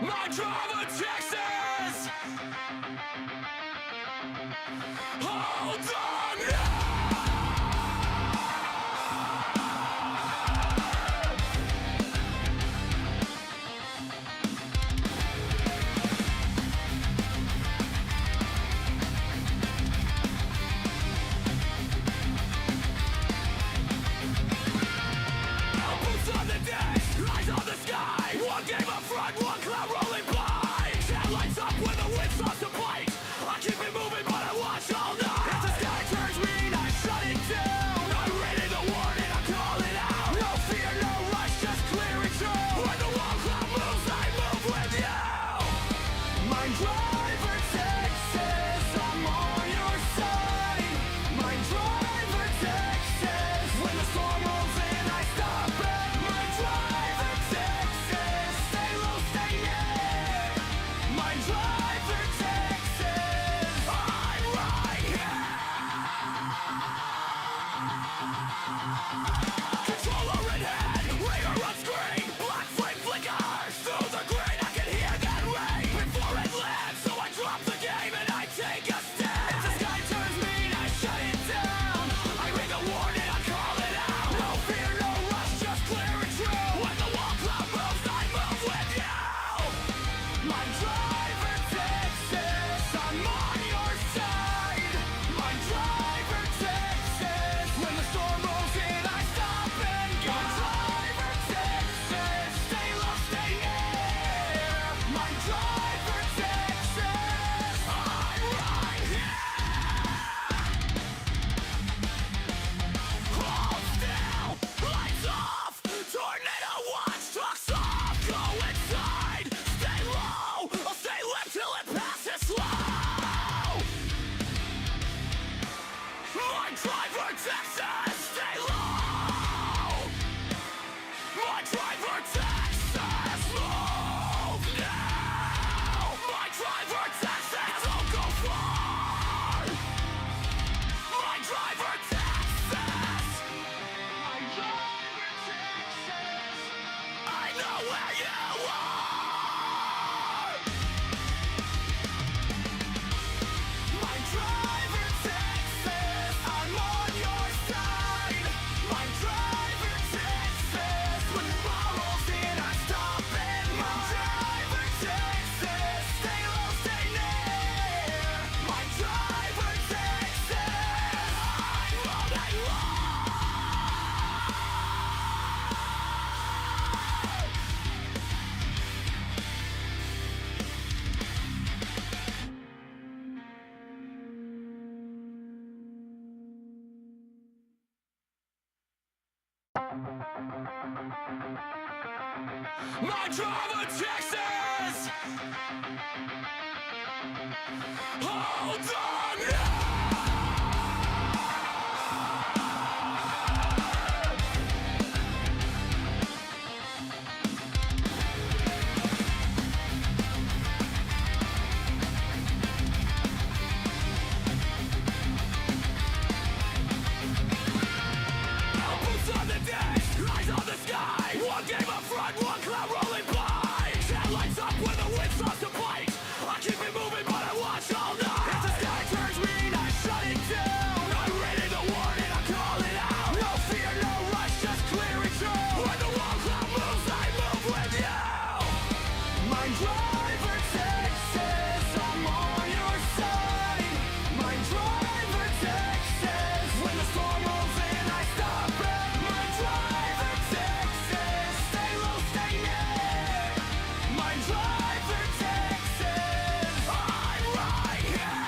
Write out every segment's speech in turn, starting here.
My driver, Texas! Hold on now! Boots on the dash, eyes on the sky. One game up front, one cloud rolling by. Headlights up when the wind starts to bite. I keep it moving but I watch all night. If the sky turns green, I shut it down. I read it the warning, I call it out. No fear, no rush, just clear it through. When the wall cloud moves, I move with you. My driver, Texas, I'm on your side. My driver, Texas, when the storm rolls in, I stop it. My driver, Texas, stay low, stay near. My driver, Texas, I'm right here. Controller in hand, radar on screen, black flame flickers through the green. I can hear that ring before it lands, so I drop the game and I take a step. If the sky turns mean, I shut it down. I ring the warning, I call it out. No fear, no rush, just clear it through. When the wall cloud moves, I move with you. My driver, Texas, I'm on your side. My driver, Texas, when the storm rolls in, I stop and go. My driver, Texas, stay low, stay near. My driver, Texas, I'm right here. Hold still, lights off, tornado watch, trucks off, go inside, stay low, I'll stay lit till it passes slow. My driver, Texas, stay low. My driver, Texas, move now. My driver, Texas, don't go far. My driver, Texas. My driver, Texas. I know where you are. My driver, Texas, I'm on your side. My driver, Texas, when the ball rolls in, I stop it. My driver, Texas, stay low, stay near. My driver, Texas, I'm all night long. My driver, Texas! Hold on now! Boots on the dash, eyes on the sky. One game up front, one cloud rolling by. Headlights up when the wind starts to bite. I keep it moving but I watch all night. If the sky turns green, I shut it down. I read it the warning, I call it out. No fear, no rush, just clear it through. When the wall cloud moves, I move with you. My driver, Texas, I'm on your side. My driver, Texas, when the storm rolls in, I stop it. My driver, Texas, stay low, stay near. My driver, Texas, I'm right here.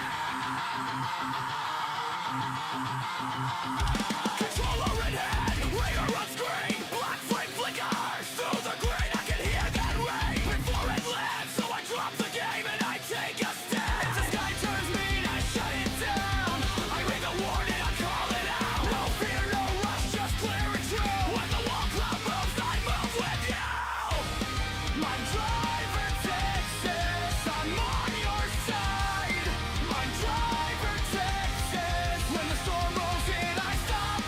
Controller in hand, radar on screen, black flame flickers through the green. I can hear that ring before it lands, so I drop the game and I take a step. If the sky turns mean, I shut it down. I ring the warning, I call it out. No fear, no rush, just clear it through. When the wall cloud moves, I move with you. My driver, Texas, I'm on your side. My driver, Texas, when the storm rolls in, I stop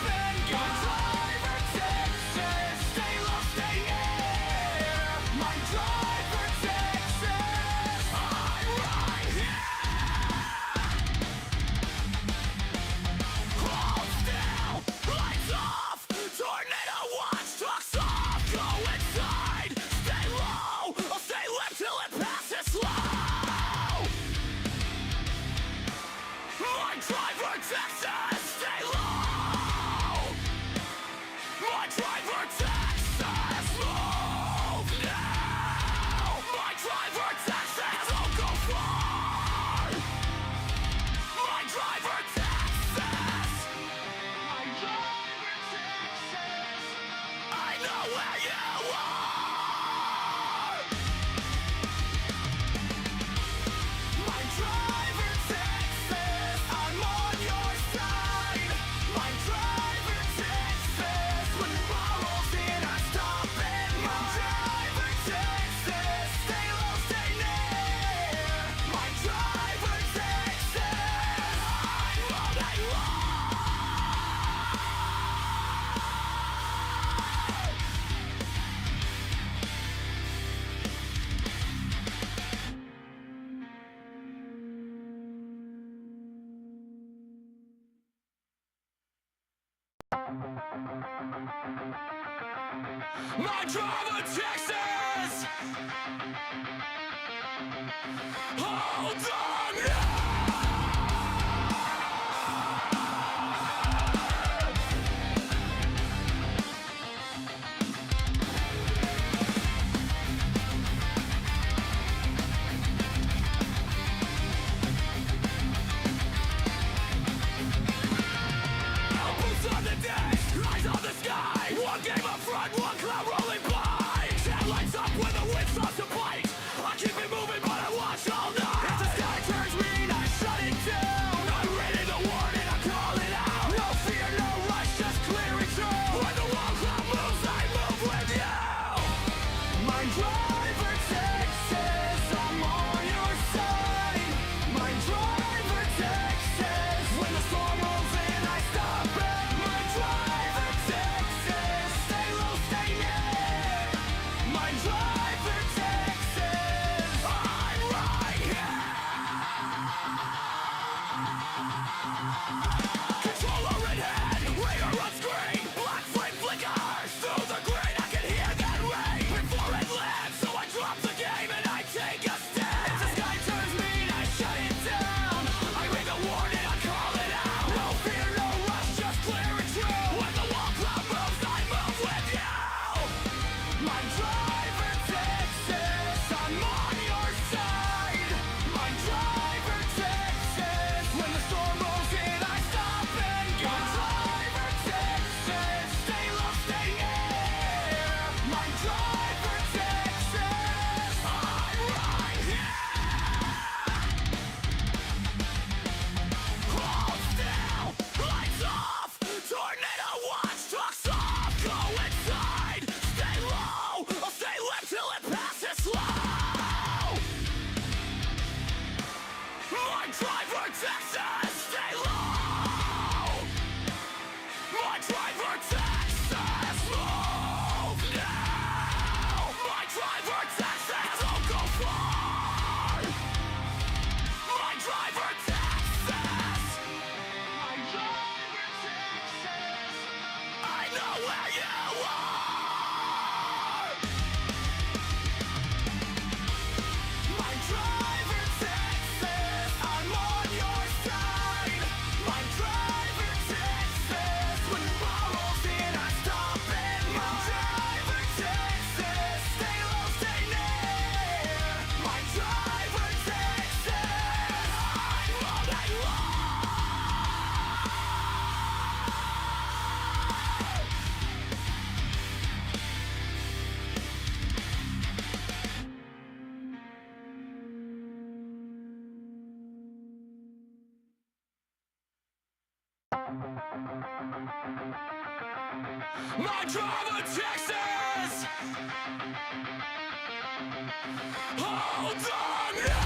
My driver, Texas. Hold on now. Boots on the deck, eyes on the sky. One game up front, one cloud rolling by. Headlights up when the wind starts to bite. I keep it moving, but I watch all night. If the sky turns green, I shut it down. I'm reading the warning, I call it out. No fear, no rush, just clear it through. When the wall cloud moves, I move with you. My driver, Texas, I'm on your side. My driver, Texas, when the storm rolls in, I stop it. My driver, Texas, stay low, stay near. My driver, Texas, I'm right here. Controller in hand, radar runs green. Black flame flickers through the green. I can hear that ring before it lands. So I drop the game and I take a stand. If the sky turns mean, I shut it down. I ring a warning, I call it out. No fear, no rush, just clear it through. When the wall cloud moves, I move with you. My driver, Texas, I'm on your side. My driver, Texas, when the storm rolls in, I stop and go. My driver, Texas, stay low, stay near. My driver, Texas, I'm right here. Hold still, lights off, tornado watch, trucks off, go inside, stay low, I'll stay left till it passes slow. My driver, Texas, stay low. My driver, Texas, move now. My driver, Texas, don't go far. My driver, Texas. My driver, Texas. I know where you are. My driver, Texas, I'm on your side. My driver, Texas, when the ball rolls in, I stop it. My driver, Texas, stay low, stay near. My driver, Texas, I'm all night long. My driver, Texas. Hold on now.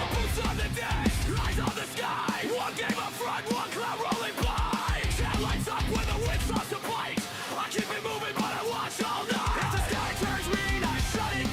Boots on the deck, eyes on the sky. One game up front, one cloud rolling by. Headlights up when the wind starts to bite. I keep it moving, but I watch all night. If the sky turns green, I shut it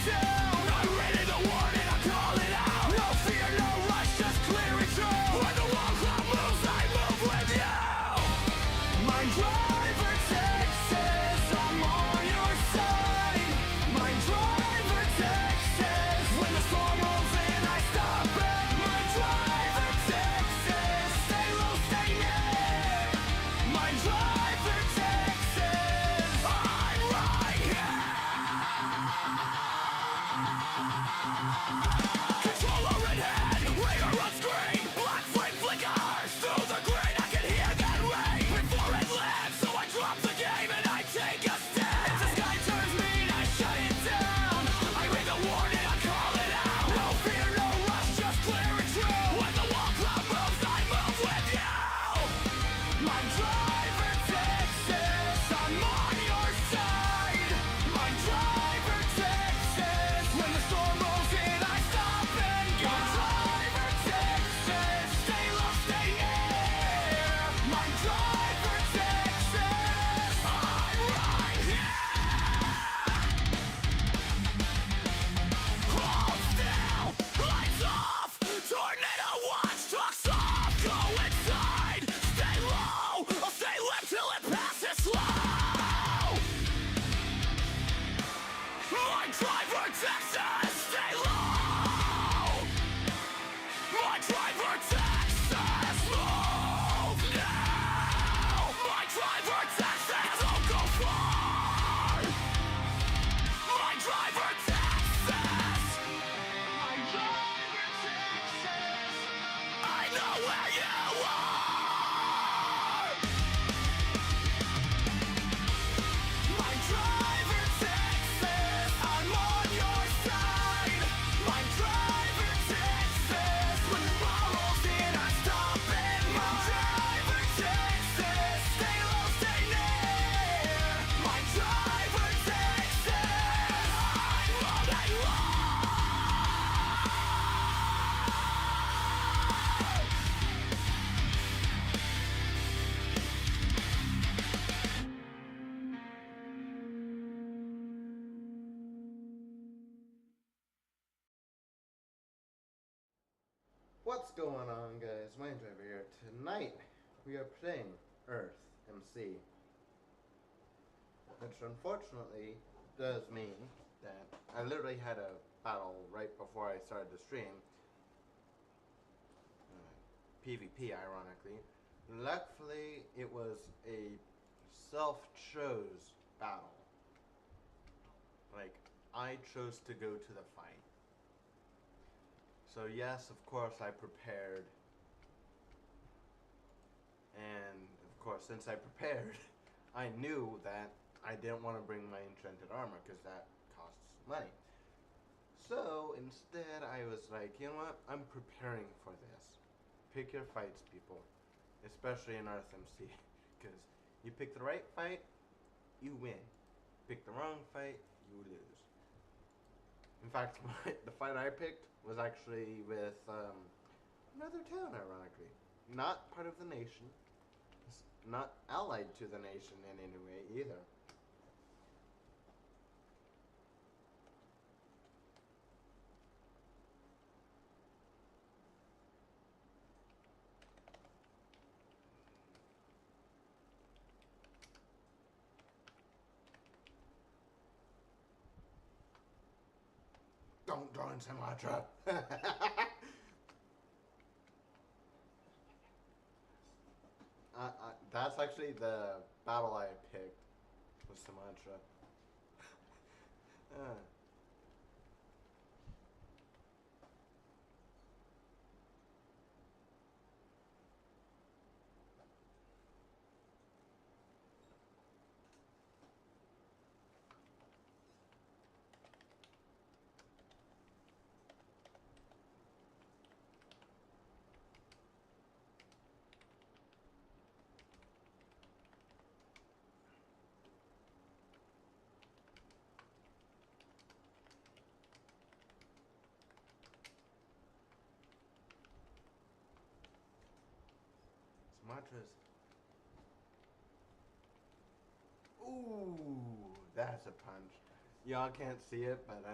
that you are. My driver Texas, I'm on your side. My driver Texas, when tomorrow's here, not stopping. My driver Texas, stay low, stay near. My driver Texas, I'm all that you are. What's going on, guys? My driver here. Tonight we are playing EarthMC, which unfortunately does mean that I literally had a battle right before I started the stream. PvP, ironically. Luckily, it was a self-chose battle. Like, I chose to go to the fight. So yes, of course I prepared, and of course since I prepared, I knew that I didn't want to bring my enchanted armor because that costs money. So instead I was like, you know what, I'm preparing for this. Pick your fights, people, especially in EarthMC, because you pick the right fight, you win. Pick the wrong fight, you lose. In fact, the fight I picked was actually with another town, ironically. Not part of the nation. It's not allied to the nation in any way, either. Don't join Sumatra. That's actually the battle I picked, was Sumatra. Sumatra's. Ooh, that's a punch. Y'all can't see it, but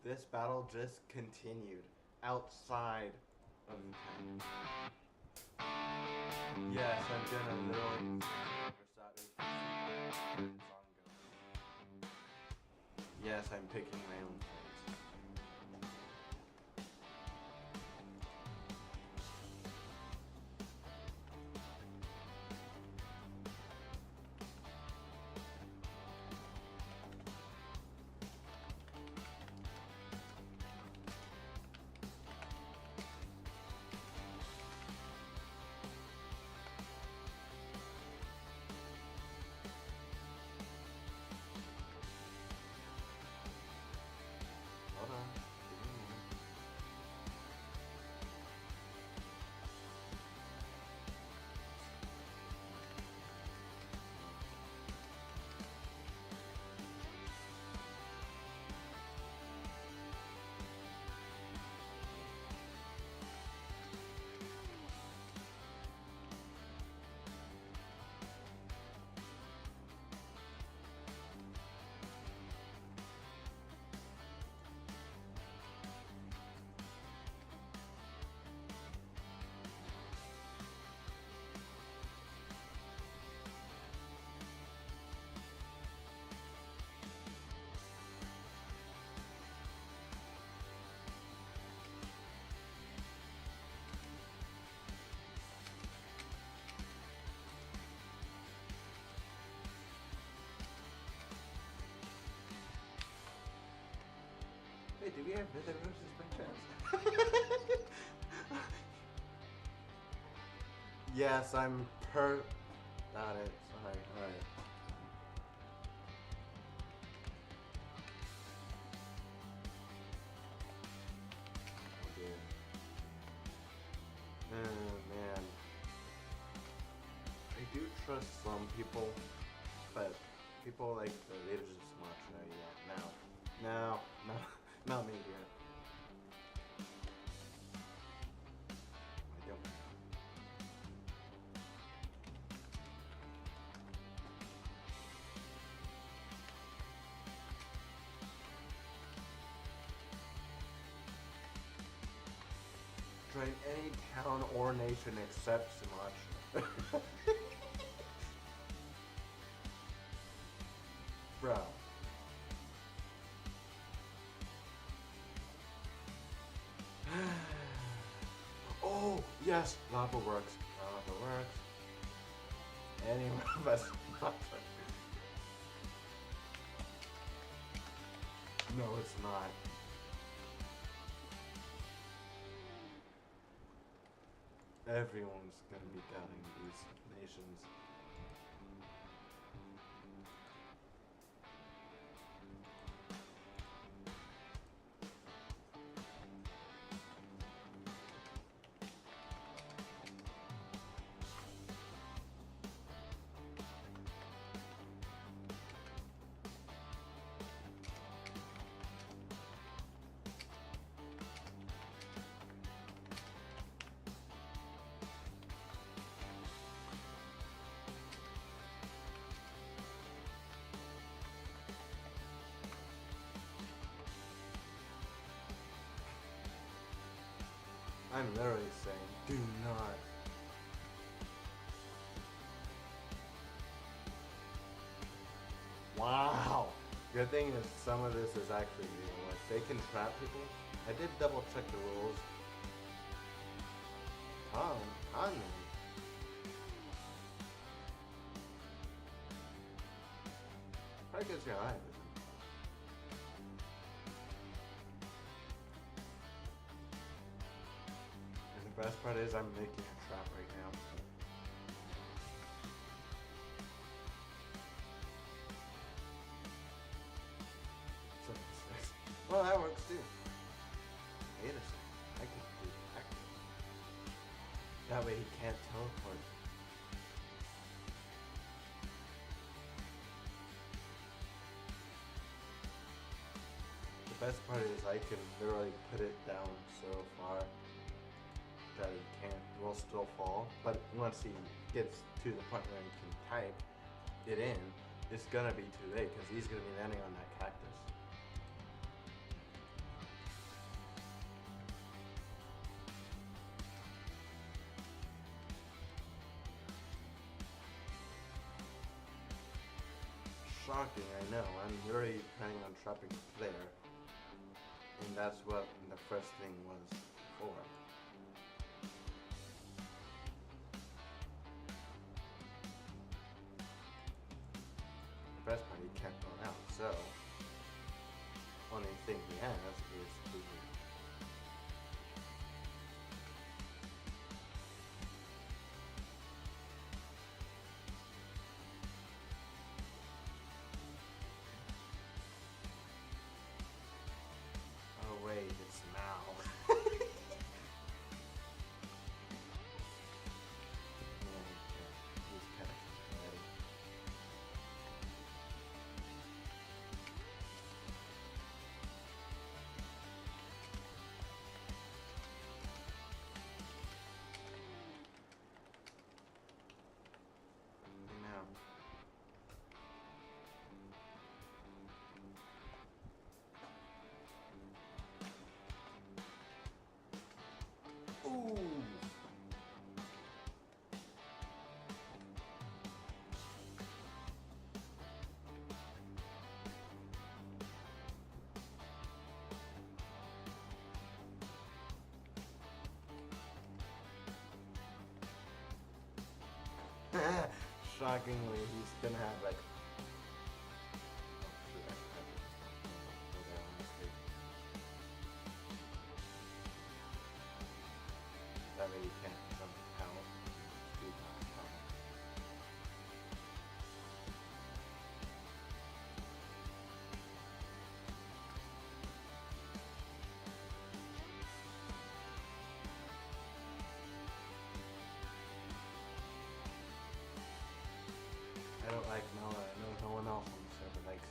this battle just continued outside of the town. Yes, I'm gonna literally Yes, I'm picking my own fights. Hold on. Wait, do we have Nether Roses by chance? Yes, I'm Got it. Sorry. Alright. Oh dear. Oh man. I do trust some people, but people like the leaders of Sumatra, yeah. No. Not me, dear. I don't. Join any town or nation except Sumatra. Bro. Oh, yes, lava works. Lava works. Any of us. No, it's not. Everyone's gonna be doubting these nations. I'm literally saying, do not. Wow. Good thing is some of this is actually real. Like they can trap people. I did double check the rules. On me. Probably because your eye vision. And the best part is I'm making a trap right now. Well, that works too. Wait a second. I can do that. That way he can't teleport. The best part is I can literally put it down so far that he can't, will still fall. But once he gets to the point where he can type it in, it's gonna be too late because he's gonna be landing on that cactus. Shocking, I know. I'm already planning on trapping a player. And that's what the first thing was for. The best part, he can't go out, so only thing he has is to oh wait, it's now. He's panicking already. Now. Ooh. Shockingly, he's gonna have like. That way you can't jump out. don't like Mala. I know no one else on the server likes him.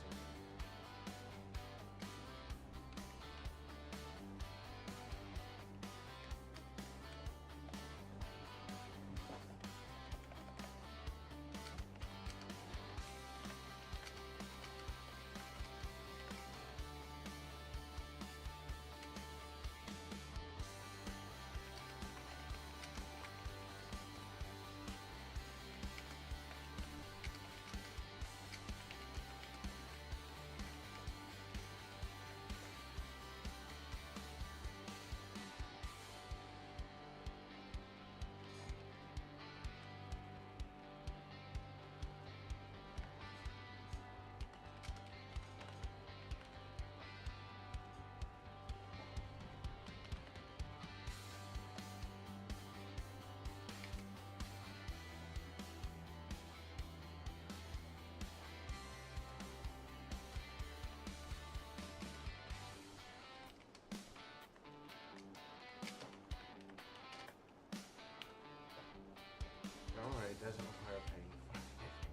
Don't worry, it doesn't require paying for anything.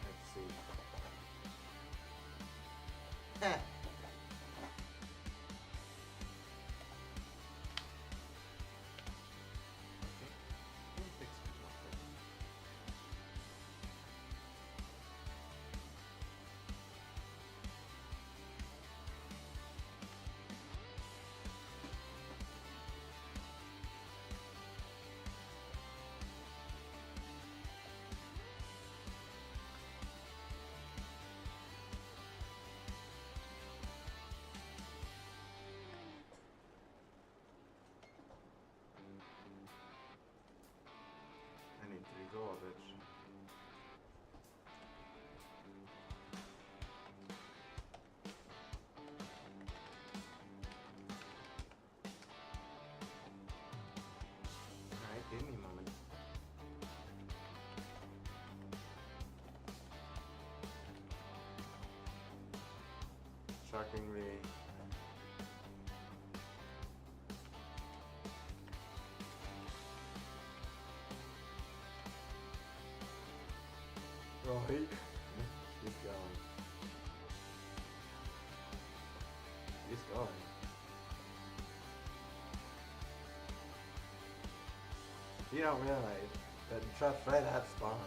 Let's see. Heh. Okay. We'll fix it real quick. I need 3 gold, bitch. Alright, give me a moment. Shockingly. Right. He's going. He's going. You don't realize that truck's right at spawn.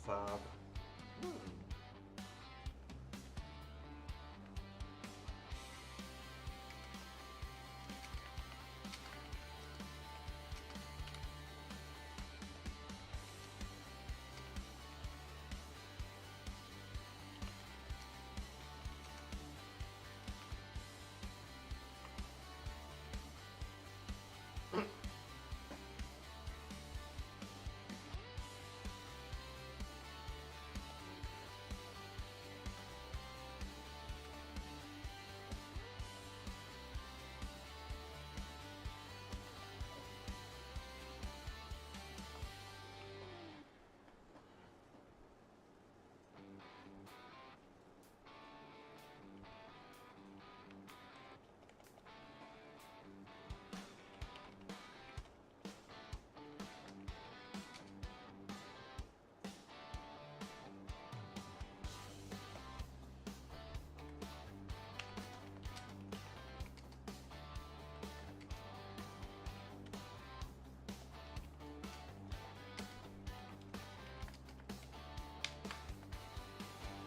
fob.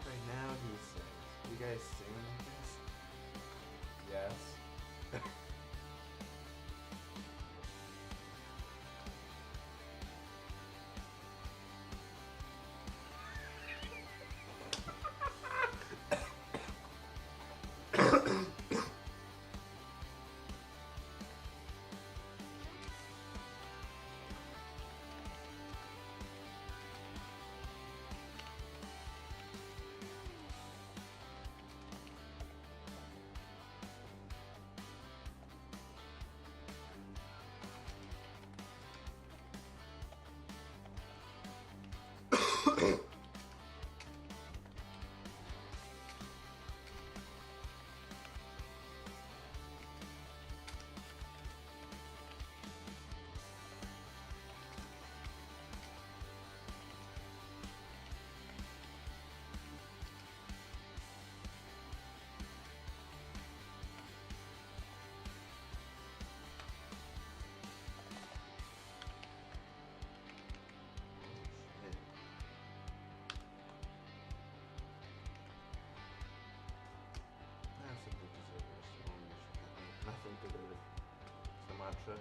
Right now he sings. You guys sing like this? Yes. Nothing to do with Sumatra.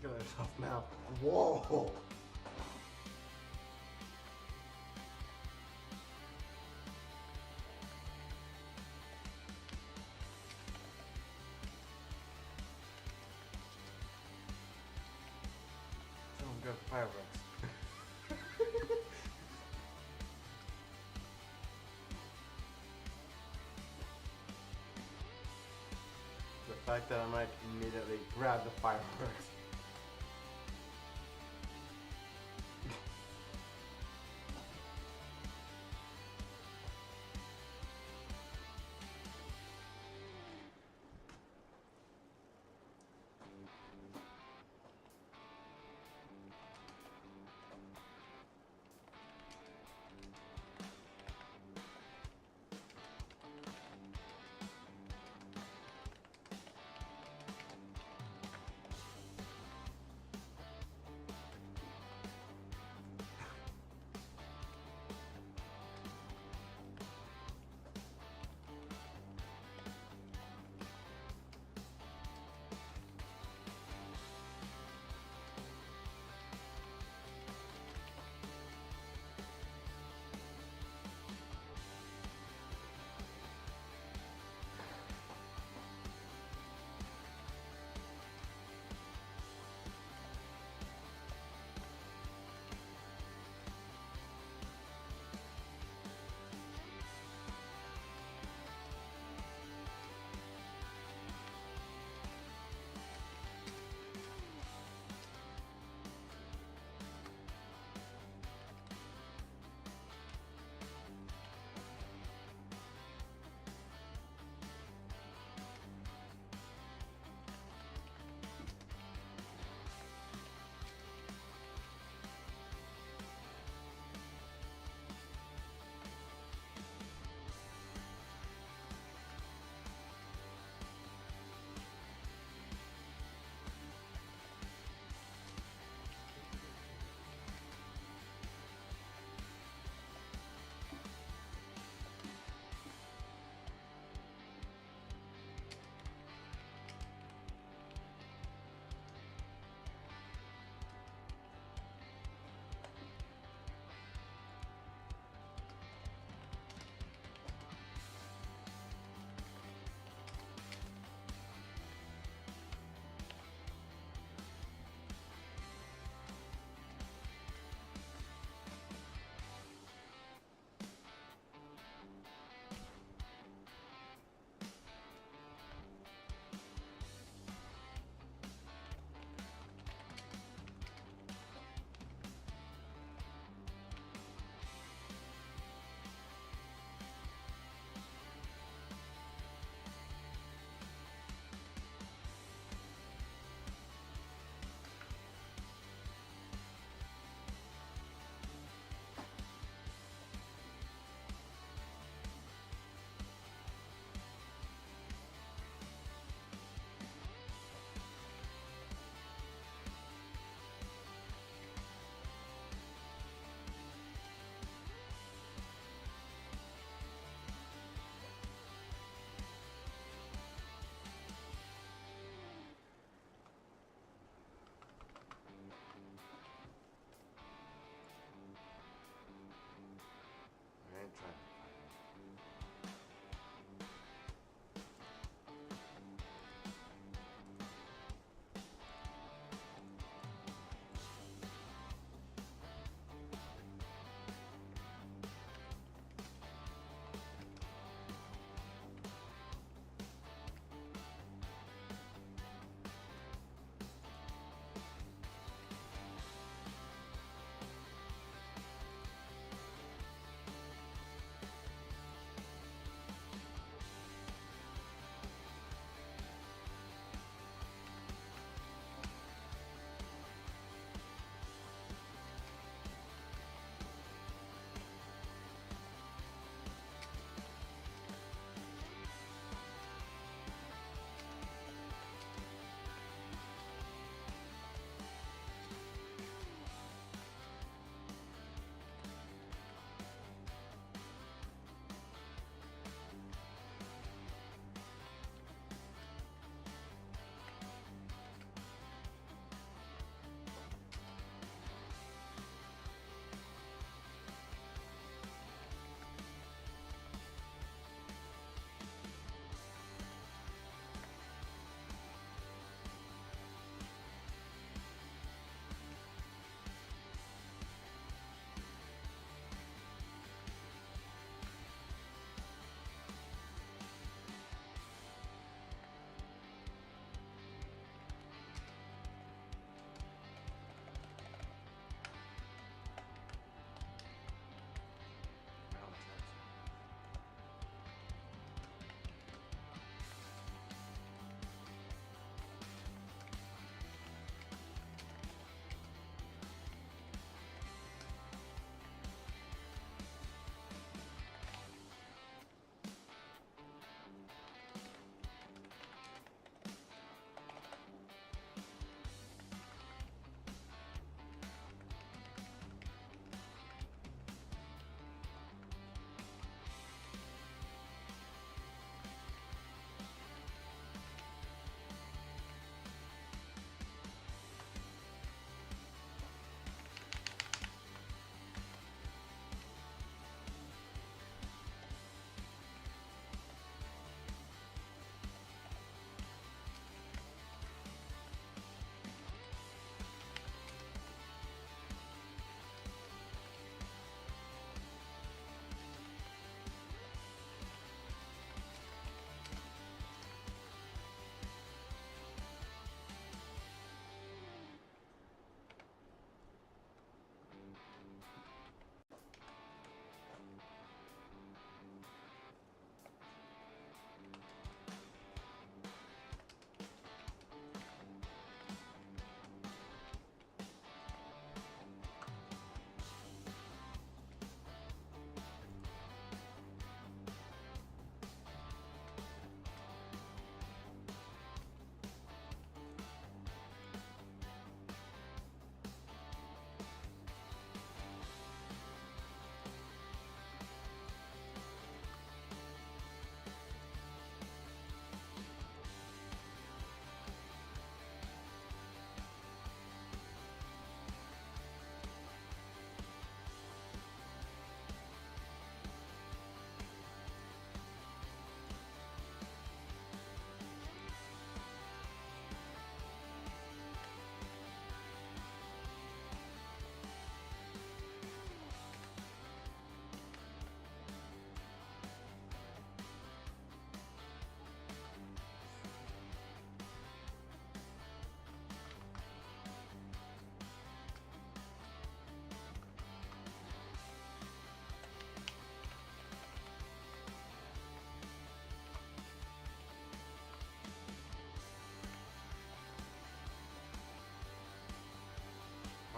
Got a tough mouth. Whoa! Someone got fireworks. The fact that I might immediately grab the fireworks.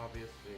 obviously.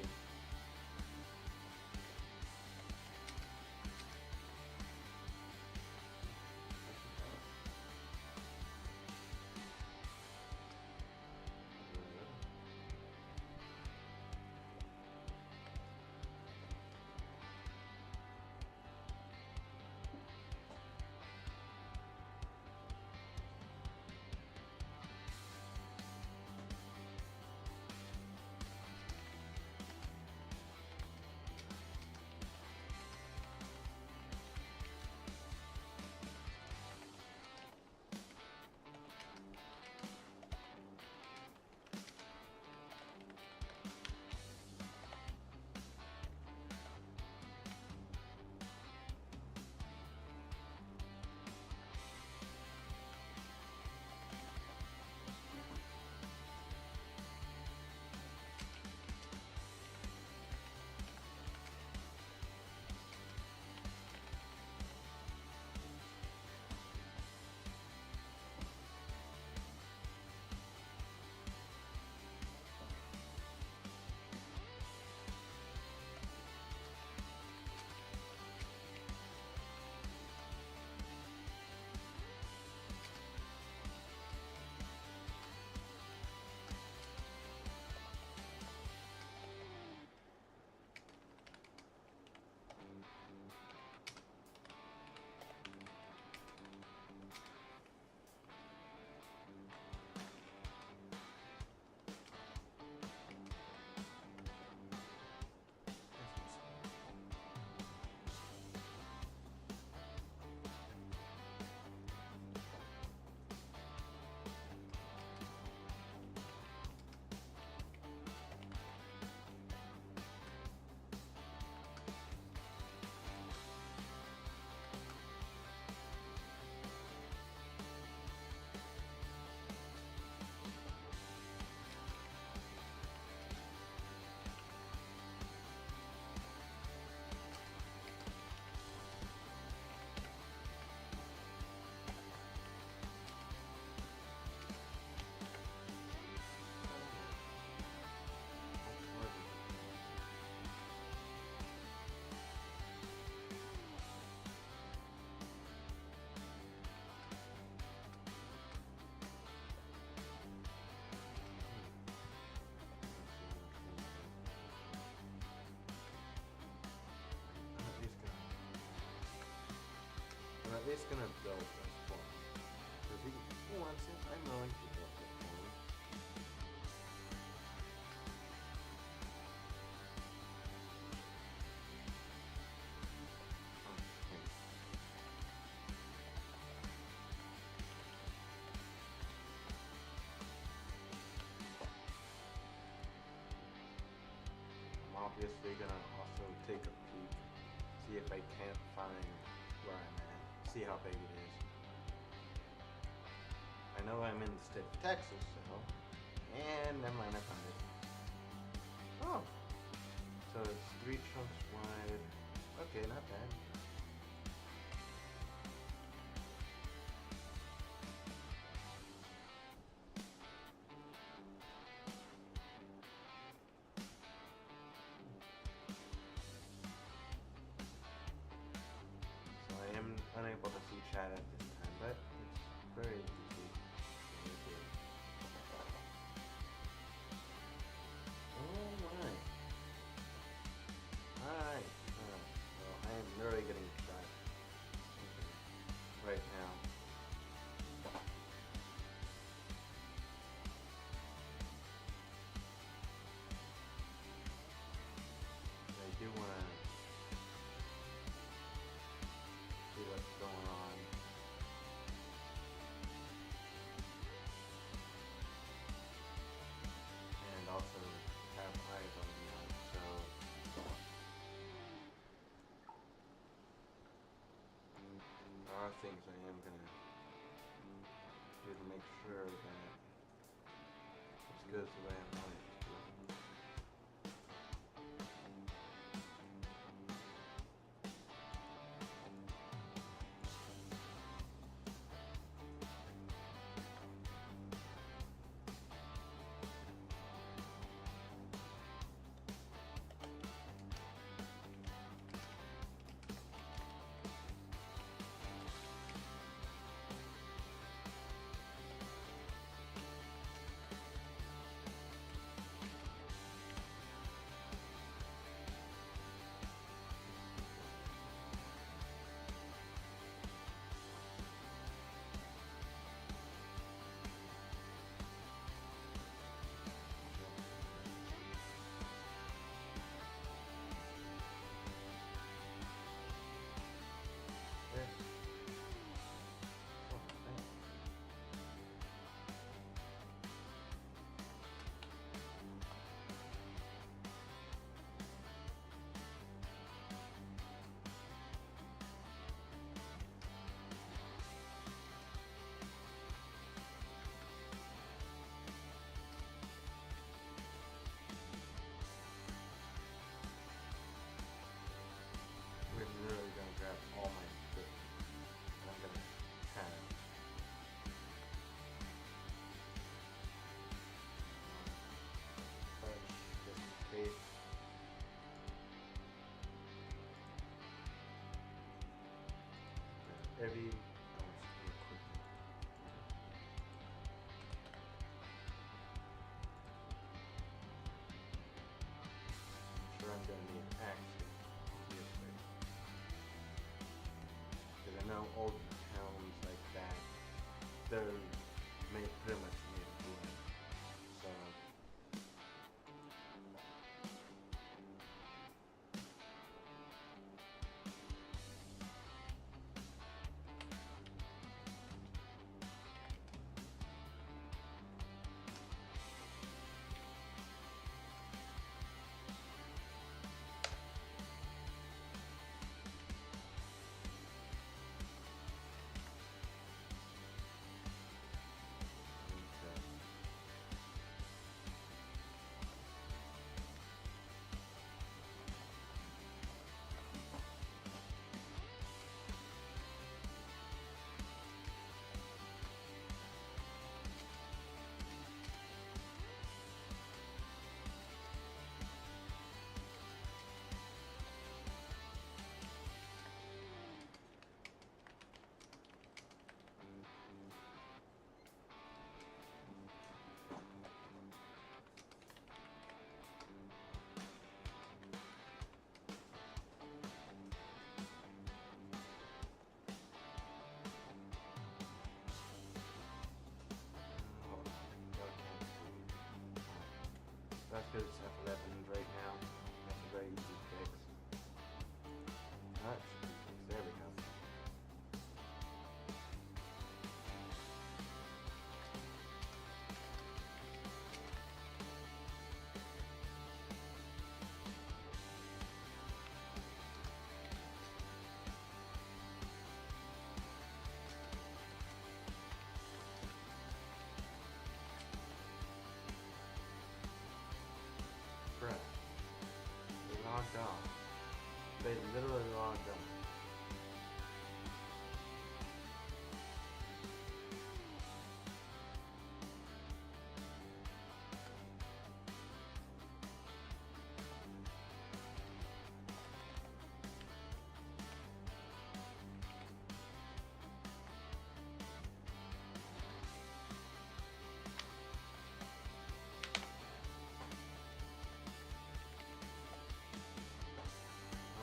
At least gonna build this for him. Because he wants it, I'm willing to build it for him. I'm obviously gonna also take a peek, see if I can't find where I'm at. See how big it is. I know I'm in the state of Texas, so. And never mind, I found it. Oh. So it's 3 chunks wide. Okay, not bad. Unable to see chat at this time, but it's very easy. Alright. Alright. Well, I am literally getting shot right now. I do want to see what's going on. And also have eyes on me, so there are things I am gonna do to make sure that this goes the way I want it to go. I'm gonna need actually seriously. Because I know old towns like that, they're made pretty much made of wood. So that's because it's F11 right now. That's a very easy fix. That should be fixed. There we go. Bruh. They logged off. They literally logged off.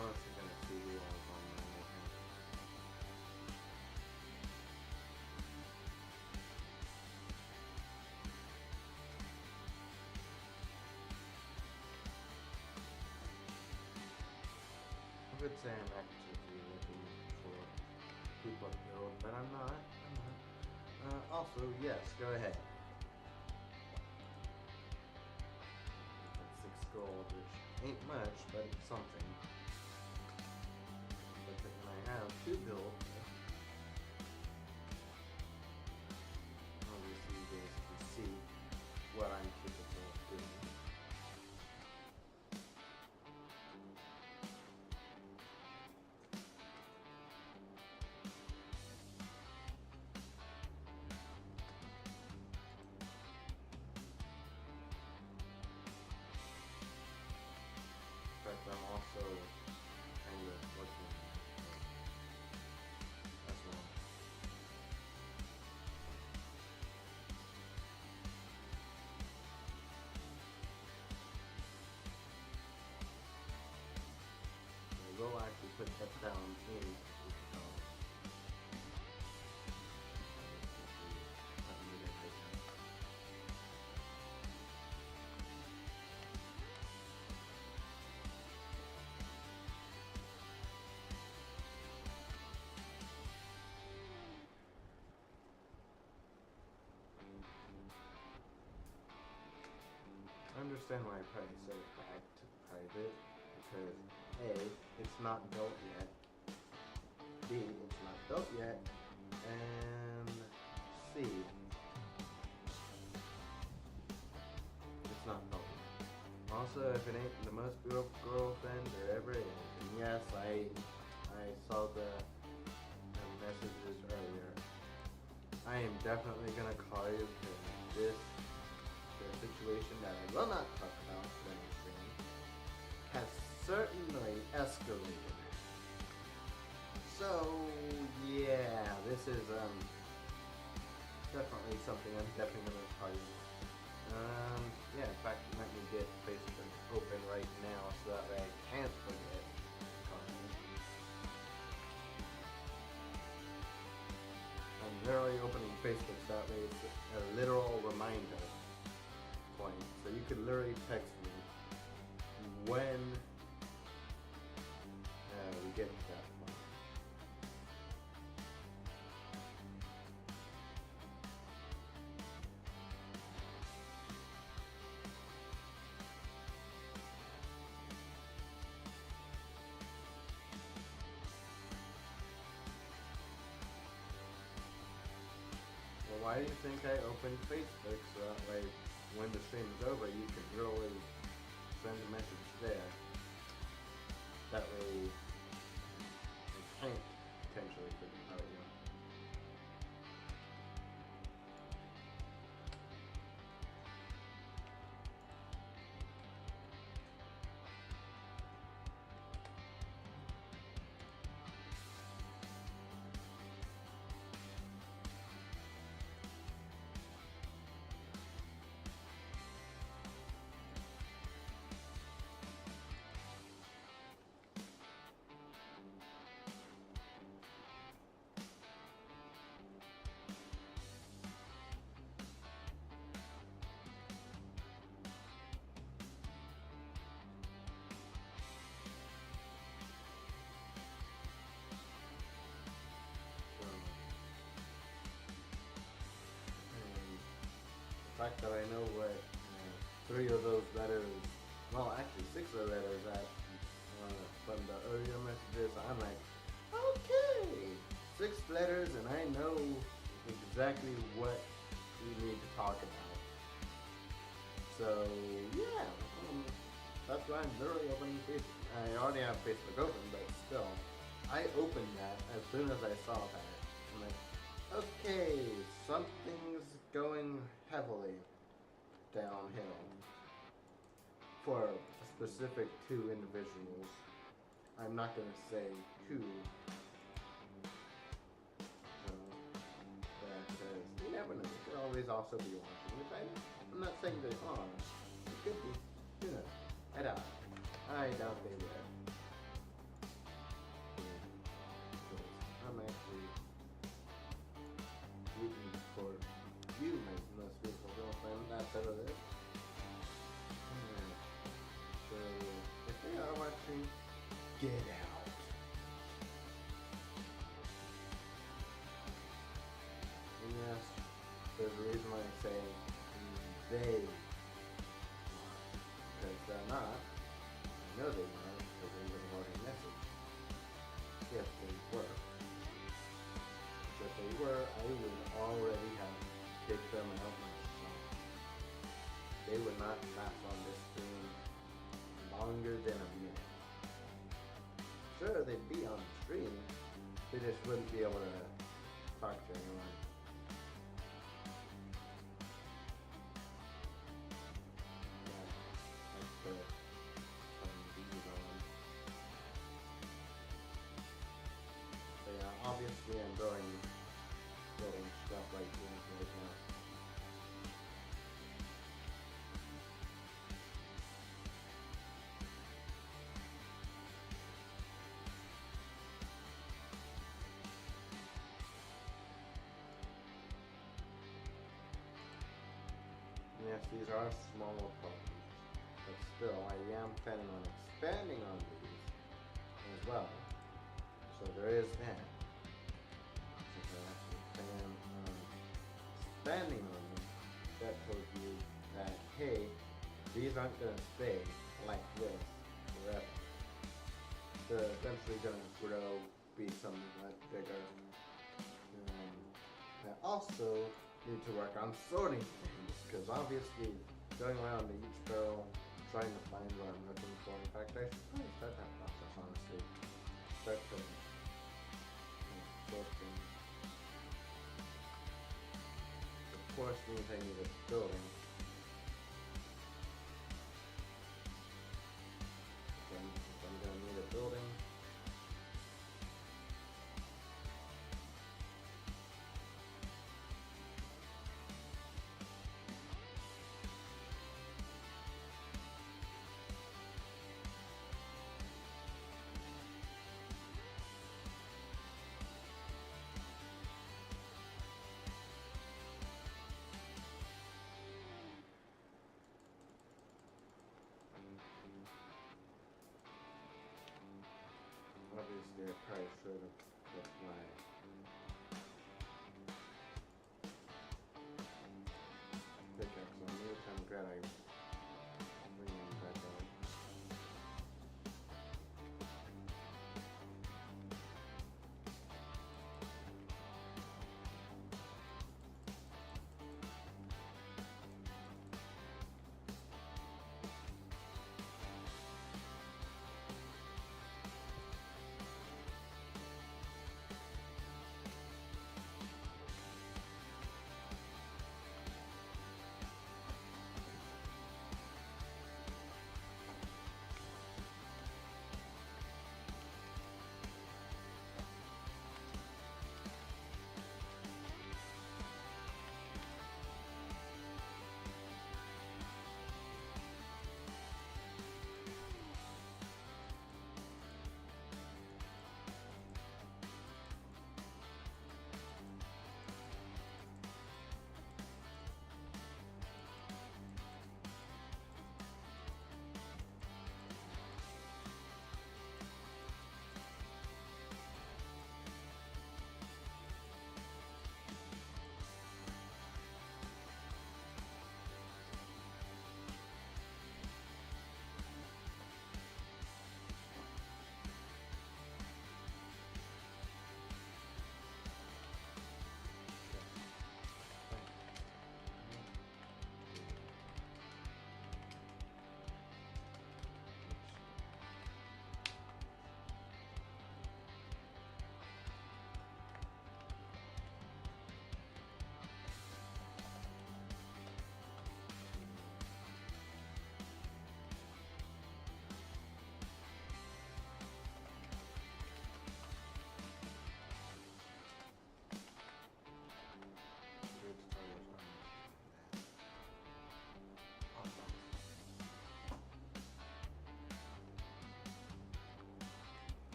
Honestly gonna see who I was online with him. I would say I'm actively looking for people to build, but I'm not. Also, yes, go ahead. That's 6 gold, which ain't much, but it's something. But then I have 2 build. Obviously, you guys can see what I'm capable of doing. But I'm also kind of looking as well. I will actually put that down in I understand why I probably set it back to private, because A, it's not built yet, B, it's not built yet, and C, it's not built yet. Also, if it ain't the most beautiful girlfriend there ever is, and yes, I saw the messages earlier, I am definitely gonna call you because this situation that I will not talk about when I'm streaming has certainly escalated. So yeah, this is definitely something I'm definitely gonna call you Yeah, in fact, let me get Facebook open right now so that way I can't forget. I'm literally opening Facebook so that way it's a literal reminder point. So you could literally text me when we get to that point. Well, why do you think I opened Facebook so that way when the stream is over you can literally send a message there. That way I can't potentially forget about you. The fact that I know what 3 of those letters, well actually 6 of the letters that from the earlier messages, I'm like, okay, 6 letters and I know exactly what we need to talk about. So yeah, that's why I'm literally opening Facebook. I already have Facebook open, but still, I opened that as soon as I saw that. I'm like, okay, something's going heavily downhill for specific 2 individuals. I'm not going to say who, because you never know. They could always also be watching, which I'm not saying they are. It could be. Who knows? I doubt they would. I'm actually rooting for you, my most beautiful girlfriend. That's out of this. So, if they are watching, get out. And yes, there's a reason why I say they are. Because they're not. I know they are, because they would have already messaged. If they were. If they were, I would already have kicked them out myself. They would not last on this stream longer than a minute. Sure, they'd be on the stream, they just wouldn't be able to talk to anyone. So yeah, obviously I'm building stuff right here right now. Yes, these are small properties, but still I am planning on expanding on these as well. So there is that. So I actually plan on expanding on them. That told you that, hey, these aren't going to stay like this forever. They're eventually going to grow, be somewhat bigger. I also need to work on sorting things, because obviously going around to each barrel trying to find what I'm looking for. In fact, I should probably start that process, honestly. Start to sort things. Of course means I need a building. If I'm going to need a building, I probably should have put my pickaxe on me, which I'm glad I bring them back on.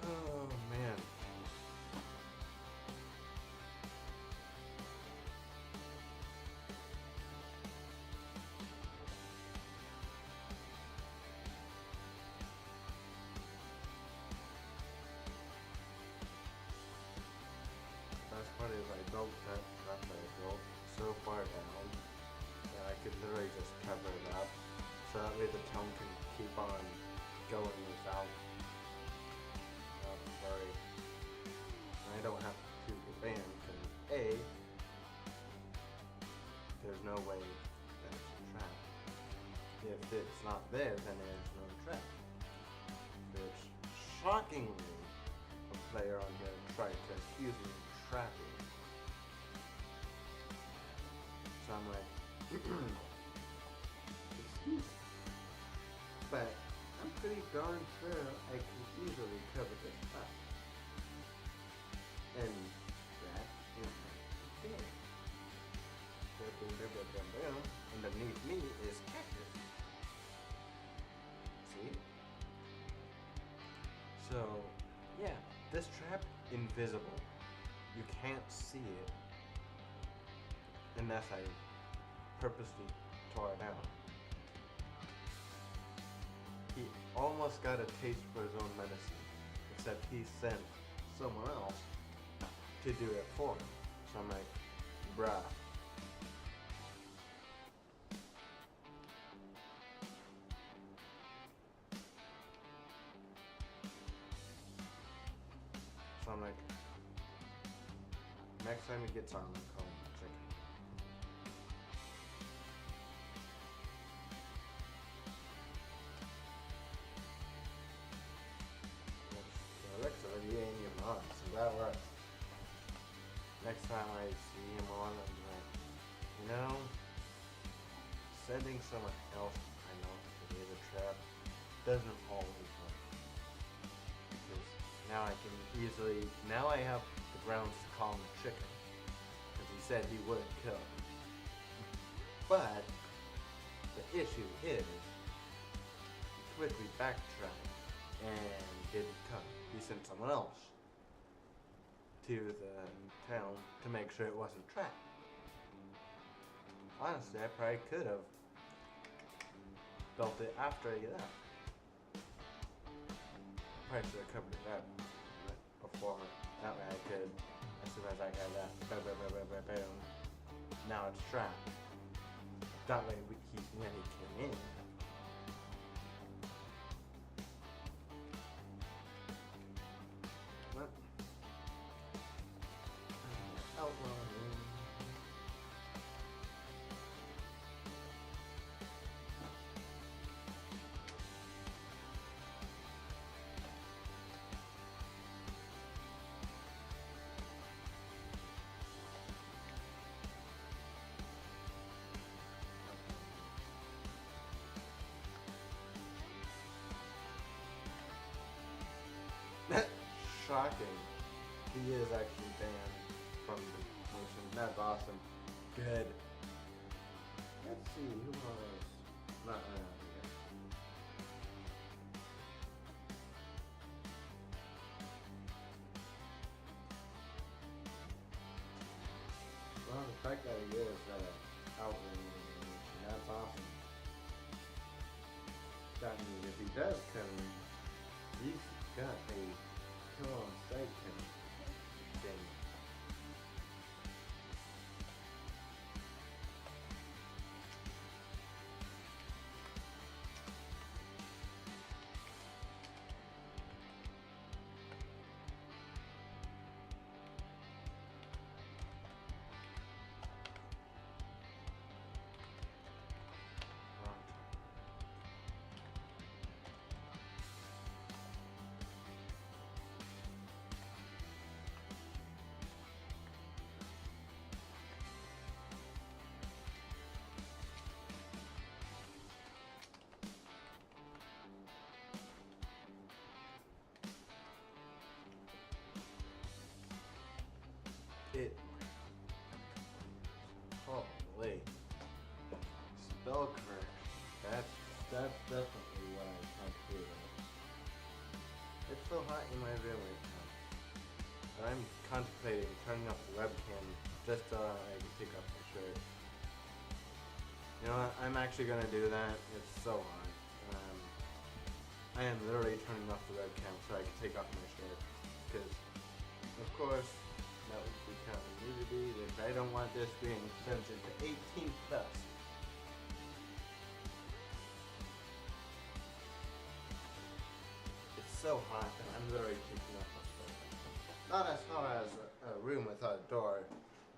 Oh man. Best part is I built that trap that I built so far down that I could literally just cover it up so that way the tone can keep on going without worry. And I don't have to get banned because A, there's no way that it's a trap. If it's not there, then there's no trap. Which, shockingly, a player on here tried to accuse me of trapping. So I'm like, excuse me, but I'm pretty darn sure I can easily cover this up. And that is my thing. Underneath me is cactus. See? So, yeah, this trap, invisible. You can't see it unless I purposely tore it down. He almost got a taste for his own medicine, except he sent someone else to do it for me. So I'm like, bruh. So I'm like, next time he gets on, I'm calling him chicken. Alexa, you ain't even on, so that works. Next time I see him on, I'm like, you know, sending someone else I know to be the trap doesn't always work. Because now I can easily, now I have the grounds to call him chicken. Because he said he would kill him. But, the issue is, he quickly backtracked and didn't come. He sent someone else to the town to make sure it wasn't trapped. Honestly, I probably could have built it after he left. Probably should have covered it up before. That way I could, as soon as I got left, boom. Now it's trapped. That way when he came in, what? Outlawing. Shocking. He is actually banned from the nation. That's awesome. Good. Let's see, who else? Not here. Well, the fact that he is outraging, that's awesome. That means if he does come in, he's got a kill on sight thing. It. Holy. Spell correction. That's definitely what I contemplated. It's so hot in my room right now. I'm contemplating turning off the webcam just so I can take off my shirt. You know what? I'm actually gonna do that. It's so hot. I am literally turning off the webcam so I can take off my shirt. Because, of course, that would be kind of nudity. I don't want this being censored to 18 plus. It's so hot that I'm literally taking off my shirt. Not as hot as a room without a door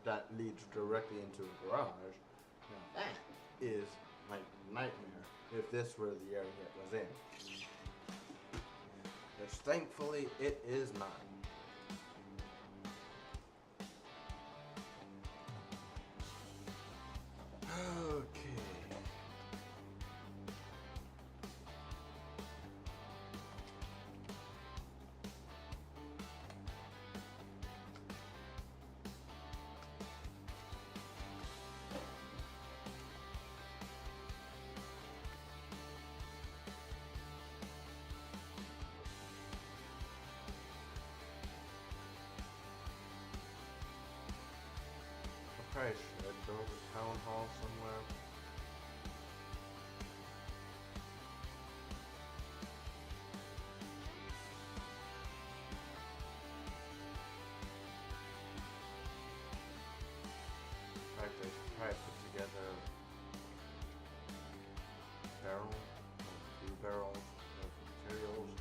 that leads directly into a garage. Now that is my nightmare if this were the area it was in. Which thankfully it is not. Okay. I probably should build a town hall somewhere. together barrel, or 2 barrels of materials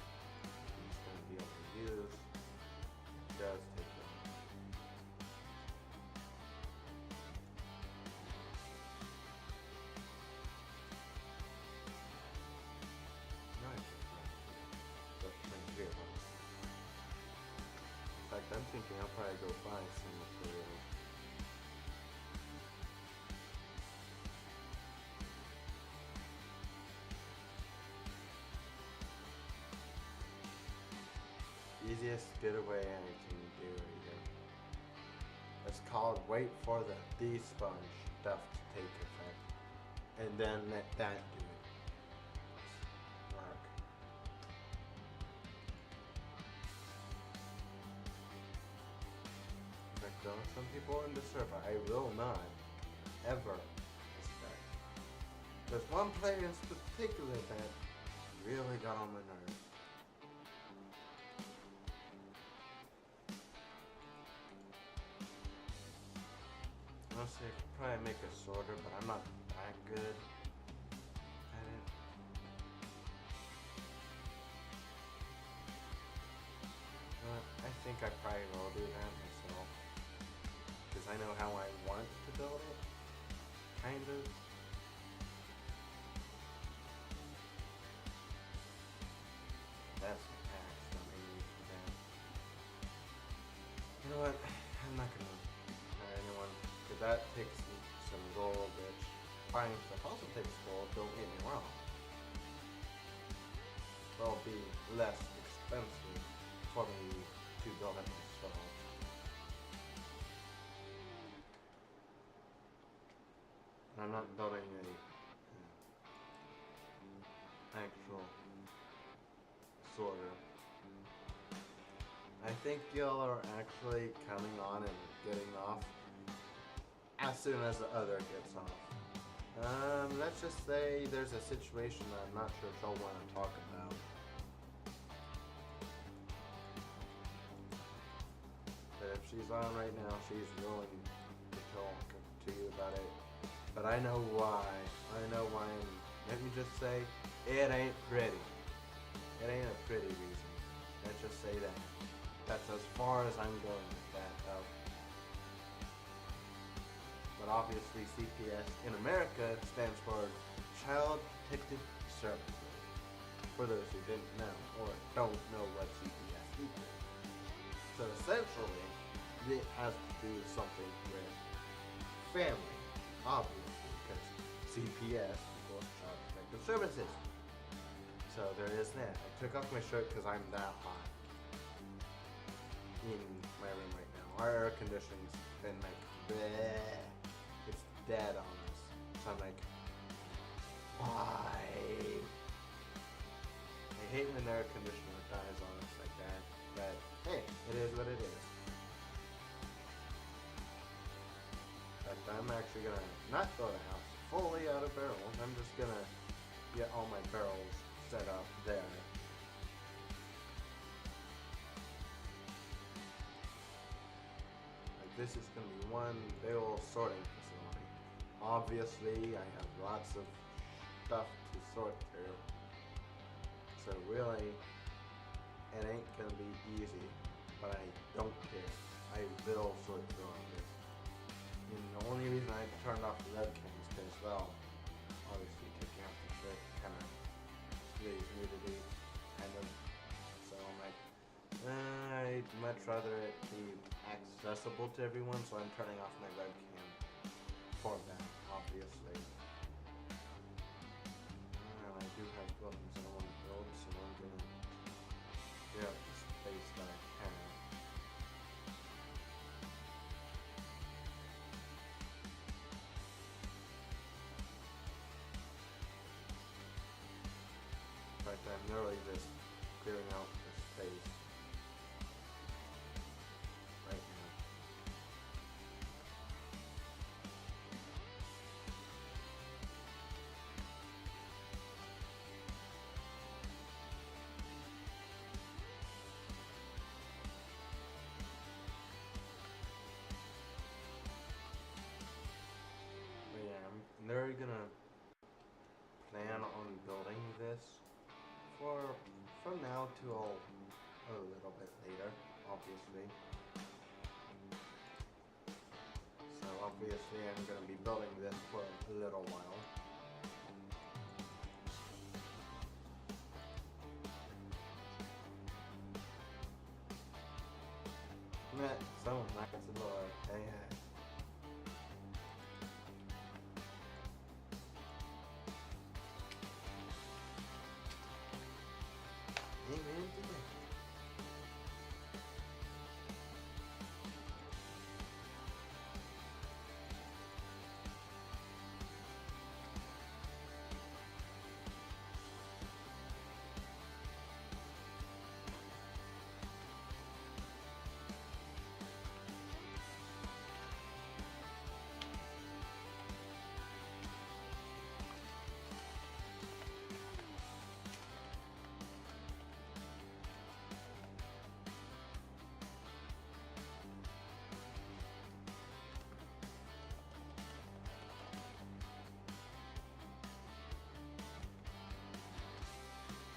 he's going to be able to use. It does take long. Nice. But right here. In fact, I'm thinking I'll probably go buy some materials. Easiest getaway I can do right here. It's called wait for the desponge stuff to take effect, and then let that do it. Work. In fact, though, some people in the server I will not ever respect. There's one player in particular that really got on my nerves. Honestly, I could probably make a sorter, but I'm not that good at it. But I think I probably will do that myself. Because I know how I want to build it. Kind of. That's an axe that I need for that. You know what? I'm not gonna hire anyone. Because that takes some gold, which buying stuff also takes gold, don't get me wrong. It'll be less expensive for me to build it myself. I'm not building a actual sorter. I think y'all are actually coming on and getting off as soon as the other gets off. Let's just say there's a situation that I'm not sure if y'all want to talk about. But if she's on right now, she's willing to talk to you about it. But I know why. I know why. Let me just say, it ain't pretty. It ain't a pretty reason. Let's just say that. That's as far as I'm going with that. But obviously CPS in America stands for Child Protective Services. For those who didn't know or don't know what CPS equals. So essentially, it has to do something with family, obviously, because CPS equals Child Protective Services. So there is that. I took off my shirt because I'm that hot in my room right now. Our air conditioning's been like, bleh. It's dead on us. So I'm like, why? I hate when the air conditioner dies on us like that. But hey, it is what it is. But I'm actually gonna not throw the house fully out of barrels. I'm just gonna get all my barrels set up there. This is going to be one big old sorting facility. Obviously, I have lots of stuff to sort through. So really, it ain't going to be easy, but I don't care. I will sort through all this. And the only reason I turned off the webcam is because, well, obviously taking off the shirt kind of leaves nudity, kind of. So I'm like, I'd much rather it be accessible to everyone, so I'm turning off my webcam for that, obviously. I do have buildings that I want to build, so I'm gonna get the space that I have. In fact, I'm literally just clearing out the space right now. But yeah, I'm from now till a little bit later, obviously. So obviously I'm going to be building this for a little while. Someone knocks the door. Hey, hey. Amen to that.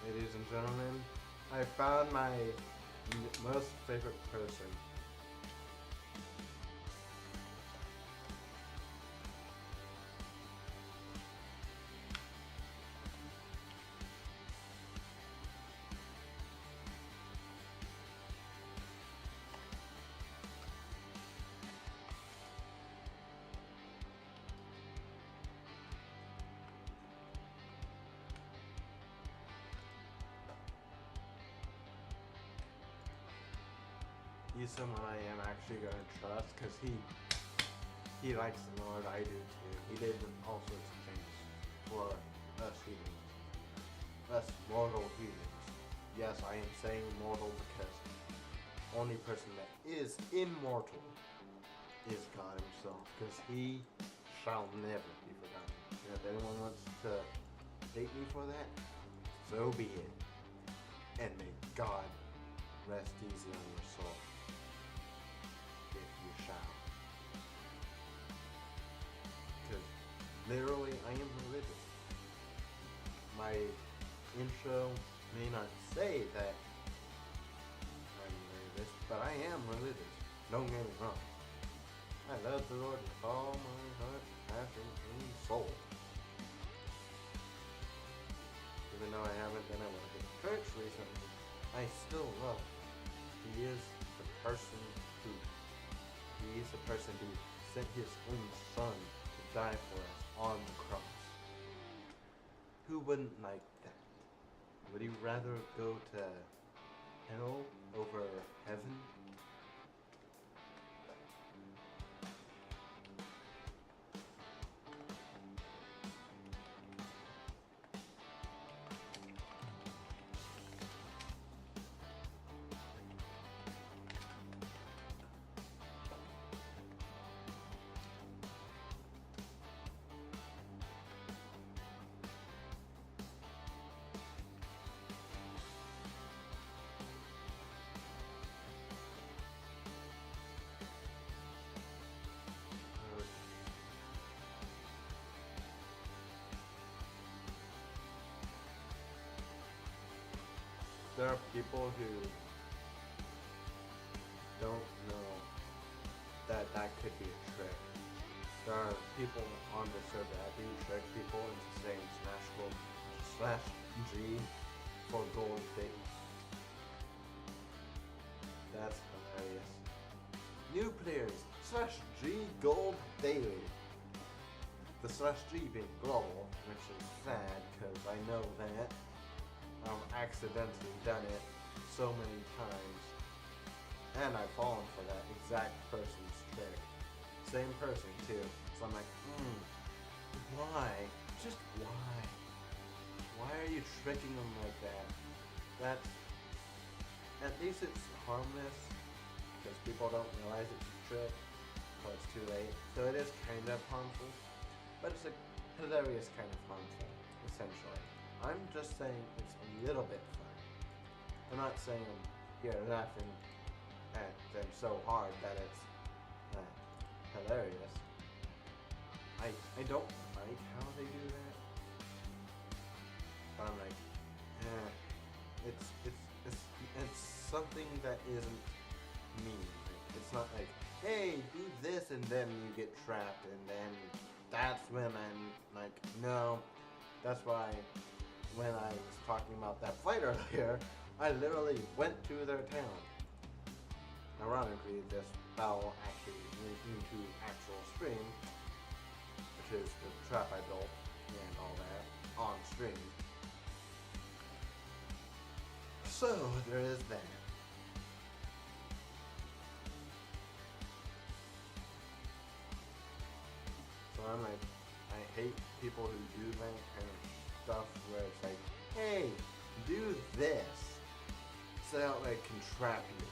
Ladies and gentlemen, I found my most favorite person. He's someone I am actually going to trust because he likes the Lord. I do too. He did all sorts of things for us humans. Us mortal humans. Yes, I am saying mortal because only person that is immortal is God himself, because he shall never be forgotten. And if anyone wants to hate me for that, so be it. And may God rest easy on your soul. Because literally I am religious. My intro may not say that I'm religious, but I am religious. Don't get me wrong. I love the Lord with all my heart, passion, and soul. Even though I haven't been able to go to church recently, I still love him. He is the person who sent his own son to die for us on the cross. Who wouldn't like that? Would you rather go to hell over heaven? There are people who don't know that could be a trick. There are people on the server that do trick people into saying /G for gold thing. That's hilarious. New players /G gold daily. The /G being global, which is sad because I know that. Accidentally done it so many times, and I've fallen for that exact person's trick. Same person too. So I'm like, why? Just why? Why are you tricking them like that? That's, at least it's harmless, because people don't realize it's a trick, but it's too late. So it is kind of harmful, but it's a hilarious kind of harmful, essentially. I'm just saying it's a little bit fun. I'm not saying I'm here laughing at them so hard that it's hilarious. I don't like how they do that. But I'm like, It's something that isn't mean. Like, it's not like, hey, do this and then you get trapped and then that's when I'm like, no. That's why when I was talking about that fight earlier, I literally went to their town. Ironically, this battle actually went into actual stream, which is the trap I built and all that on stream. So there is that. So I'm like, I hate people who do that kind of stuff where it's like, hey, do this, so that I can trap you.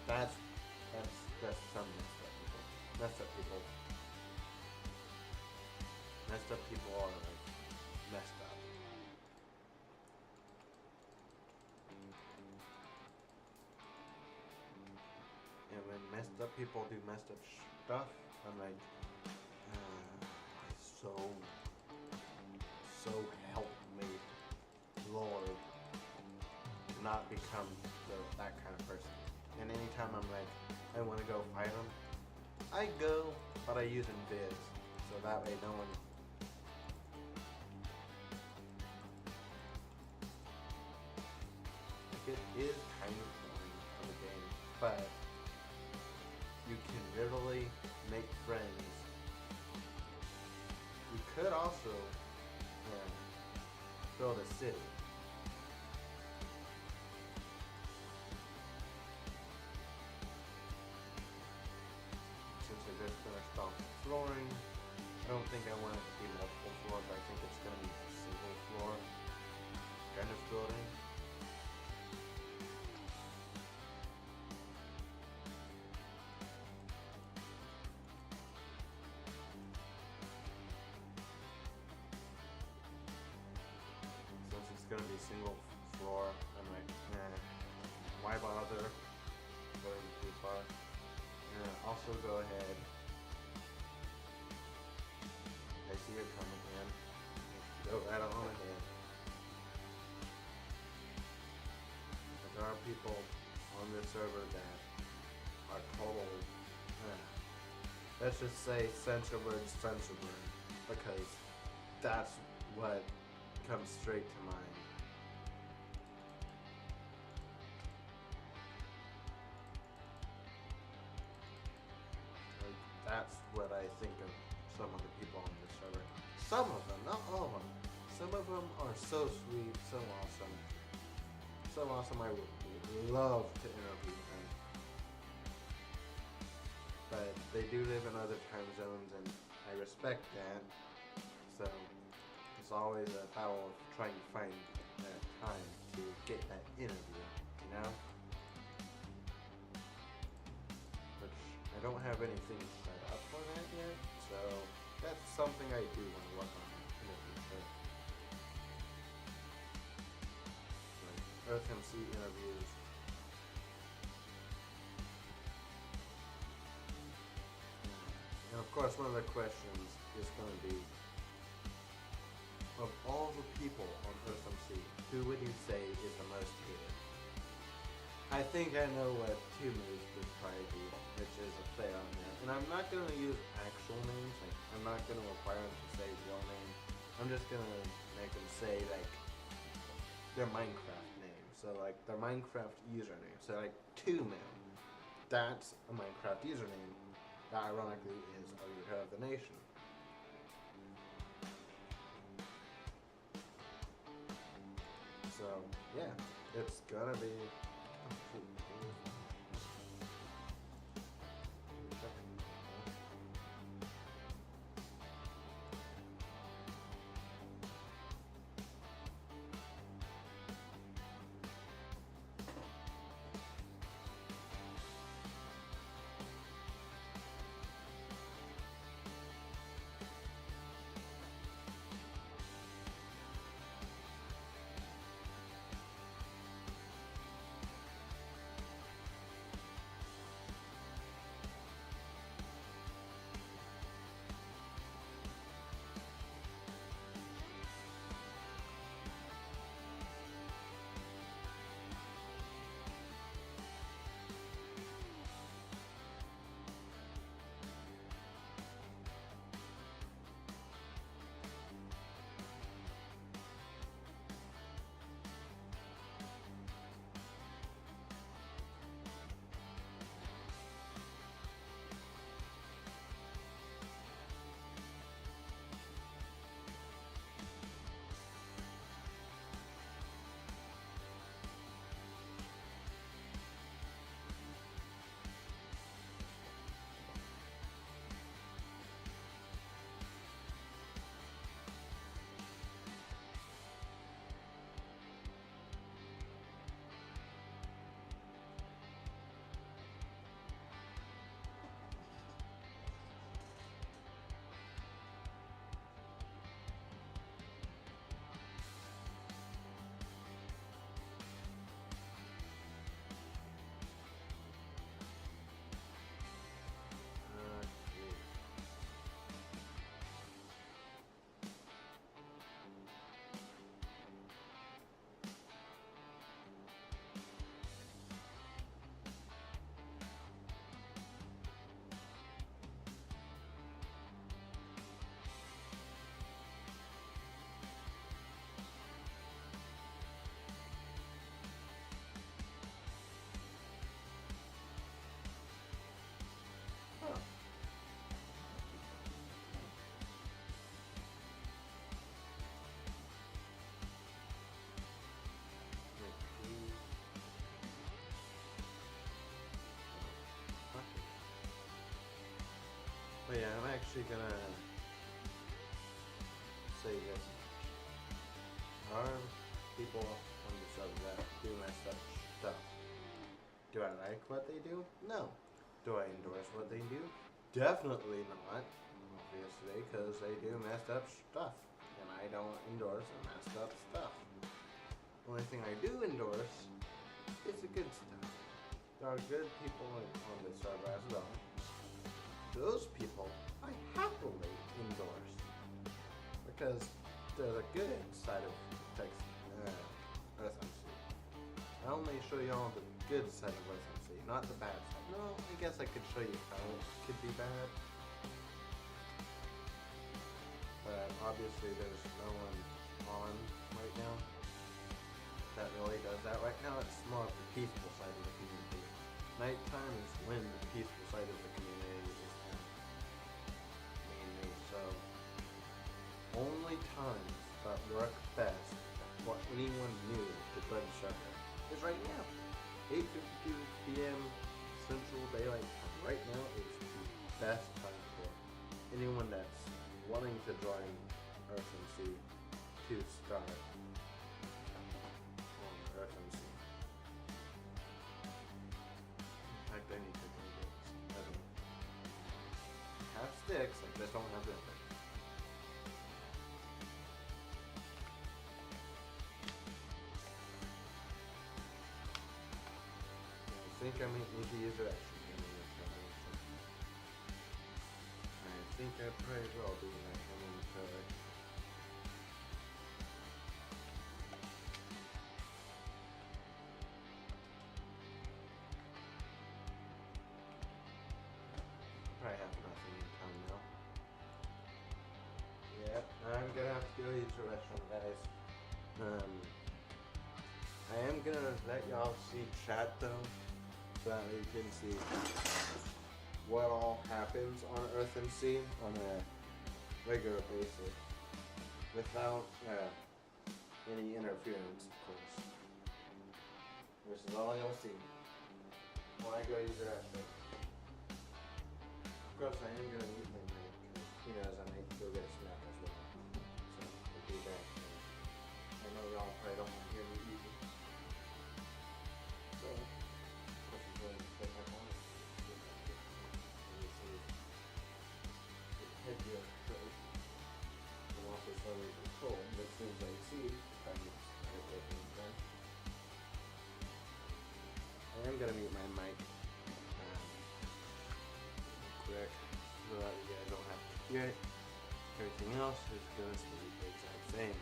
That's some messed up people. Messed up people are like messed up. And when messed up people do messed up stuff, I'm like, so help me, Lord, not become that kind of person. And anytime I'm like, I want to go fight them, I go, but I use invis, so that way no one. Like, it is kind of boring of a game, but you can literally make friends. You could also build a city. Since I just finished off flooring, I don't think I want it to be multiple floors. I think it's going to be a single floor kind of building. Since it's going to be single floor, I'm like, why bother going too far? Also go ahead. I see it coming in. Go right on ahead. But there are people on this server that are total, let's just say censor word, because that's what comes straight to mind. That's what I think of some of the people on this server. Some of them, not all of them. Some of them are so sweet, so awesome. So awesome, I would love to interview them. But they do live in other time zones, and I respect that. So it's always a battle of trying to find that time to get that interview, you know? I don't have anything set up for that yet, so that's something I do want to work on in the future. Like EarthMC interviews. And of course, one of the questions is going to be, of all the people on EarthMC, who would you say is the most hated? I think I know what two moves would probably be, which is a play on that. And I'm not going to use actual names. Like, I'm not going to require them to say real name. I'm just going to make them say, like, their Minecraft name. So, like, their Minecraft username. So, like, 2mil. That's a Minecraft username that ironically is a leader of the nation. So, yeah, it's gonna be. actually gonna say this. There are people on the sub that do messed up stuff. Do I like what they do? No. Do I endorse what they do? Definitely not. Obviously, because they do messed up stuff. And I don't endorse messed up stuff. The only thing I do endorse is the good stuff. There are good people on the server as well. Those people I happily endorse. Because they're the good side of EarthMC. I only show you all the good side of EarthMC, not the bad side. No, I guess I could show you how it could be bad. But obviously there's no one on right now that really does that. Right now it's more of the peaceful side of the community. Nighttime is when the peaceful side of the community is mainly. So only times that work best for anyone new to join the server is right now. 8:52 p.m. Central Daylight Time. Right now is the best time for anyone that's wanting to join EarthMC to start on EarthMC. In fact, I need to do this. I don't have sticks, I just don't have them. I think I might need to use it actually. I think I probably will do that momentarily. Probably have nothing in town now. Yeah, I'm gonna have to go use the restroom, guys. I am gonna let y'all see chat though, so that you can see what all happens on EarthMC on a regular basis without any interference, of course. This is all you'll see when I go use the restroom. Of course, I am gonna mute my mic because he knows I might go get a snack as well. So we'll do that. I know y'all probably don't want to hear me eating. So, this is going to take my time. Headgear coat. I'm also starting to cold, but as soon as I see it, I am gonna mute my mic quick so that you guys don't have to hear it. Everything else is gonna stay the exact same.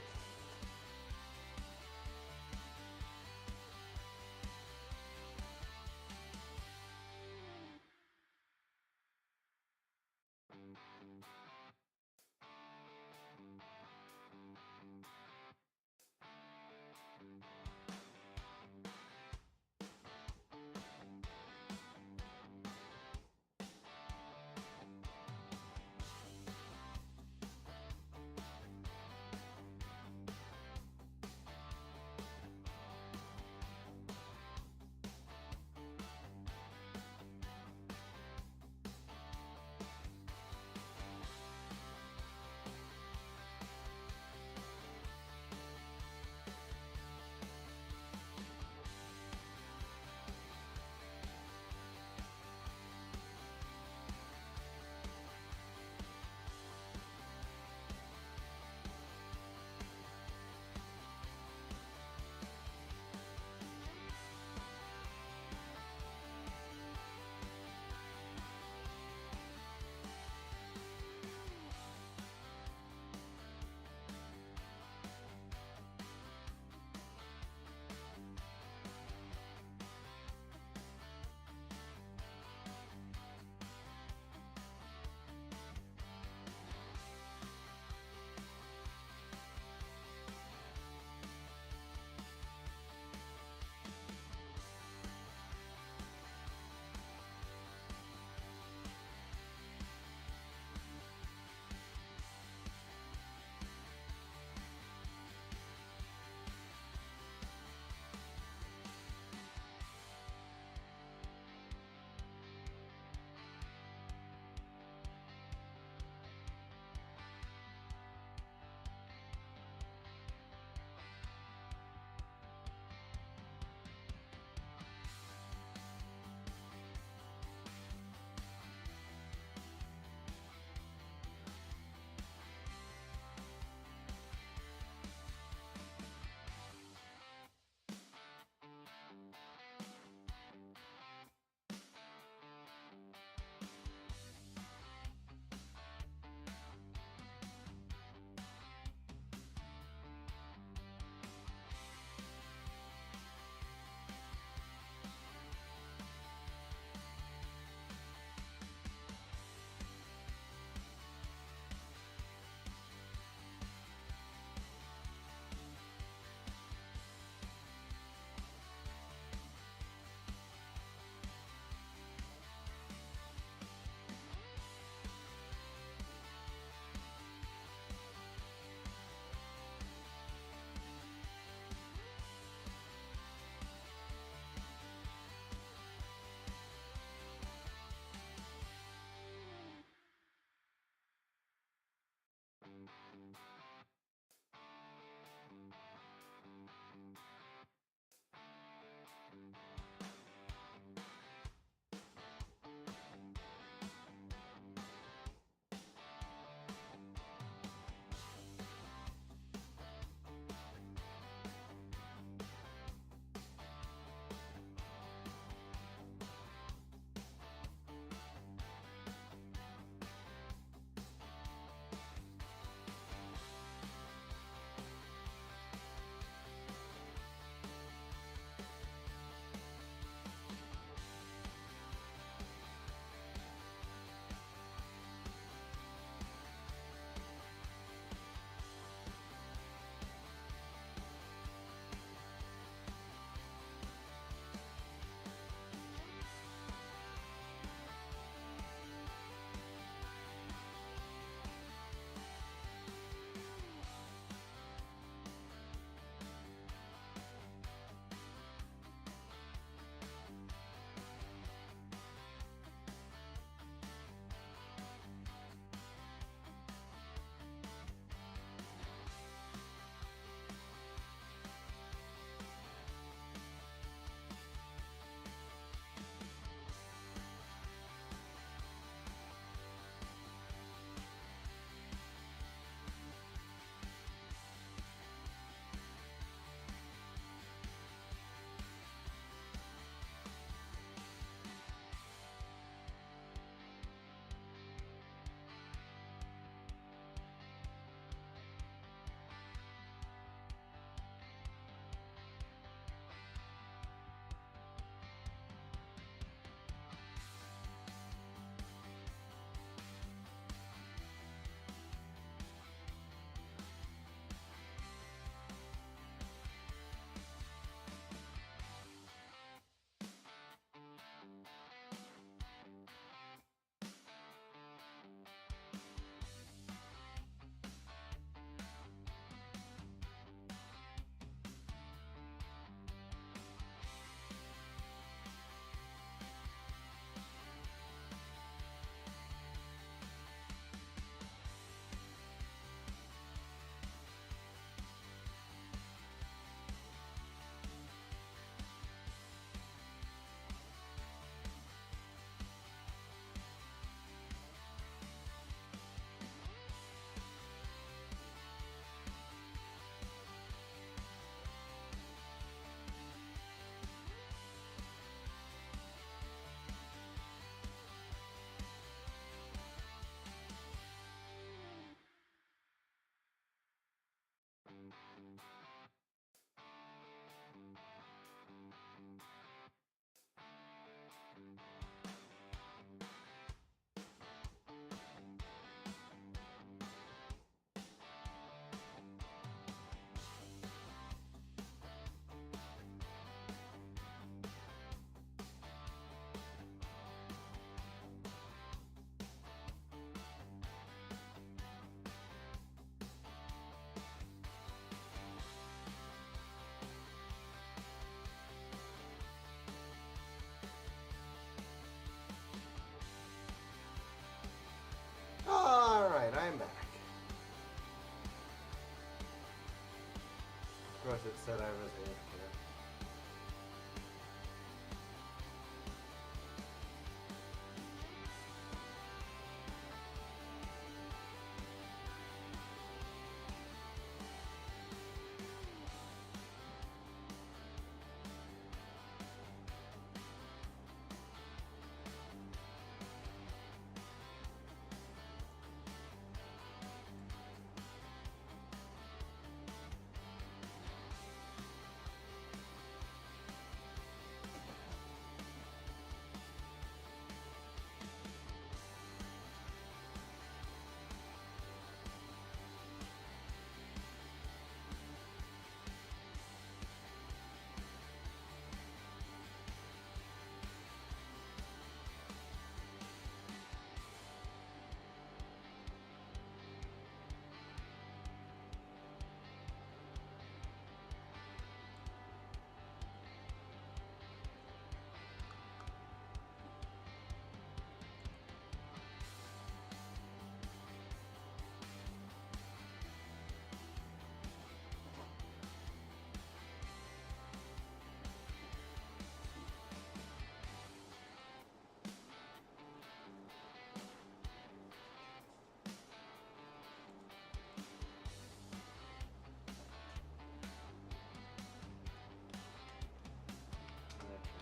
course, it said I was AFK.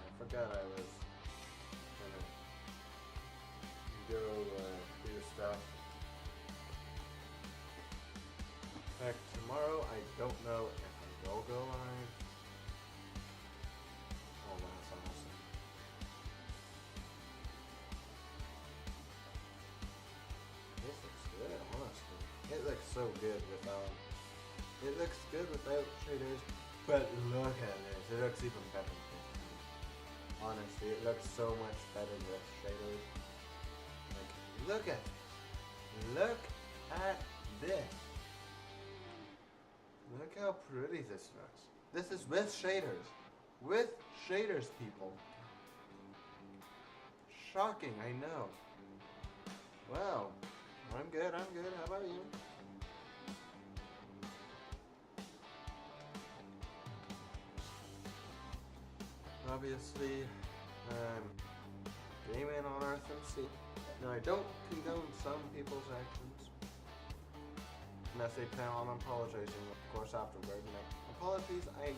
I forgot I was gonna go do stuff. In fact, tomorrow I don't know if I will go live. Oh, that's awesome. This looks good, honestly. It looks so good without. It looks good without shaders, but look at this. It looks even better with this. Honestly, it looks so much better with shaders. Like, look at this. Look how pretty this looks. This is with shaders. With shaders, people. Shocking, I know. Wow. I'm good. How about you? Obviously, gaming on EarthMC. Now, I don't condone some people's actions. Unless they plan on apologizing, of course, afterward. Like, apologies, I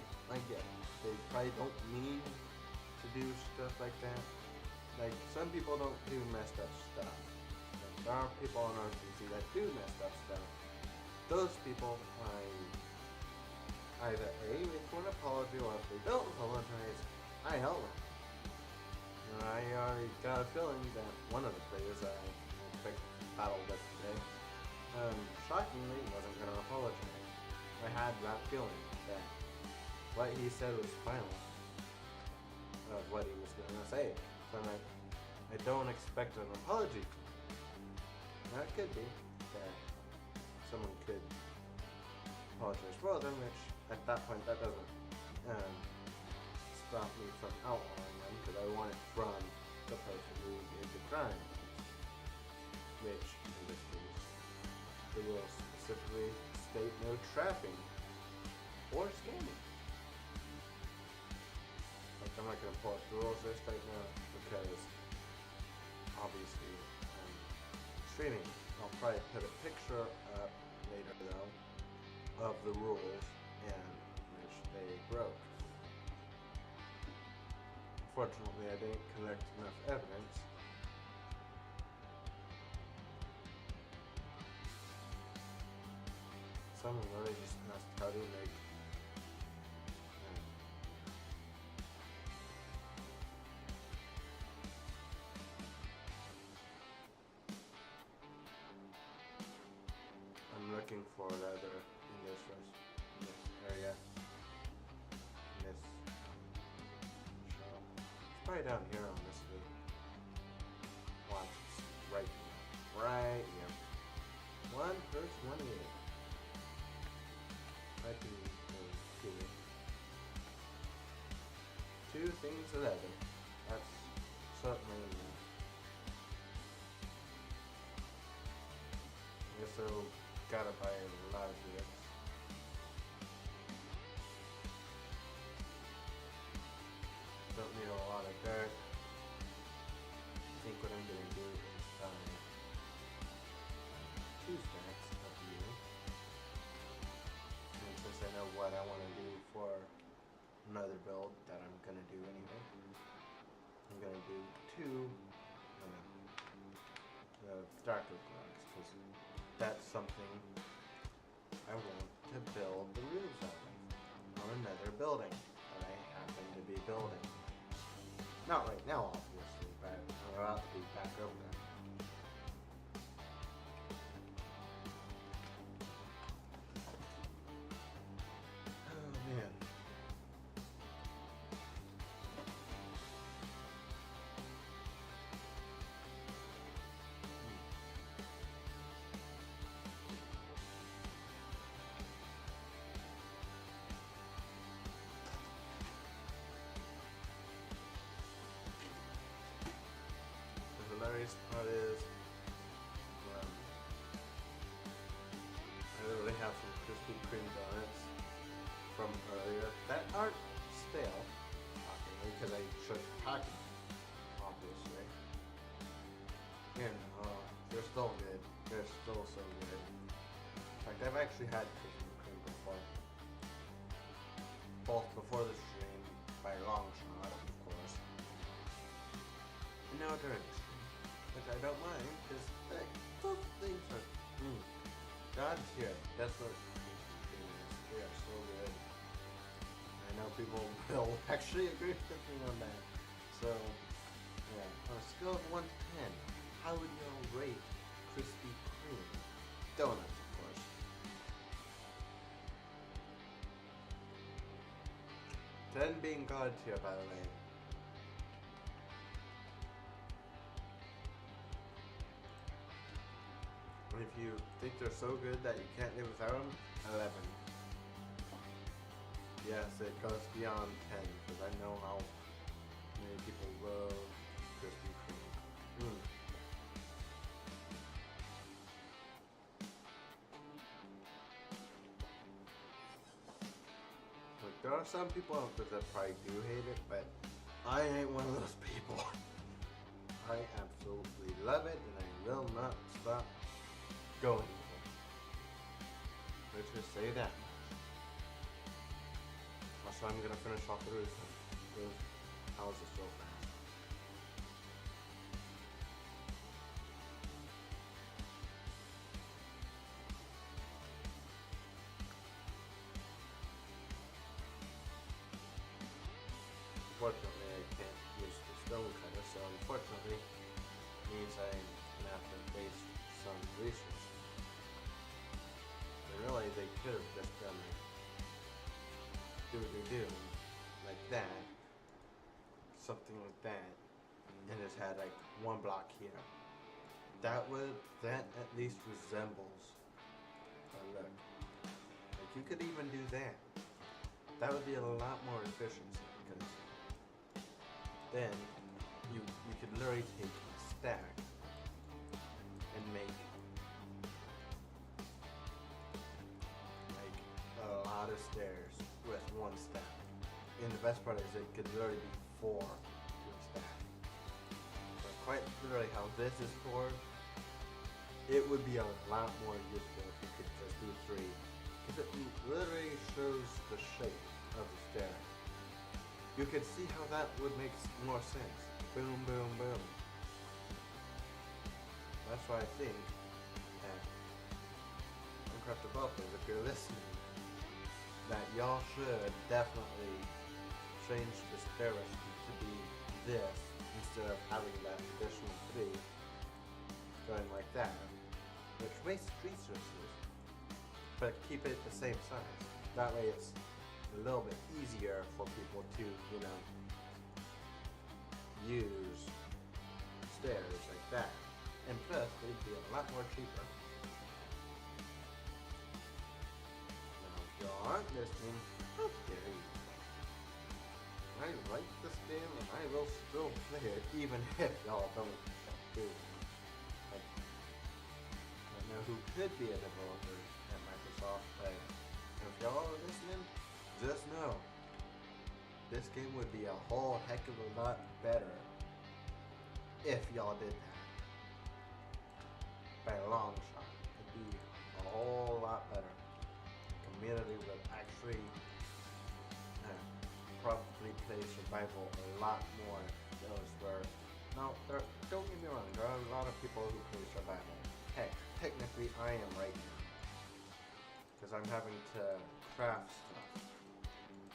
get it. They probably don't mean to do stuff like that. Like, some people don't do messed up stuff. But there are people on EarthMC that do messed up stuff. Those people, I either A, make for an apology, or if they don't apologize, I help them. And I already got a feeling that one of the players I picked battle with today, shockingly, wasn't going to apologize. I had that feeling that what he said was final of what he was going to say. So I'm like, I don't expect an apology. Now it could be that someone could apologize for them, which at that point that doesn't stop me from outlawing them, because I want it from the person who did the crime. Which, in this case, the rules specifically state no trapping or scamming. Like, I'm not going to pull up the rules list right now, because obviously I'm streaming. I'll probably put a picture up later though of the rules and which they broke. Unfortunately, I didn't collect enough evidence. Someone really just asked how do you make I'm looking for leather in this area. In this shop. It's probably down here on this video. Watch, it's right here. Right here. One first, one here. I can see it. 2 things 11. That's certainly enough. I guess I'll gotta buy a lot of units. do two darker blocks because that's something I want to build the roofs of on another building that I happen to be building. Not right now, obviously, but I'm about to be back over there. Oh man. The hilarious part is, I literally have some Krispy Kreme donuts from earlier that aren't stale, because I shook the packaging, obviously. And they're still good. They're still so good. In fact, I've actually had Krispy Kreme before. Both before the stream, by a long shot, of course. And now during the stream, which I don't mind, because both things are. God's here. That's what Krispy Kreme is. They are so good. I know people will actually agree with me on that. So, yeah. On a scale of 1 to 10, how would y'all rate Krispy Kreme donuts, of course? Ten being God tier, by the way. And if you think they're so good that you can't live without them, 11. Yes, it goes beyond 10 because I know how many people love Krispy Kreme. Look, there are some people out there that probably do hate it, but I ain't one of those people. I absolutely love it, and I will not stop going with it. Let's just say that. Also, I'm gonna finish off the roof houses real fast. Unfortunately, I can't use the stone cutter, so unfortunately, it means I'm gonna have to waste some resources. And really, they could have just done it. Do like that, something like that, and just had like one block here. That at least resembles a look. Like you could even do that. That would be a lot more efficiency because then you could literally take a stack and make like a lot of stairs with one stack. And the best part is it could literally be 4 to a stack. So quite literally how this is for, it would be a lot more useful if you could just do 3. Because it literally shows the shape of the stair. You could see how that would make more sense. Boom, boom, boom. That's why I think that Minecraft developers, if you're listening, that y'all should definitely change the stair recipe to be this instead of having that additional 3 going like that, which wastes resources, but keep it the same size. That way it's a little bit easier for people to, use stairs like that. And plus, they'd be a lot more cheaper. If y'all aren't listening, how dare you? I like this game and I will still play it even if y'all don't do it. Like, I don't know who could be a developer at Microsoft, but if y'all are listening, just know this game would be a whole heck of a lot better if y'all did that. By a long shot. It'd be a whole lot better. Community would actually probably play survival a lot more if those were Now, don't get me wrong, there are a lot of people who play survival. Heck, technically I am right now. Because I'm having to craft stuff.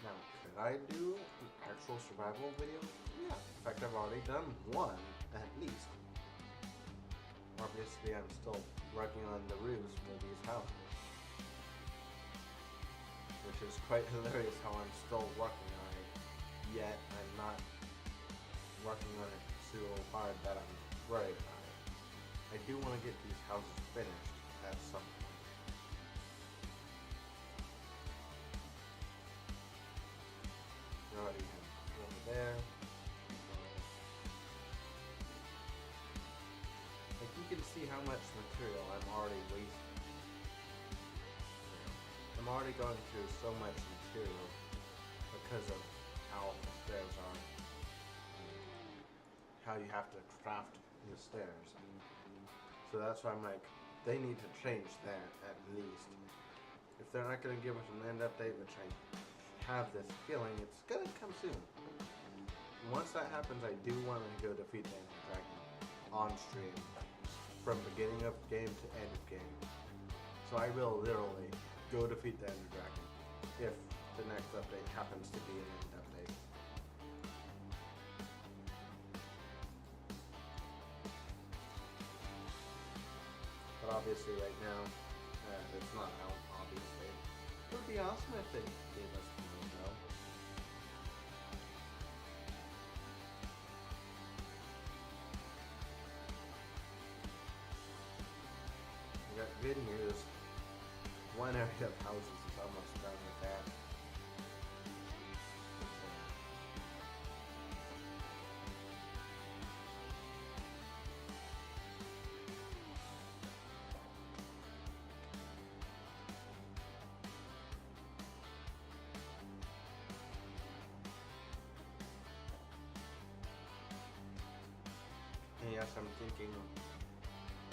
Now, could I do an actual survival video? Yeah. In fact, I've already done one, at least. Obviously, I'm still working on the roofs for these houses. Which is quite hilarious how I'm still working on it, yet I'm not working on it so hard that I'm worried about it. I do want to get these houses finished at some point. We already have one there. Like you can see how much material I'm already wasting. I'm already going through so much material because of how the stairs are. How you have to craft the stairs. So that's why I'm like, they need to change that at least. If they're not going to give us an end update, which I have this feeling it's going to come soon. Once that happens, I do want to go defeat the Ender Dragon on stream. From beginning of game to end of game. So I will literally go defeat the Ender Dragon if the next update happens to be an end update. But obviously right now, it's not out, obviously. It would be awesome if they gave us the though. We got good news. One area of houses is almost done with that. And yes, I'm thinking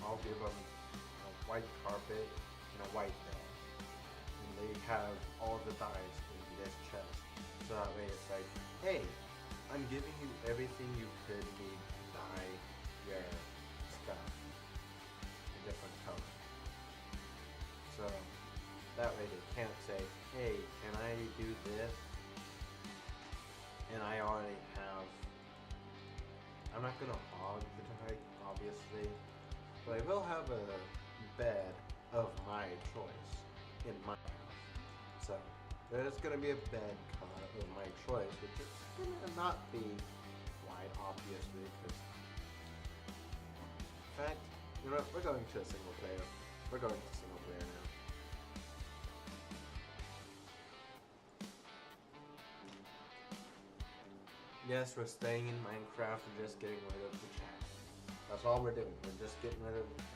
I'll give them a white carpet and a white bed. And they have all the dyes in this chest. So that way it's like, hey, I'm giving you everything you could need to dye your stuff a different color. So that way they can't say, hey, can I do this? And I already have. I'm not gonna hog the dye, obviously, but I will have a bed of my choice in my house. So there's gonna be a bed color of my choice, which is gonna not be white, obviously, because in fact, you know what, we're going to a single player. We're going to single player now. Yes, we're staying in Minecraft and just getting rid of the chat. That's all we're doing. We're just getting rid of the chat.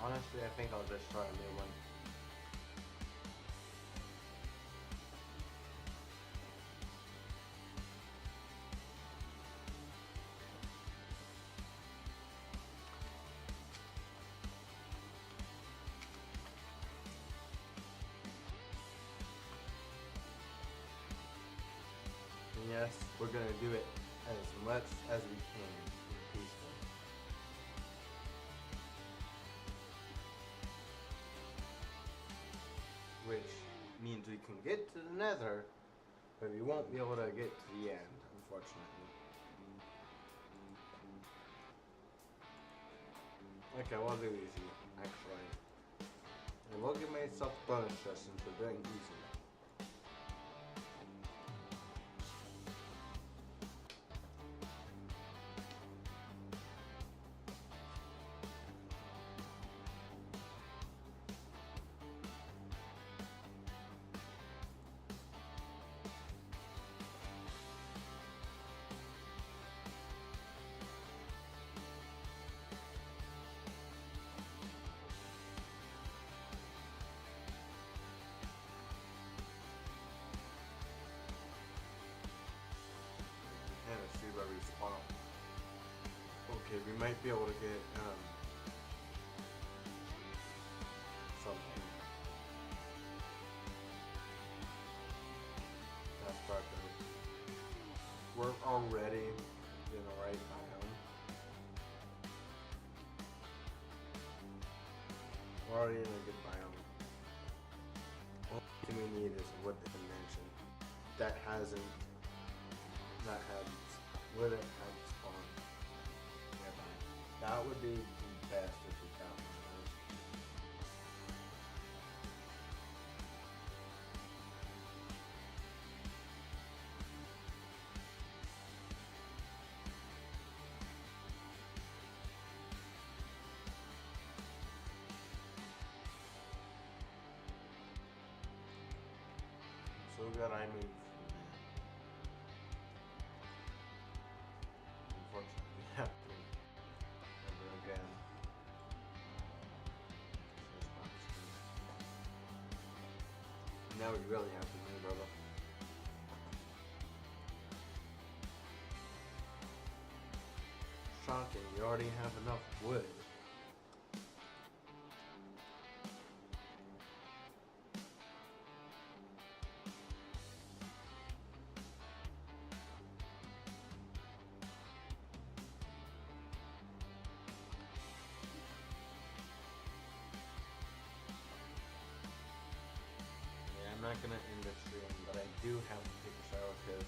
Honestly, I think I'll just start a new one. And yes, we're gonna do it as much as we can peacefully. Which means we can get to the nether, but we won't be able to get to the end, unfortunately. Okay, we'll do easy, actually. And we'll give myself bonus sessions for doing easy. See where we spawn. Okay, we might be able to get something. already in the right biome. We're already in a good biome. All we need is a wood dimension that wouldn't have spawned nearby. That would be the best if we got one of those. So glad I moved from there. Unfortunately, we have to never again. Now we really have to move, brother. Shocking, you already have enough wood. I'm not gonna end the stream, but I do have to take a shower because,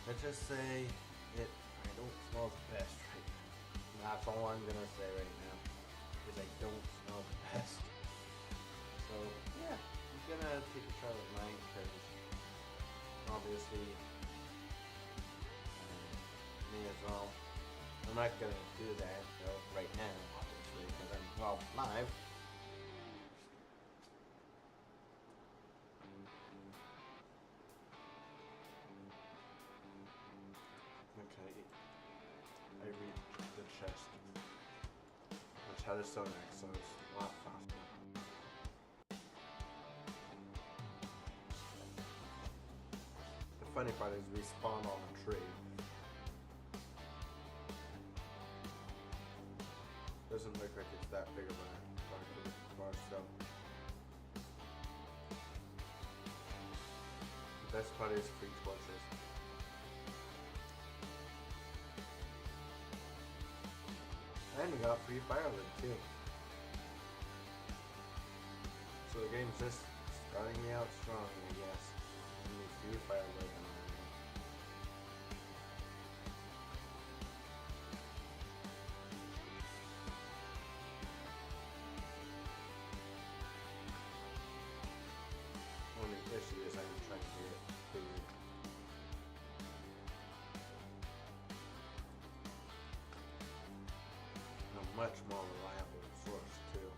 let's just say I don't smell the best right now. That's all I'm gonna say right now, is I don't smell the best. So yeah, I'm gonna take a shower at night because obviously, me as well. I'm not gonna do that though right now, obviously, because I'm live. Okay, I reached the chest, which had a stone axe, so it's a lot faster. The funny part is we spawn on a tree. Doesn't look like it's that big of a bar, so. The best part is free torches. And we got free firewood too. So the game's just starting me out strong, I guess. I need free firewood. Only issue is I'm trying to get food. A much more reliable source too.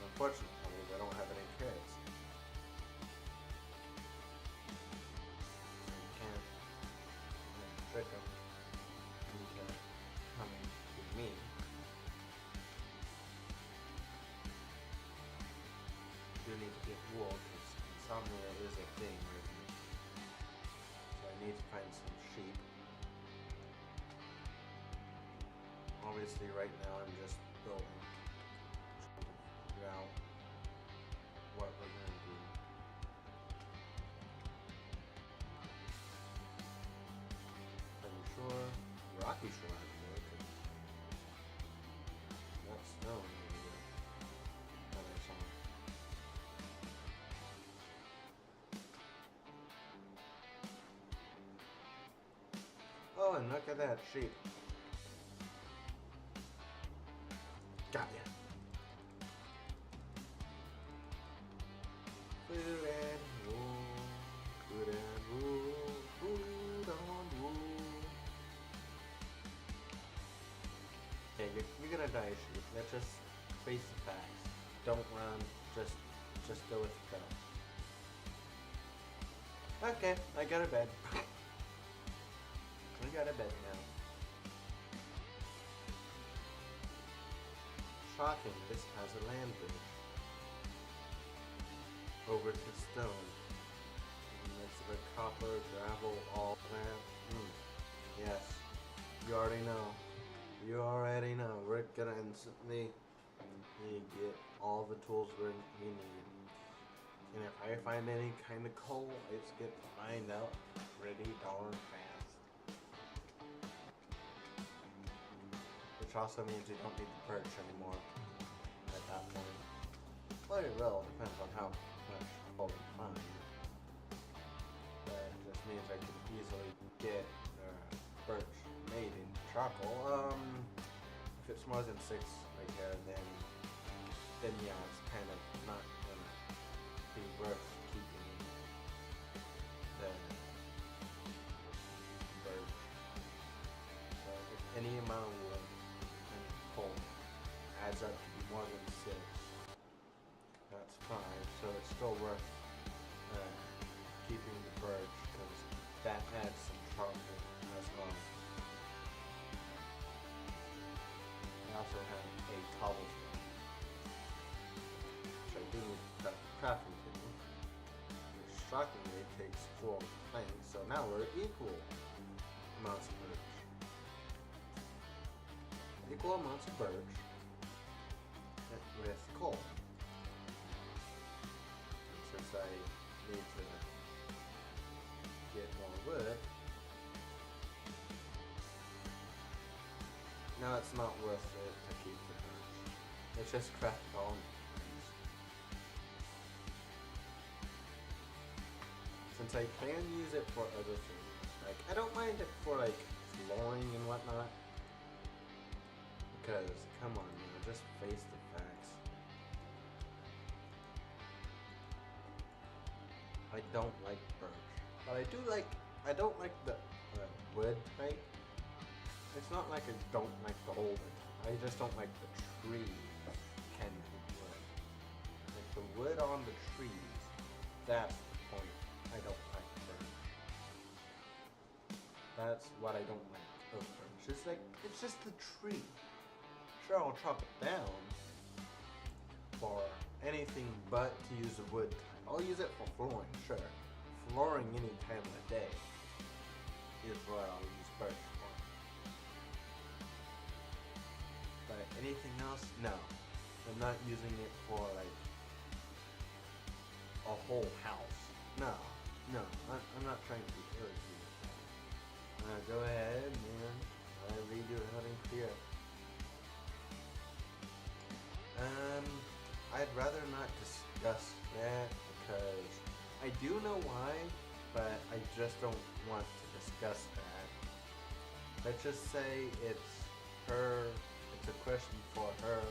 Unfortunately, I don't have any carrots. So you can't trick them into coming to me. Do need to get wool because insomnia is a thing right now. So I need to find some sheep. Obviously right now I'm just building. Trying to figure out what we're going to do. I'm sure, rocky shore actually, because that stone over there that I saw. Oh, and look at that sheep. Got ya. Food and wool, food and wool, food on wool. Yeah, you're gonna die, sheep. Let's just face the facts. Don't run. Just go with the flow. Okay, I got a bed. I got a bed now. Shocking, this has a land bridge. Over to stone. Mix of copper, gravel, all that. Yes, you already know. You already know. We're gonna instantly get all the tools we need. And if I find any kind of coal, it's get mined out pretty darn fast. Which also means you don't need the perch anymore at that point. Well, it will, depends on how much coal you find. But it just means I can easily get birch made into charcoal. If it's more than 6 right here, then yeah, it's kind of not gonna be worth keeping the birch. So if any amount of wood and coal adds up to be more than 6, that's fine. So it's still worth keeping the birch because that adds some charcoal as well. I also have a cobblestone, which I do need to crafting table, which shockingly takes 4 planks, so now we're equal amounts of birch. Equal amounts of birch with coal. And since I need to get more wood, now it's not worth it to keep the birch. Let's just craft it all. Since I can use it for other things, like I don't mind it for like flooring and whatnot. Because come on, man, just face the facts. I don't like birch, but I don't like the wood type. It's not like I don't like the whole wood. I just don't like the tree kind of wood. Like the wood on the trees, that's the point. I don't like birch. That's what I don't like of birch. It's like, it's just the tree. Sure, I'll chop it down for anything but to use the wood type. I'll use it for flooring, sure. Flooring any time of the day is what I'll use birch for. But anything else, no. I'm not using it for like a whole house. No, I'm not trying to be irritated with that. Go ahead and redo it out in clear. I'd rather not discuss that because I do know why, but I just don't want to discuss that. Let's just say it's a question for her,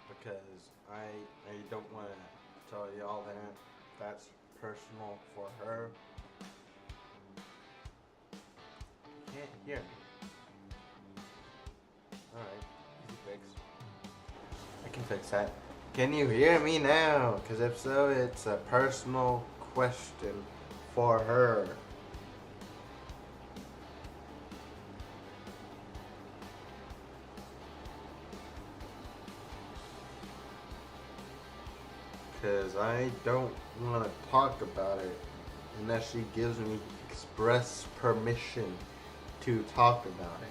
because I don't want to tell y'all that that's personal for her. Can't hear me. Alright, easy fix. I can fix that. Can you hear me now? Because if so, it's a personal question for her. Because I don't want to talk about it unless she gives me express permission to talk about it.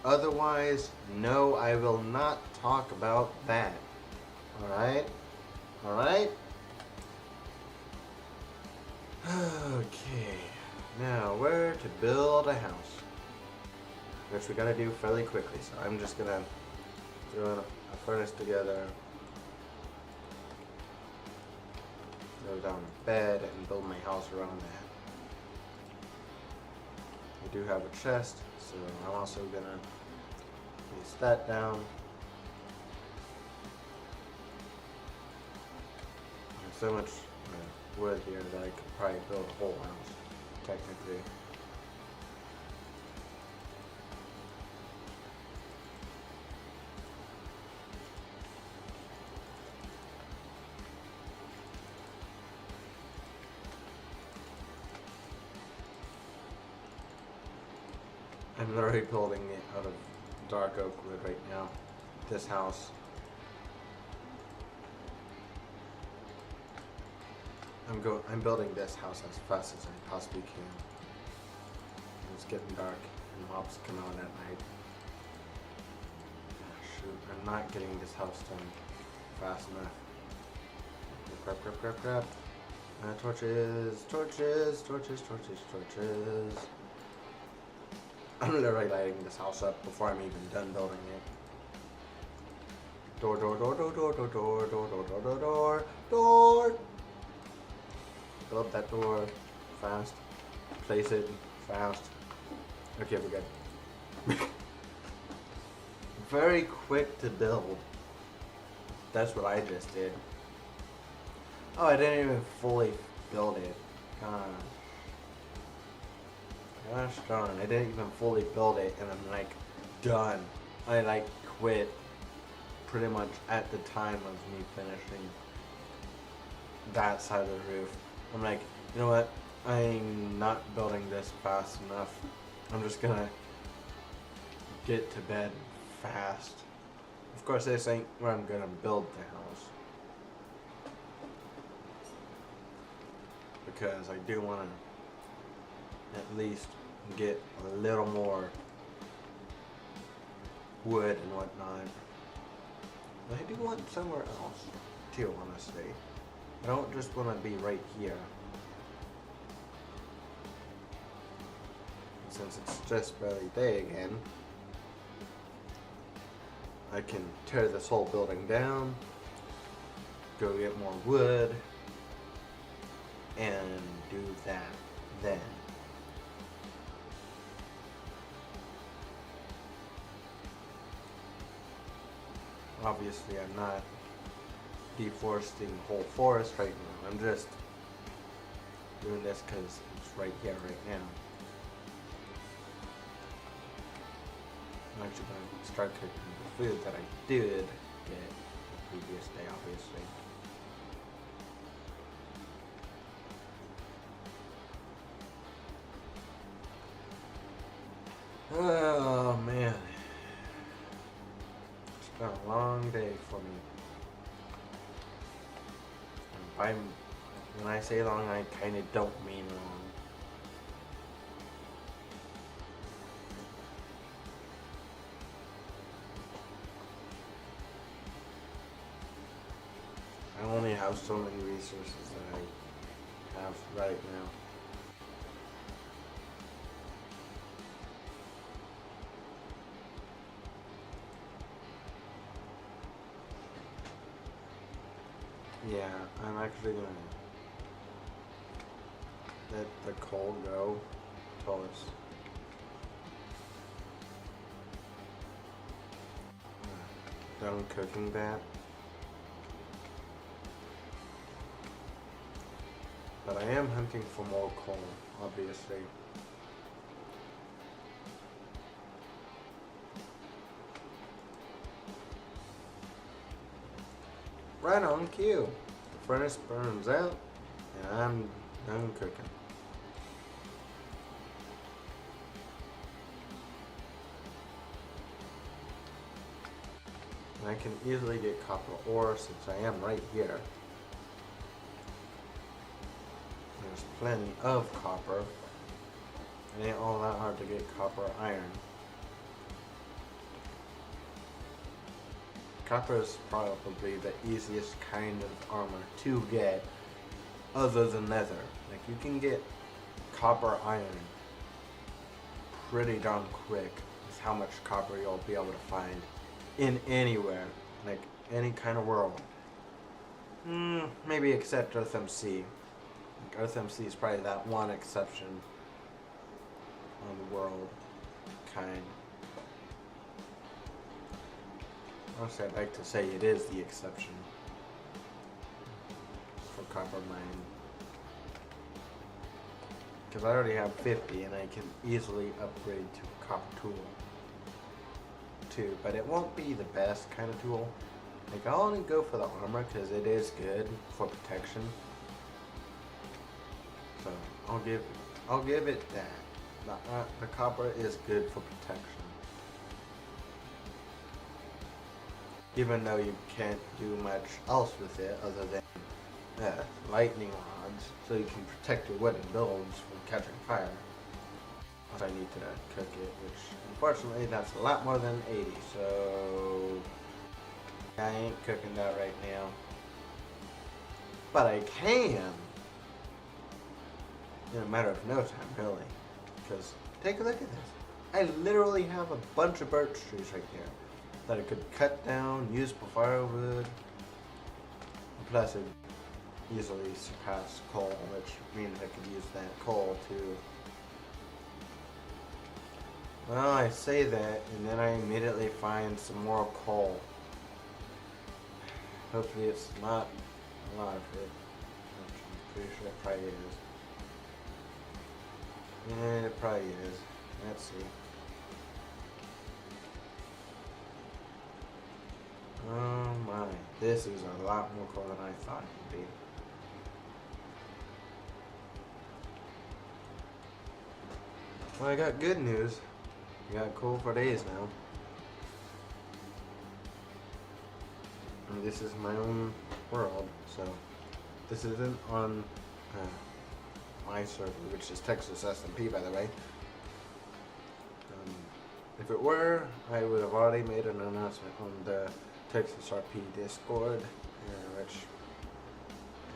Otherwise, no, I will not talk about that. Alright? Alright? Okay. Now, where to build a house? Which we gotta do fairly quickly, so I'm just gonna throw a furnace together. Go down a bed and build my house around that. I do have a chest, so I'm also gonna place that down. There's so much wood here that I could probably build a whole house, technically. I'm literally building it out of dark oak wood right now. This house. I'm building this house as fast as I possibly can. it's getting dark and mobs come out at night. Ah, shoot, I'm not getting this house done fast enough. Crap. Torches. I'm literally lighting this house up before I'm even done building it. Door. Build that door fast. Place it fast. Okay, we're good. Very quick to build. That's what I just did. Oh, I didn't even fully build it. Gosh darn, I didn't even fully build it and I'm like done. I like quit pretty much at the time of me finishing that side of the roof. I'm like, you know what? I'm not building this fast enough. I'm just gonna get to bed fast. Of course, this ain't where I'm gonna build the house. Because I do want to at least get a little more wood and whatnot. But I do want somewhere else too, honestly. I don't just want to be right here. Since it's just barely day again, I can tear this whole building down, go get more wood, and do that then. Obviously, I'm not deforesting the whole forest right now. I'm just doing this because it's right here, right now. I'm actually going to start cooking the food that I did get the previous day, obviously. Oh man, it's been a long day for me. When I say long, I kind of don't mean long. I only have so many resources that I have right now. Yeah, I'm actually gonna let the coal go till it's done cooking that. But I am hunting for more coal, obviously. Right on cue. The furnace burns out, and I'm done cooking. And I can easily get copper ore since I am right here. There's plenty of copper. It ain't all that hard to get copper iron. Copper is probably the easiest kind of armor to get other than leather. Like you can get copper iron pretty darn quick with how much copper you'll be able to find in anywhere, like any kind of world. Maybe except EarthMC. Like EarthMC is probably that one exception on the world kind. Honestly, I'd like to say it is the exception for copper mining. Because I already have 50 and I can easily upgrade to a copper tool too. But it won't be the best kind of tool. Like I'll only go for the armor because it is good for protection. So I'll give it that. The copper is good for protection. Even though you can't do much else with it other than lightning rods, so you can protect your wooden builds from catching fire. I need to cook it, which unfortunately that's a lot more than 80, so I ain't cooking that right now. But I can in a matter of no time, really. Because take a look at this. I literally have a bunch of birch trees right here that I could cut down, use for firewood. Plus it easily surpass coal, which means I could use that coal too. Well, I say that, and then I immediately find some more coal. Hopefully it's not a lot of it. I'm pretty sure it probably is. Yeah, it probably is. Let's see. Oh my, this is a lot more coal than I thought it would be. Well, I got good news. I got coal for days now. And this is my own world, so this isn't on my server, which is Texas SMP, by the way. If it were, I would have already made an announcement on the Texas RP Discord, which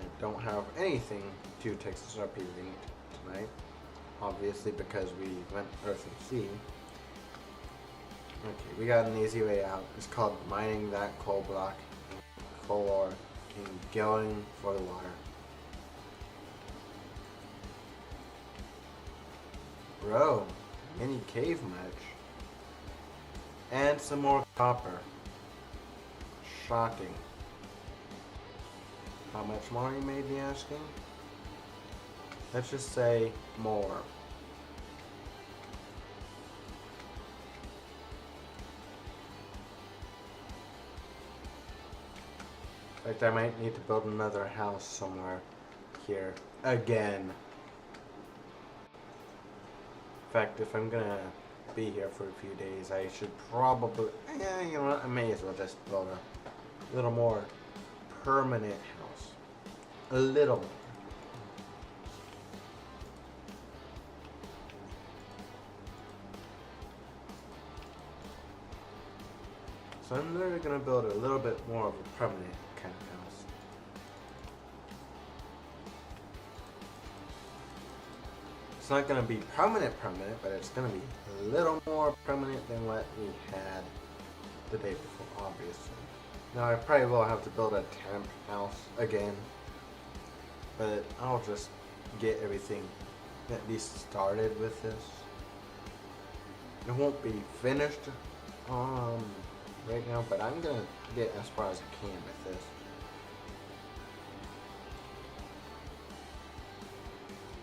I don't have anything to Texas RP linked tonight, obviously because we went EarthMC. Okay, we got an easy way out. It's called mining that coal block, coal ore, and going for the water. Bro, mini cave match. And some more copper. Shocking. How much more you may be asking? Let's just say more. In fact, I might need to build another house somewhere here again. In fact, if I'm gonna be here for a few days, I should probably, you know what, I may as well just build a little more permanent house. A little more. So I'm literally gonna build a little bit more of a permanent kind of house. It's not gonna be permanent, but it's gonna be a little more permanent than what we had the day before, obviously. Now I probably will have to build a temp house again, but I'll just get everything at least started with this. It won't be finished right now, but I'm gonna get as far as I can with this.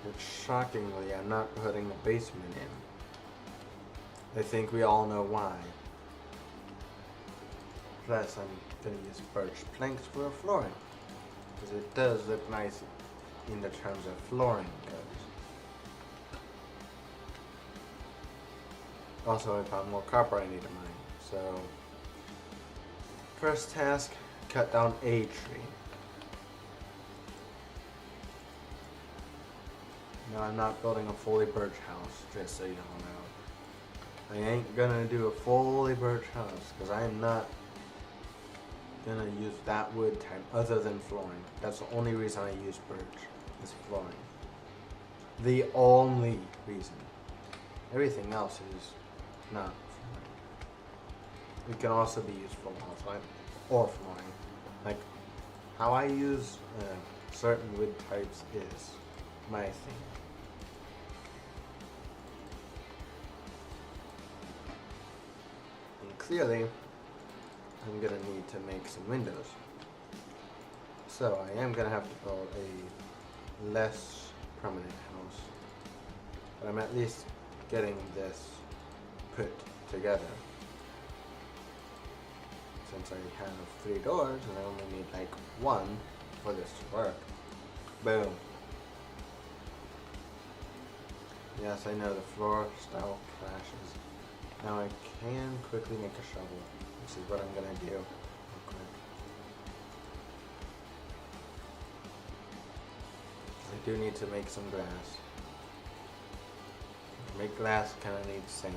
But shockingly, I'm not putting a basement in. I think we all know why. Plus, I'm gonna use birch planks for flooring, because it does look nice in the terms of flooring goes. Also, I found more copper I need to mine, so first task, cut down a tree. No, I'm not building a fully birch house, just so you all know. I ain't gonna do a fully birch house, because I'm not gonna use that wood type other than flooring. That's the only reason I use birch, is flooring. The only reason. Everything else is not flooring. It can also be used for walls, right? Or flooring. Like, how I use certain wood types is my thing. And clearly, I'm gonna need to make some windows. So I am gonna have to build a less permanent house. But I'm at least getting this put together. Since I have 3 doors and I only need like 1 for this to work. Boom. Yes, I know the floor style crashes. Now I can quickly make a shovel, which is what I'm gonna do real quick. I do need to make some grass. To make glass, kind of need sand.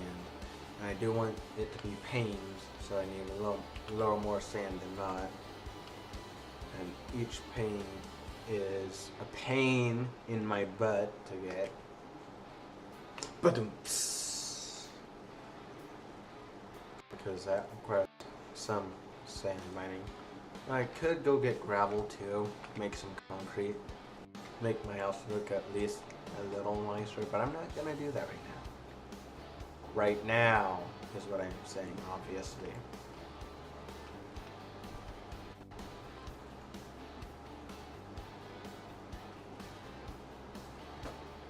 And I do want it to be panes, so I need a little more sand than not. And each pane is a pain in my butt to get. Because that requires some sand mining. I could go get gravel too, make some concrete, make my house look at least a little nicer, but I'm not gonna do that right now. Right now is what I'm saying, obviously.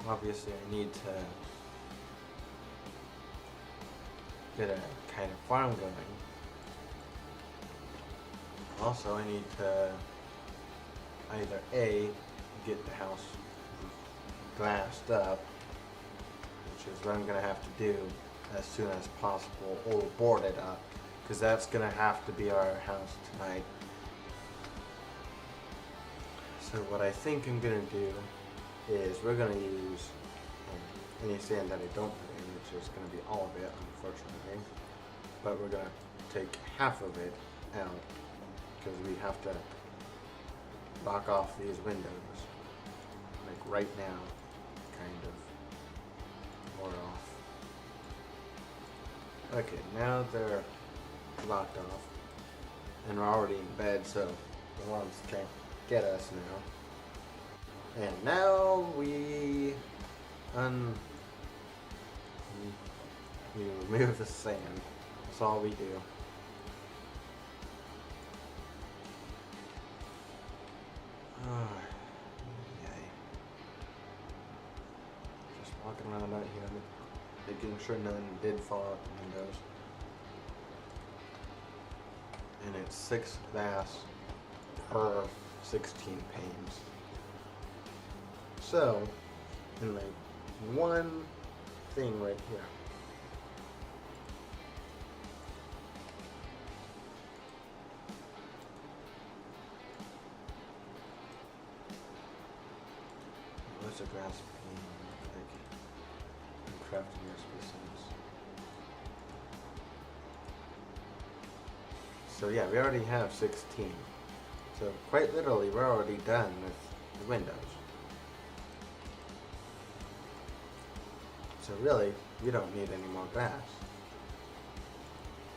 Obviously, I need to get a kind of farm going. Also, I need to either A, get the house glassed up, which is what I'm going to have to do as soon as possible, or board it up, because that's going to have to be our house tonight. So what I think I'm going to do is we're going to use any sand that I don't put in, which is going to be all of it, unfortunately, but we're going to take half of it out, because we have to block off these windows, like right now, kind of, or off. Okay, now they're blocked off, and we're already in bed, so the ones can't get us now. And now we remove the sand. That's all we do. Yay. Just walking around out here, making sure none did fall out the windows. And it's 6 glass per 16 panes. So, in like one thing right here. What's a grass pane like in crafting recipes? So yeah, we already have 16. So quite literally, we're already done with the windows. So really, we don't need any more glass.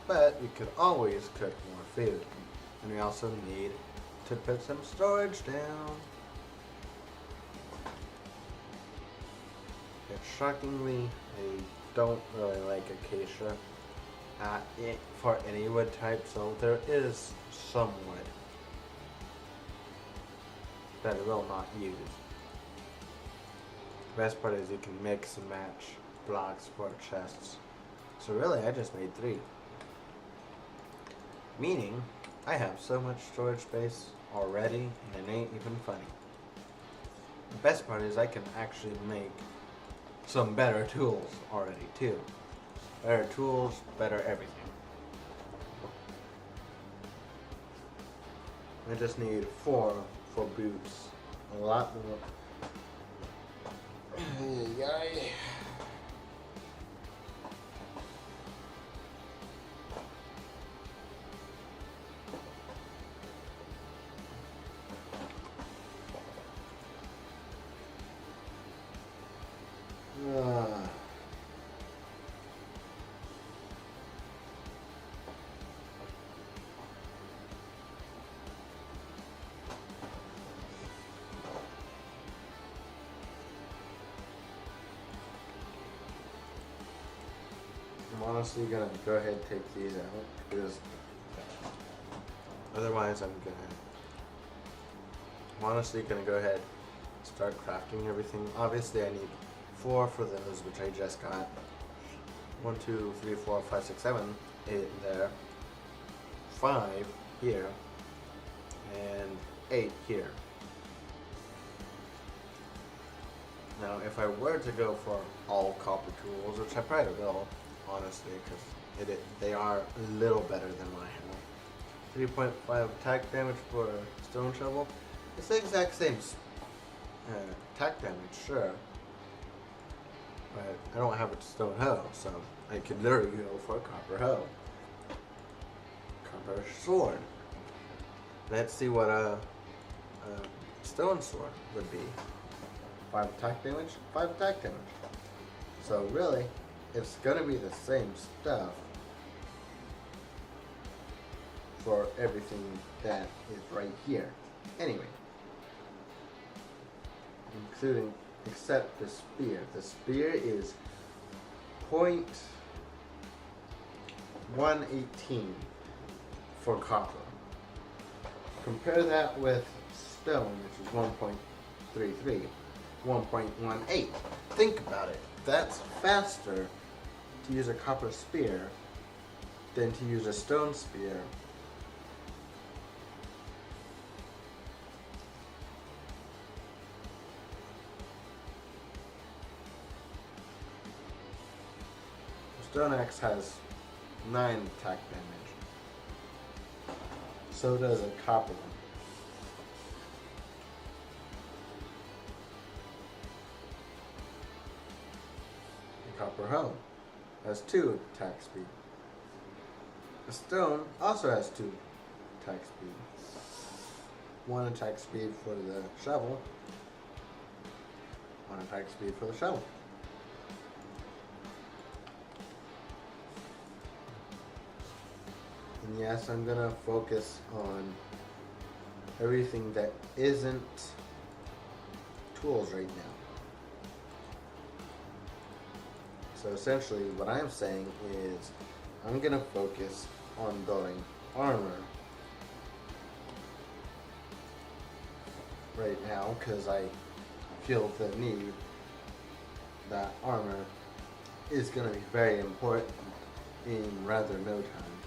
But we could always cook more food. And we also need to put some storage down. And shockingly, I don't really like acacia for any wood type, so there is some wood that I will not use. The best part is you can mix and match blocks for chests. So really, I just made 3. Meaning, I have so much storage space already, and it ain't even funny. The best part is I can actually make some better tools already too. Better tools, better everything. I just need 4 for boots. A lot more. Yay. I'm honestly gonna go ahead and take these out because otherwise I'm honestly gonna go ahead and start crafting everything. Obviously I need 4 for those, which I just got. 1, 2, 3, 4, 5, 6, 7, 8 there. 5 here. And 8 here. Now if I were to go for all copper tools, which I probably will, honestly, because they are a little better than what I have. 3.5 attack damage for a stone shovel. It's the exact same attack damage, sure. but I don't have a stone hoe, so I could literally go for a copper hoe. Copper sword. Let's see what a stone sword would be. 5 attack damage, 5 attack damage. So really, it's gonna be the same stuff for everything that is right here. Anyway, except the spear. The spear is 0.118 for copper. Compare that with stone, which is 1.33, 1.18. Think about it. That's faster to use a copper spear than to use a stone spear. Stone axe has 9 attack damage. So does a copper one. The copper hoe has 2 attack speed. A stone also has 2 attack speed. 1 attack speed for the shovel. 1 attack speed for the shovel. And yes, I'm gonna focus on everything that isn't tools right now. So essentially what I'm saying is I'm gonna focus on building armor right now because I feel the need that armor is gonna be very important in rather no time.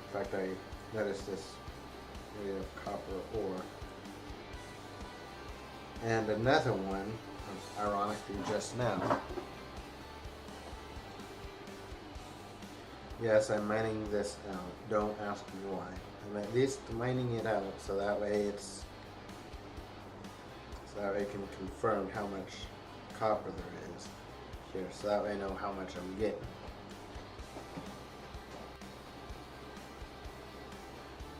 In fact, I noticed this area of copper ore. And another one, ironically just now. Yes, I'm mining this out. Don't ask me why. I'm at least mining it out so that way I can confirm how much copper there is here. So that way I know how much I'm getting.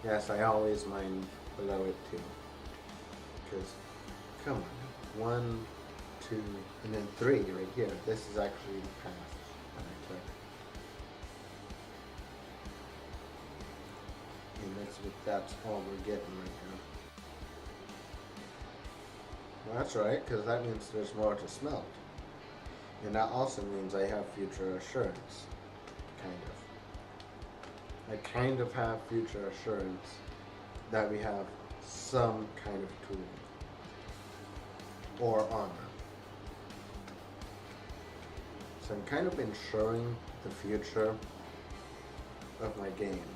Yes, I always mine below it too. Because, come on, 1, 2, and then 3 right here. This is actually the path that I took. And that's all we're getting right now. Well, that's right, because that means there's more to smelt. And that also means I have future assurance, kind of. I kind of have future assurance that we have some kind of tool or armor. So I'm kind of ensuring the future of my game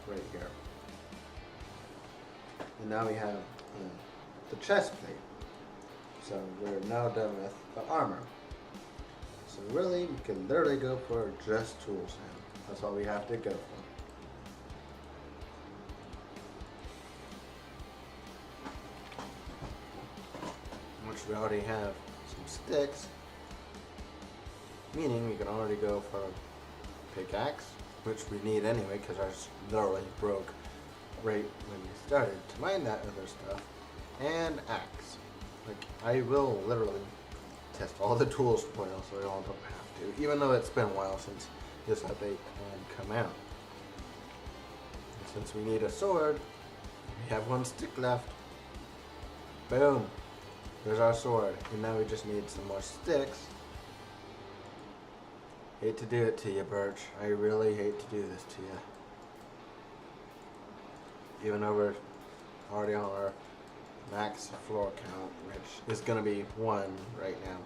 right here. And now we have the chest plate. So we're now done with the armor. So really, we can literally go for just tools now. That's all we have to go for. Which we already have some sticks, meaning we can already go for a pickaxe, which we need anyway because ours literally broke right when we started to mine that other stuff, and axe. Like, I will literally test all the tools for you so I don't have to, even though it's been a while since this update had come out. And since we need a sword, we have 1 stick left. Boom. There's our sword, and now we just need some more sticks. Hate to do it to you, Birch. I really hate to do this to you. Even though we're already on our max floor count, which is going to be 1 right now.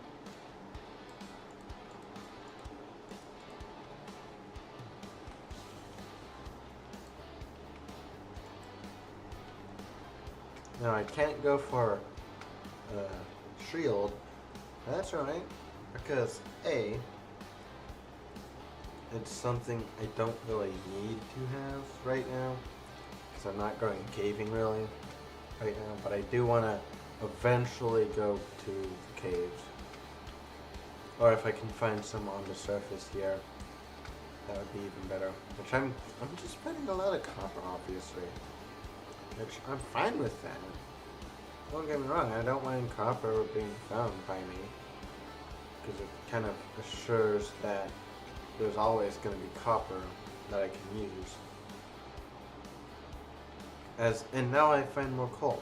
Now I can't go for shield. That's right, because A, it's something I don't really need to have right now, because I'm not going caving really right now, but I do want to eventually go to the caves. Or if I can find some on the surface here, that would be even better. Which I'm just spending a lot of copper, obviously. Which I'm fine with that. Don't get me wrong, I don't mind copper being found by me. Because it kind of assures that there's always going to be copper that I can use. And now I find more coal.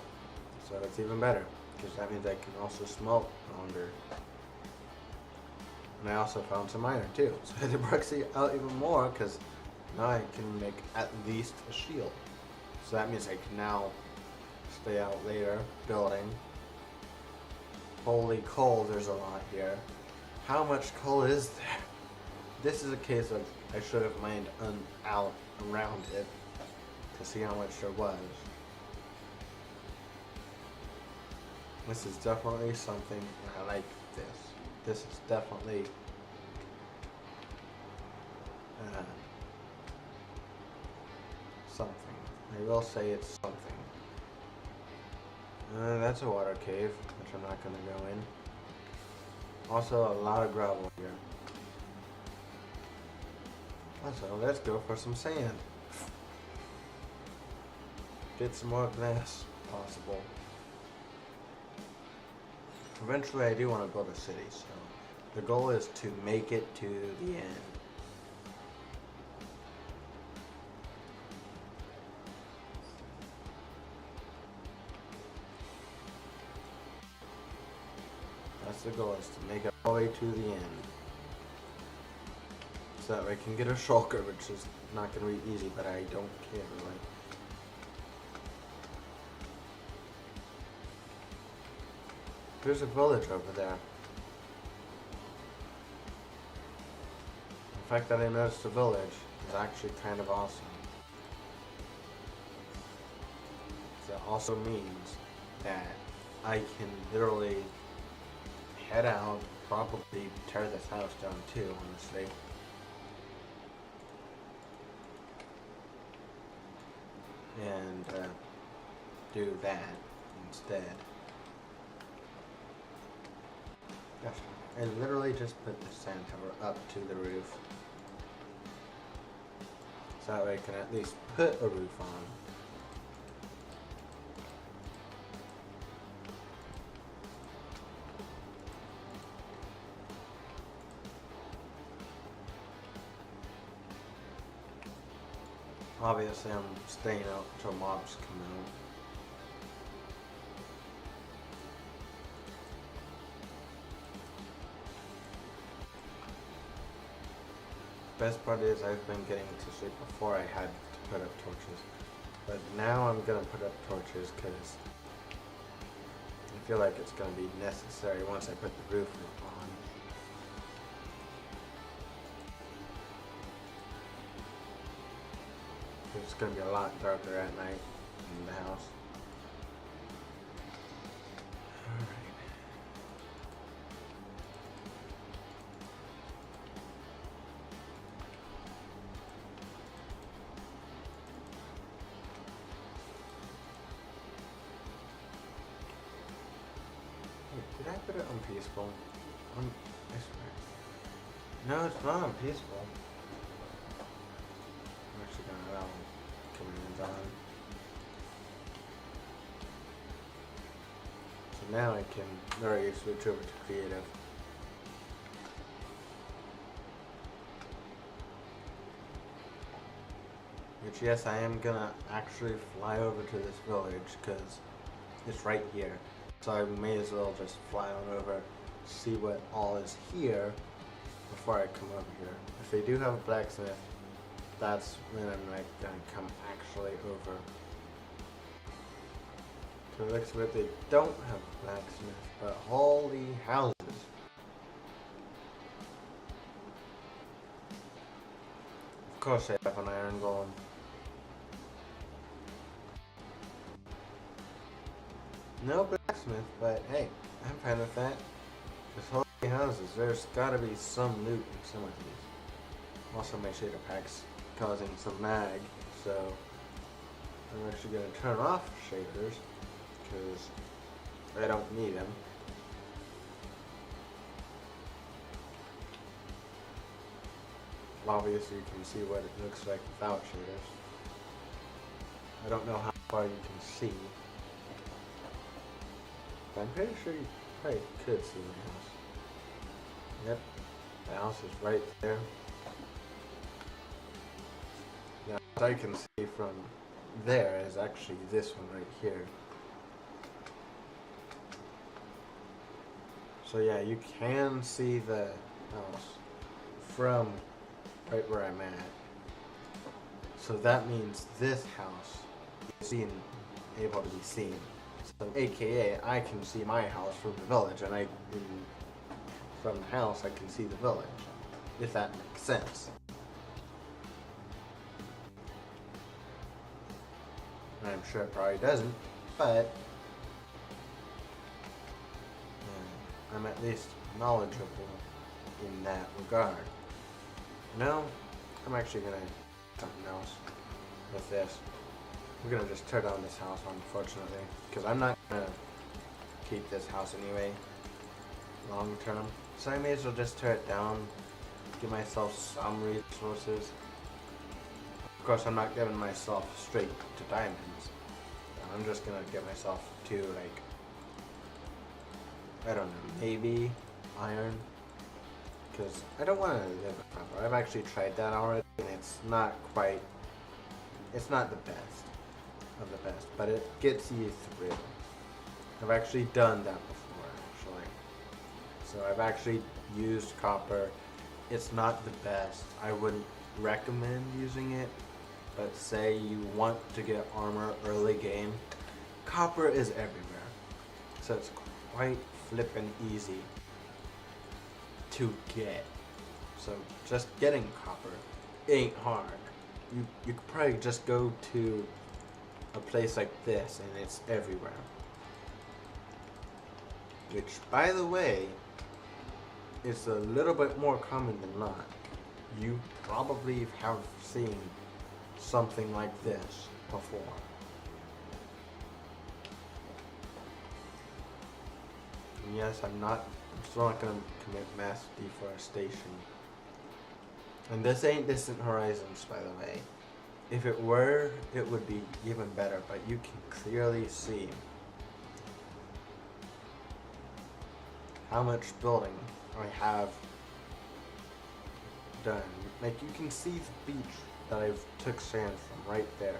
So it's even better. Because that means I can also smelt longer. And I also found some iron too. So it works out even more because now I can make at least a shield. So that means I can now stay out later building. Holy coal, there's a lot here. How much coal is there? This is a case of I should have mined out around it to see how much there was. This is definitely something I like this. This is definitely something. I will say it's something. That's a water cave, which I'm not going to go in. Also, a lot of gravel here. Also, let's go for some sand. Get some more glass, if possible. Eventually, I do want to build a city, so the goal is to make it to the end. That's the goal, is to make it all the way to the end. So that way I can get a shulker, which is not going to be easy, but I don't care really. There's a village over there. The fact that I noticed the village is actually kind of awesome. That also means that I can literally head out, probably tear this house down too, honestly. And do that instead. Gosh, I literally just put the sand tower up to the roof. So that way I can at least put a roof on. Obviously I'm staying out until mobs come out. Best part is I've been getting to sleep before I had to put up torches. But now I'm gonna put up torches because I feel like it's gonna be necessary once I put the roof on. It's gonna be a lot darker at night in the house. Did I put it on peaceful? I swear. No, it's not on peaceful. I'm actually gonna allow commands on. So now I can already switch over to creative. Which, yes, I am gonna actually fly over to this village because it's right here. So I may as well just fly on over, see what all is here before I come over here. If they do have a blacksmith, that's when I'm like gonna come actually over. So it looks like they don't have a blacksmith, but holy houses. Of course they have an iron golem. No blacksmith, but hey, I'm fine with that. There's holy houses, there's gotta be some loot in some of these. Also my shader pack's causing some lag, so I'm actually gonna turn off shaders, because I don't need them. Obviously, you can see what it looks like without shaders. I don't know how far you can see. But I'm pretty sure you probably could see my house. Yep, the house is right there. Now, what I can see from there is actually this one right here. So yeah, you can see the house from right where I'm at. So that means this house is able to be seen. So AKA, I can see my house from the village, and from the house I can see the village, if that makes sense. I'm sure it probably doesn't, but I'm at least knowledgeable in that regard. No, I'm actually gonna do something else with this. We're gonna just tear down this house, unfortunately, because I'm not gonna keep this house anyway, long term. So I may as well just tear it down, give myself some resources. Of course, I'm not giving myself straight to diamonds. I'm just gonna get myself to, like, I don't know, maybe iron. Because I don't want to live with copper. I've actually tried that already, and it's not the best of the best, but it gets you through. I've actually done that before, actually. So I've actually used copper. It's not the best. I wouldn't recommend using it, but say you want to get armor early game, copper is everywhere. So it's quite flippin' easy to get. So just getting copper ain't hard. You could probably just go to a place like this and it's everywhere. Which, by the way, is a little bit more common than not. You probably have seen something like this before. And yes, I'm still not going to commit mass deforestation. And this ain't Distant Horizons, by the way. If it were, it would be even better, but you can clearly see how much building I have done. Like, you can see the beach that I've took sand from right there.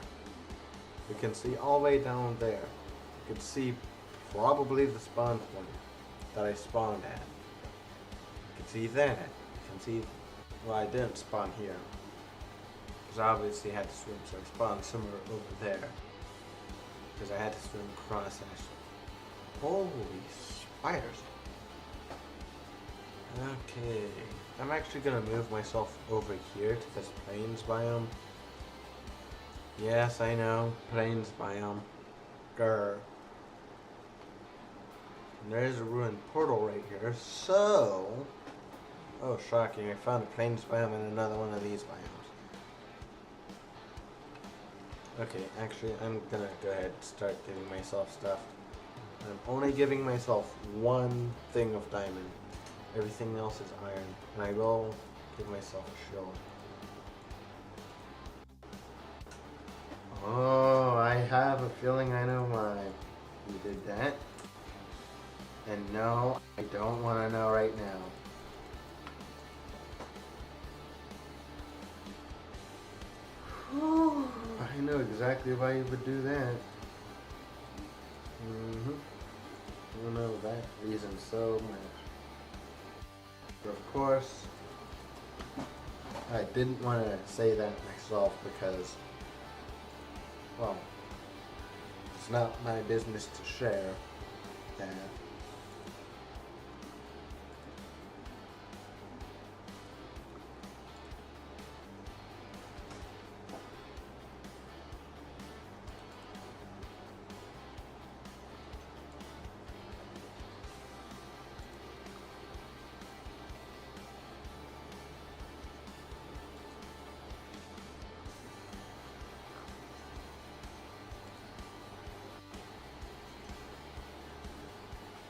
You can see all the way down there. You can see probably the spawn point that I spawned at. You can see that. You can see, well, I didn't spawn here, because I obviously had to swim, so I spawned somewhere over there, because I had to swim across and holy spiders. Okay, I'm actually gonna move myself over here to this plains biome. Yes, I know, plains biome. Grr. And there's a ruined portal right here, so... Oh, shocking, I found a plains biome in another one of these biomes. Okay, actually, I'm gonna go ahead and start giving myself stuff. I'm only giving myself one thing of diamond. Everything else is iron, and I will give myself a shield. Oh, I have a feeling I know why you did that. And no, I don't want to know right now. I know exactly why you would do that. I know that reason so much. But of course, I didn't want to say that myself because, well, it's not my business to share that.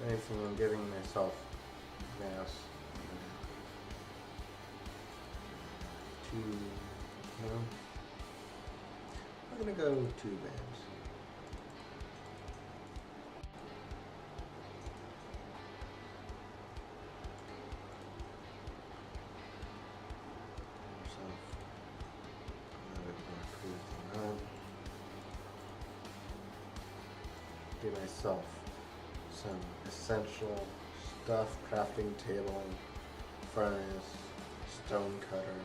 anything, I'm giving myself mass. Two, no. I'm gonna go 2 bands. So, now we're gonna cruise on. Give myself some essential stuff: crafting table, furnace, stone cutter.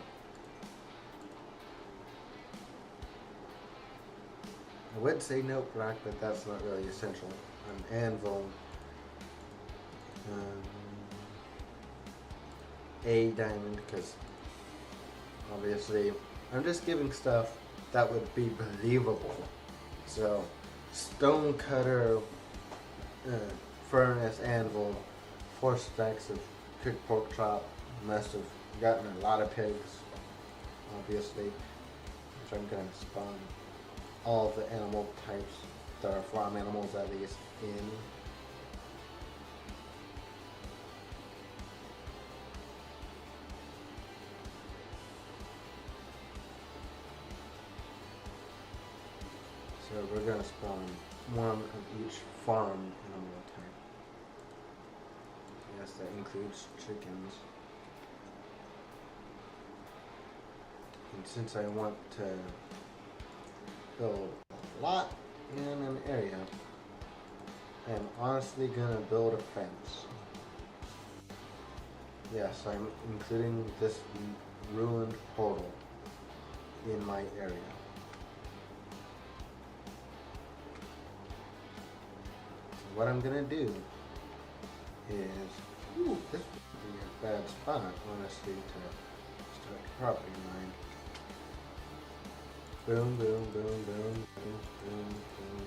I would say note block, but that's not really essential. An anvil, a diamond, because obviously I'm just giving stuff that would be believable. So, stone cutter, furnace, anvil, 4 stacks of cooked pork chop. Must have gotten a lot of pigs, obviously, which I'm gonna spawn all of the animal types that are farm animals at least in. So we're gonna spawn 1 of each farm animal type. Yes, that includes chickens. And since I want to build a lot in an area, I'm honestly gonna build a fence. Yes, I'm including this ruined portal in my area. So what I'm gonna do is, this would be a bad spot, honestly, to start a property mine. Boom, boom, boom, boom, boom, boom, boom.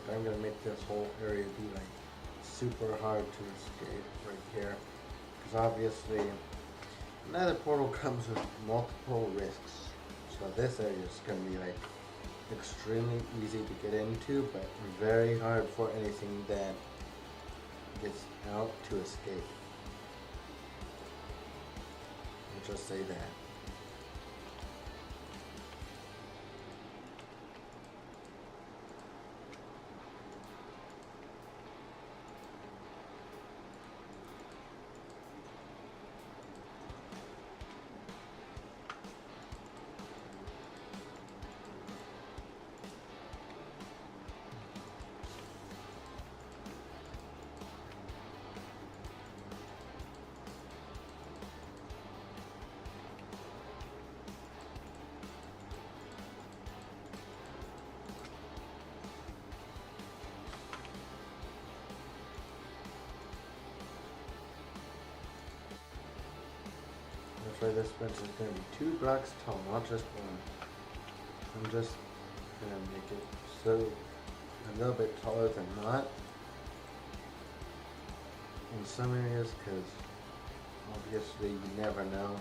I'm gonna make this whole area be like super hard to escape right here, because obviously another portal comes with multiple risks. So this area is gonna be like extremely easy to get into, but very hard for anything that gets out to escape. I'll just say that. That's why this fence is going to be 2 blocks tall, not just one. I'm just going to make it so a little bit taller than not in some areas, because obviously you never know.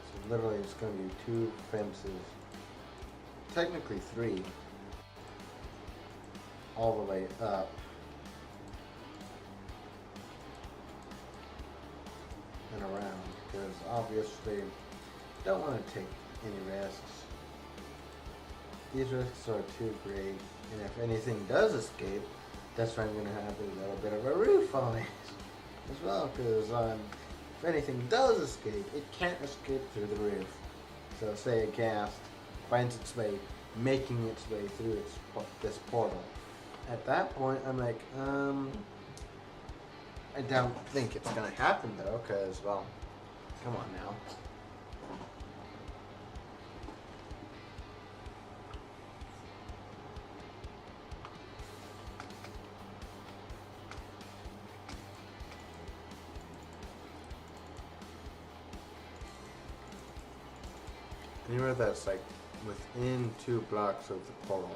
So literally it's going to be 2 fences, technically 3, all the way up. And around, because obviously don't want to take any risks. These risks are too great, and if anything does escape, that's why I'm going to have a little bit of a roof on it as well, because if anything does escape, it can't escape through the roof. So say a ghast finds its way, making its way through this portal. At that point, I'm like, I don't think it's gonna happen though, because, well, come on now. Anywhere that's like within 2 blocks of the portal.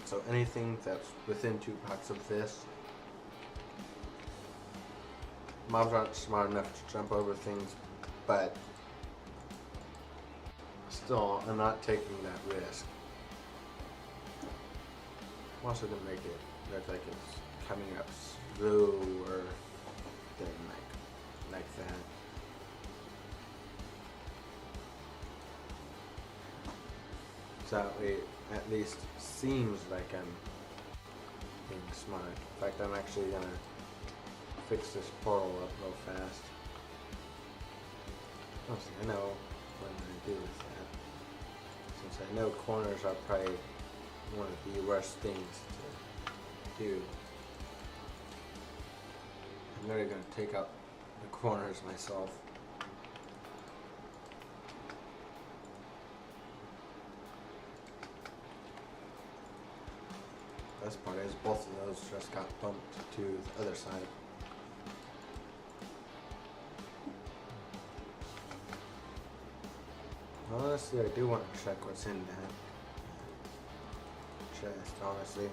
So anything that's within 2 blocks of this, mobs aren't smart enough to jump over things, but still, I'm not taking that risk. I'm also gonna make it look like it's coming up slower than like that. So it at least seems like I'm being smart. In fact, I'm actually gonna fix this portal up real fast. Honestly, I know what I'm going to do with that. Since I know corners are probably one of the worst things to do. I'm literally going to take out the corners myself. Best part is both of those just got bumped to the other side. Honestly, I do want to check what's in that chest, honestly.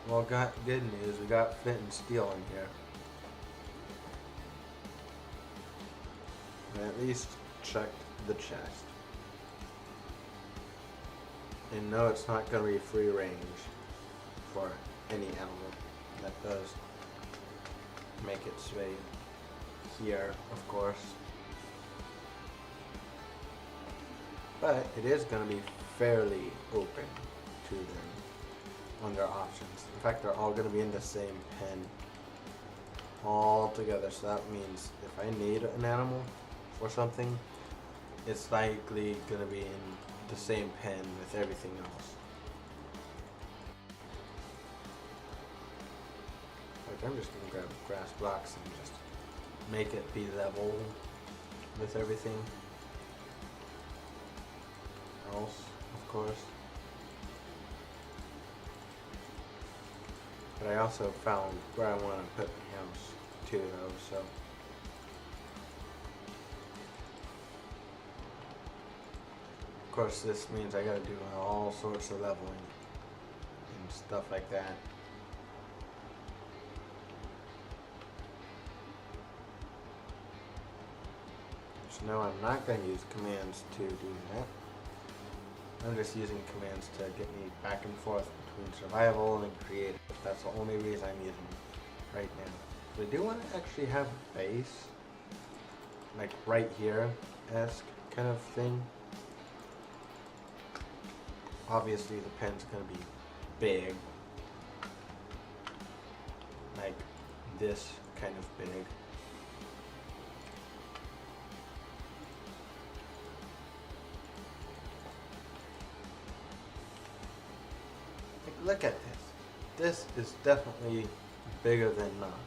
Well, good news, we got flint and steel in here. I at least checked the chest. And no, it's not going to be free range for any animal that does make its way here, of course. But it is going to be fairly open to them on their options. In fact, they're all going to be in the same pen all together. So that means if I need an animal or something, it's likely going to be in the same pen with everything else. I'm just going to grab grass blocks and just make it be level with everything else, of course. But I also found where I want to put my house too, though, so. Of course, this means I gotta do all sorts of leveling and stuff like that. No, I'm not going to use commands to do that. I'm just using commands to get me back and forth between survival and creative. That's the only reason I'm using it right now. So I do want to actually have a base, like right here-esque kind of thing. Obviously the pen's going to be big, like this kind of big. Look at this. This is definitely bigger than not.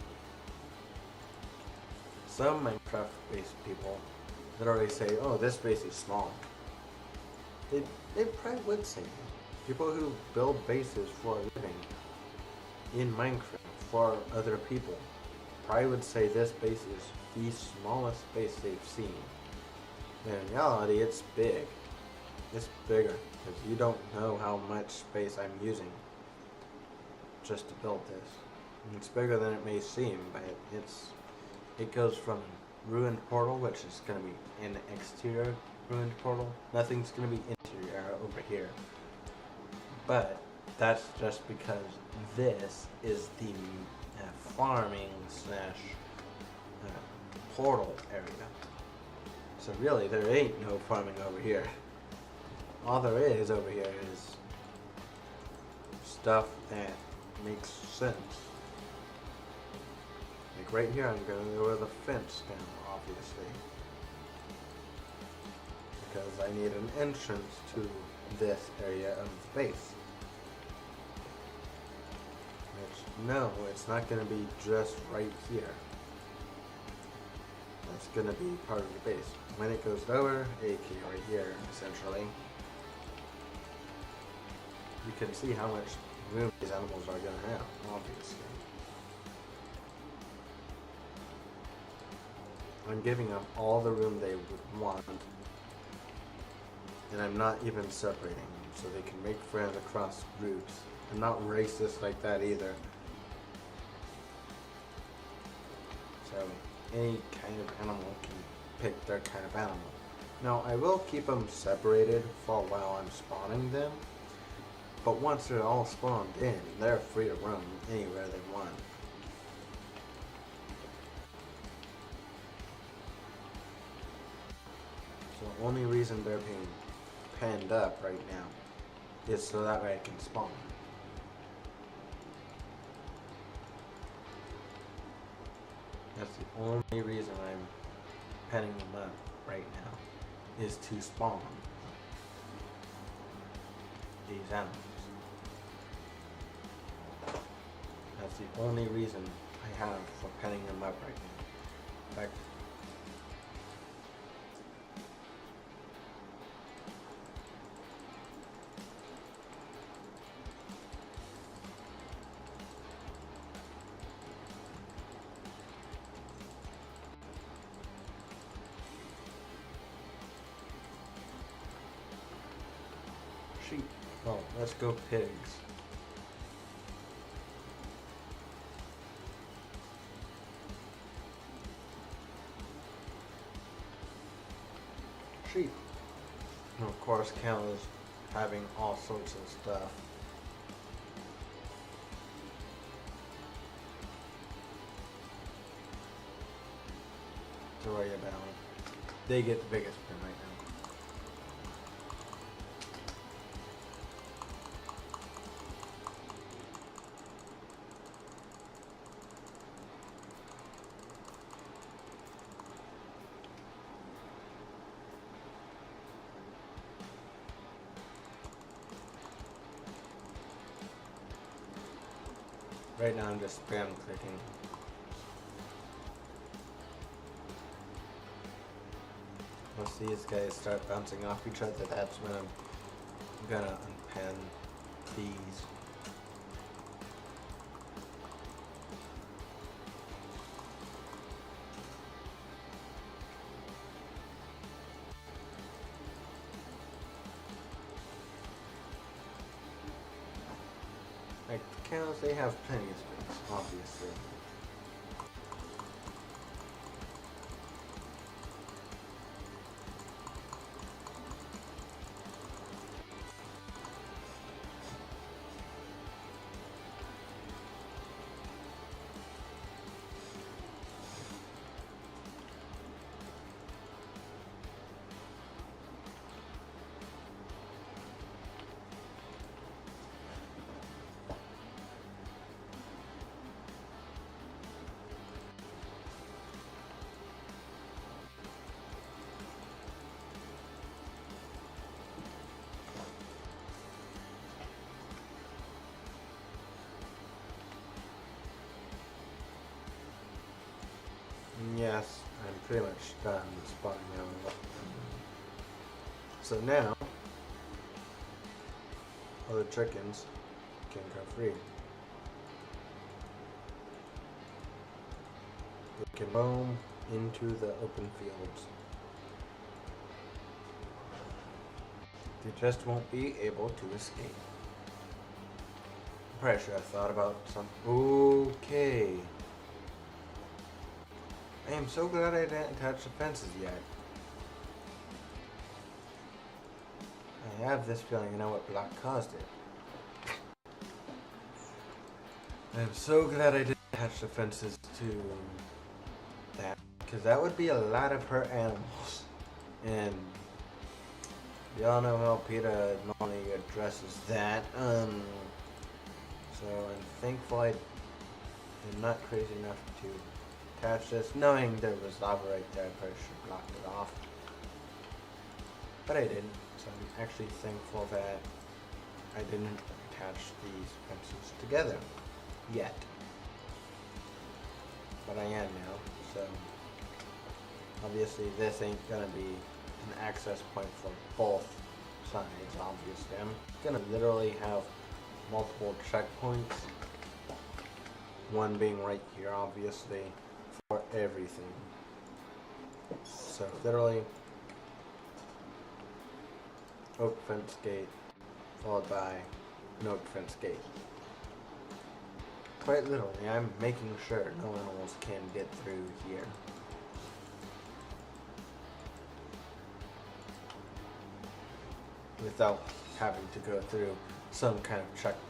some Minecraft-based people that already say, "Oh, this base is small." They probably would say that. People who build bases for a living in Minecraft for other people probably would say this base is the smallest base they've seen. And in reality, it's big. It's bigger because you don't know how much space I'm using just to build this. And it's bigger than it may seem, but it goes from ruined portal, which is going to be an exterior ruined portal. Nothing's going to be interior over here. But that's just because this is the farming slash portal area. So really, there ain't no farming over here. All there is over here is stuff that makes sense. Like right here, I'm going to lower the fence down, obviously. Because I need an entrance to this area of the base. Which, no, it's not going to be just right here. It's going to be part of the base. When it goes lower, aka right here, essentially, you can see how much room these animals are going to have, obviously. I'm giving them all the room they would want, and I'm not even separating them, so they can make friends across groups. I'm not racist like that either. So any kind of animal can pick their kind of animal. Now I will keep them separated for while I'm spawning them, but once they're all spawned in, they're free to roam anywhere they want. So the only reason they're being penned up right now is so that way I can spawn. That's the only reason I'm penning them up right now, is to spawn these animals. That's the only reason I have for penning them up right now. In fact, sheep. Oh, let's go pigs. Sheep. And of course, cows having all sorts of stuff. To worry about. They get the biggest pin right now. Right now I'm just spam clicking. Once these guys start bouncing off each other, that's when I'm gonna unpen these. Like the cows, they have plenty of space, obviously. pretty much done spawning out. So now, all the chickens can go free. They can roam into the open fields. They just won't be able to escape. I'm pretty sure I thought about something. Okay. I am so glad I didn't touch the fences yet. I have this feeling I know what block caused it. I am so glad I didn't touch the fences to that, because that would be a lot of hurt animals. And y'all know how PETA normally addresses that. So I'm thankful I am not crazy enough to attach this, knowing there was lava right there. I probably should have blocked it off, but I didn't. So I'm actually thankful that I didn't attach these fences together yet. But I am now, so obviously this ain't gonna be an access point for both sides, obviously. I'm gonna literally have multiple checkpoints. One being right here, obviously, for everything. So literally, oak fence gate, followed by an oak fence gate. Quite literally, I'm making sure no animals can get through here. Without having to go through some kind of checkpoint.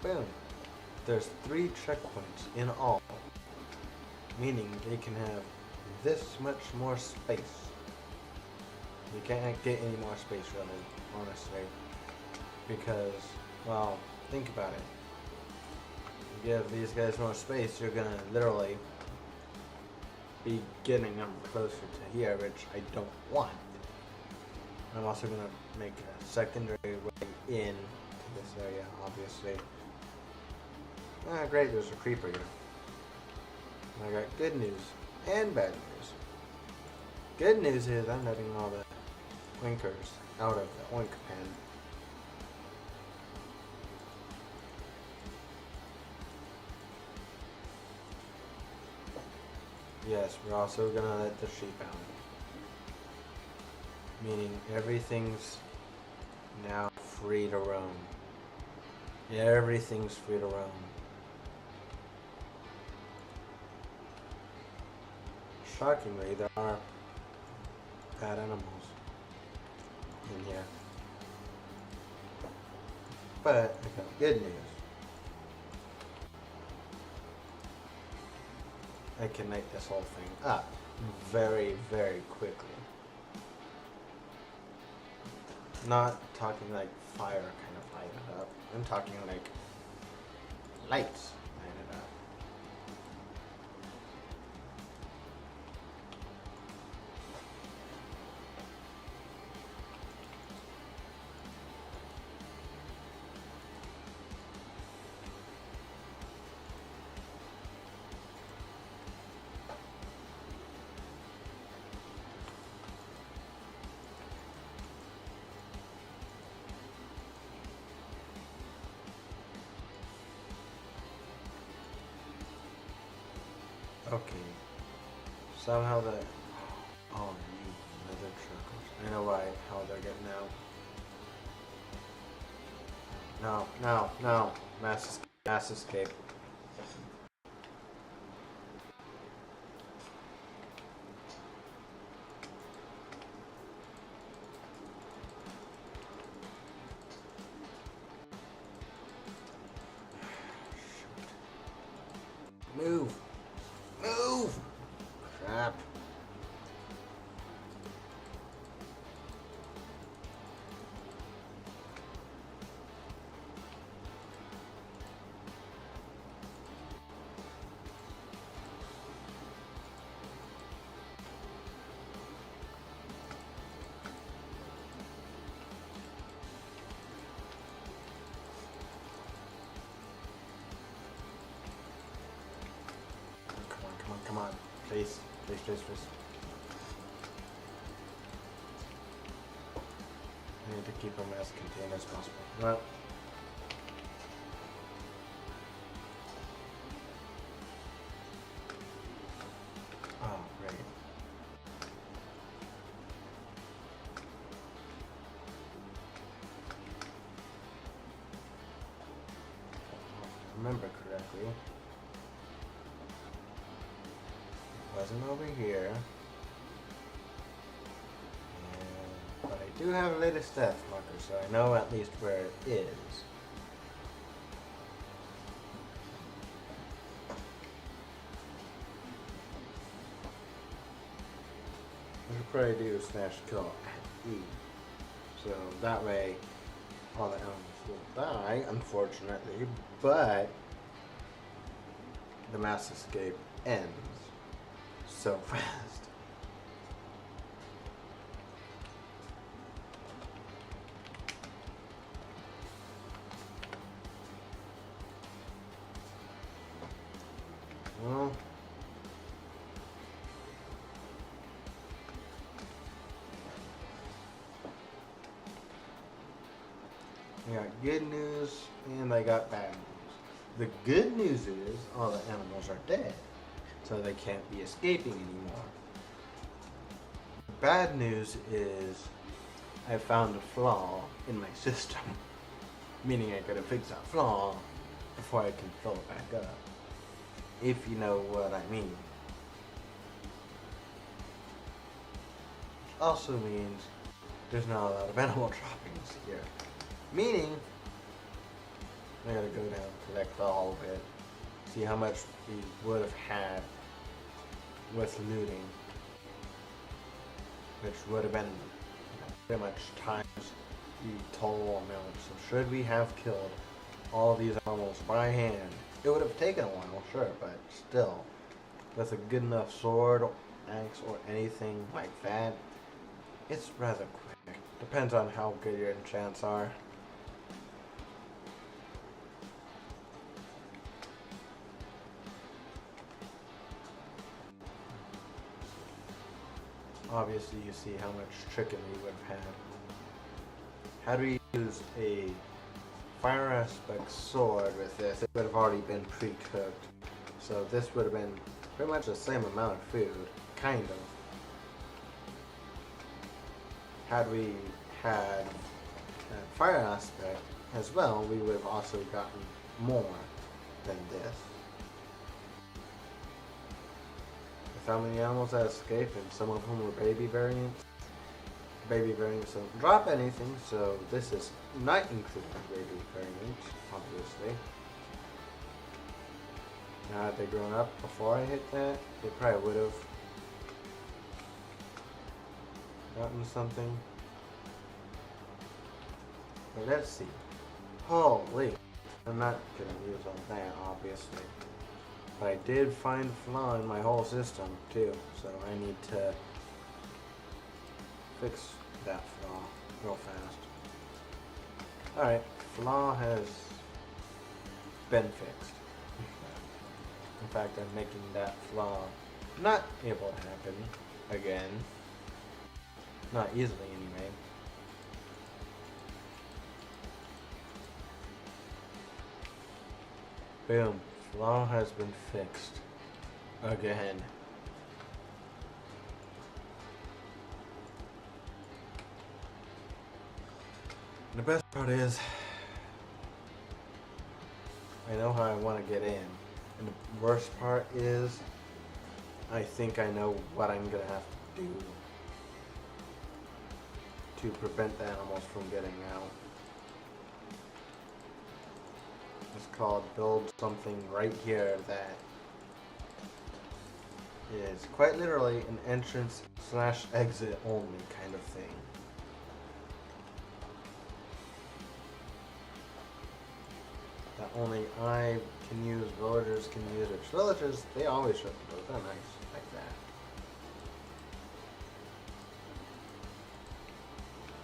Boom. There's 3 checkpoints in all, meaning they can have this much more space. You can't get any more space, really, honestly, because, well, think about it. You give these guys more space, you're gonna literally be getting them closer to here, which I don't want. I'm also gonna make a secondary way in to this area, obviously. Ah, great, there's a creeper here. I got good news and bad news. Good news is I'm letting all the oinkers out of the oink pen. Yes, we're also gonna let the sheep out. Meaning everything's now free to roam. Everything's free to roam. Shockingly, there are bad animals in here. But I got good news. I can light this whole thing up very, very quickly. Not talking like fire kind of light it up. I'm talking like lights light it up. Okay. Somehow the... Oh, you nether circles. I know why, how they're getting out. No, no, no. Mass escape. Move! Move! Crap. Come on. Please. Please, please, please. I need to keep them as contained as possible. Well. Oh, great. Remember correctly, it wasn't over here, but I do have a latest death marker, so I know at least where it is. I should probably do / kill at E, so that way all the animals will die, unfortunately, but the mass escape ends so fast. Well, I got good news and I got bad news. The good news is all the animals are dead, so they can't be escaping anymore. Bad news is I found a flaw in my system, meaning I gotta fix that flaw before I can fill it back up, if you know what I mean. Also means there's not a lot of animal droppings here. Meaning, I gotta go down, collect all of it, see how much we would have had with looting, which would have been pretty much times the total amount. So should we have killed all these animals by hand, it would have taken a while, sure, but still, with a good enough sword, axe, or anything like that, it's rather quick. Depends on how good your enchants are. Obviously, you see how much trickery we would have had. Had we used a fire aspect sword with this, it would have already been pre-cooked. So this would have been pretty much the same amount of food, kind of. Had we had a fire aspect as well, we would have also gotten more than this. How many animals that escaped, and some of them were baby variants. Baby variants don't drop anything, so this is not including baby variants, obviously. Now, had they grown up before I hit that, they probably would have gotten something. But let's see. Holy! I'm not gonna use all that, obviously. But I did find a flaw in my whole system too, so I need to fix that flaw real fast. Alright, flaw has been fixed. In fact, I'm making that flaw not able to happen again. Not easily anyway. Boom. Flaw has been fixed. Again. The best part is, I know how I want to get in. And the worst part is, I think I know what I'm going to have to do to prevent the animals from getting out. It's called build something right here that is quite literally an entrance / exit only kind of thing. That only I can use, villagers can use, which villagers, they always shut the doors. They're nice like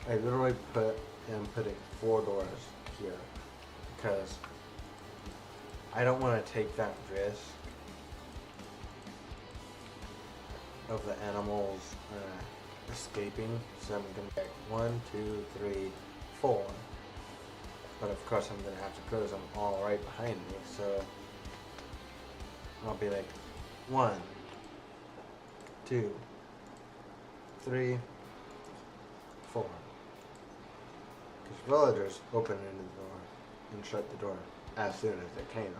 that. I literally am putting 4 doors here because I don't want to take that risk of the animals escaping. So I'm gonna get 1, 2, 3, 4. But of course I'm gonna have to close them all right behind me. So I'll be like 1, 2, 3, 4. Because villagers open into the door and shut the door as soon as they can.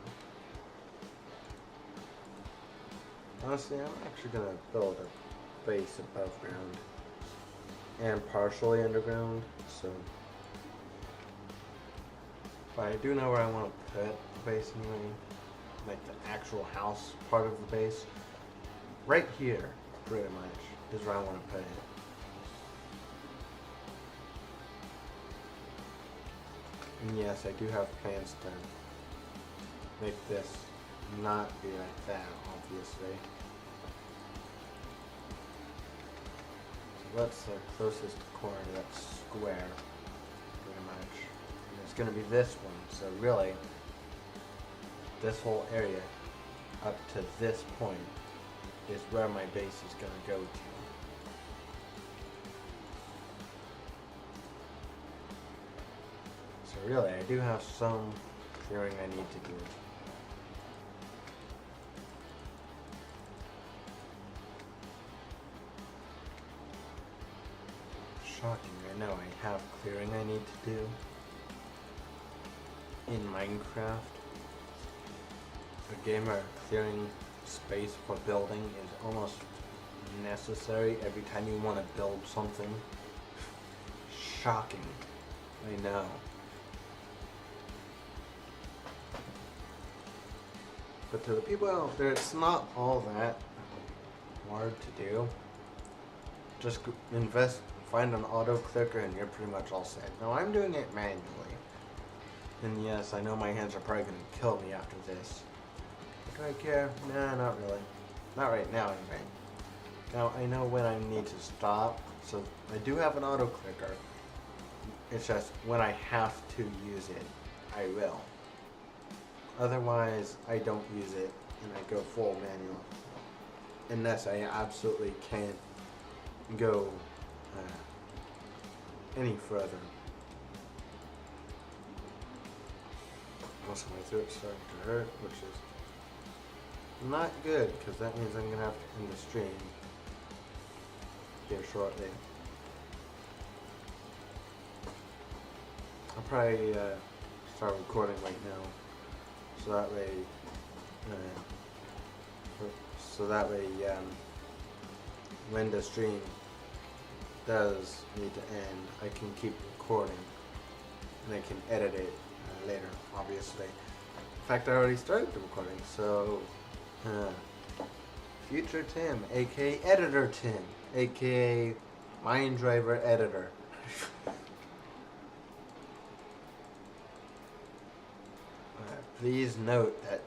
Honestly, I'm actually gonna build a base above ground and partially underground, so. But I do know where I want to put the base anyway, like the actual house part of the base. Right here, pretty much, is where I want to put it. And yes, I do have plans to make this not be like that, obviously. So that's the closest corner to that square, pretty much. And it's going to be this one, so really, this whole area up to this point is where my base is going to go to. So really, I do have some clearing I need to do. Shocking, I know I have clearing I need to do. In Minecraft, a gamer clearing space for building is almost necessary every time you want to build something. Shocking, I know. But to the people out there, it's not all that hard to do. Just find an auto clicker and you're pretty much all set. Now I'm doing it manually. And yes, I know my hands are probably going to kill me after this. Do I care? Nah, not really. Not right now anyway. Now I know when I need to stop, so I do have an auto clicker. It's just when I have to use it, I will. Otherwise, I don't use it and I go full manual. Unless I absolutely can't go any further. Also, my throat's starting to hurt, which is not good because that means I'm going to have to end the stream here shortly. I'll probably start recording right now. So that way, when the stream does need to end, I can keep recording, and I can edit it later, obviously. In fact, I already started the recording, so Future Tim, aka Editor Tim, aka Mind Driver Editor. Please note that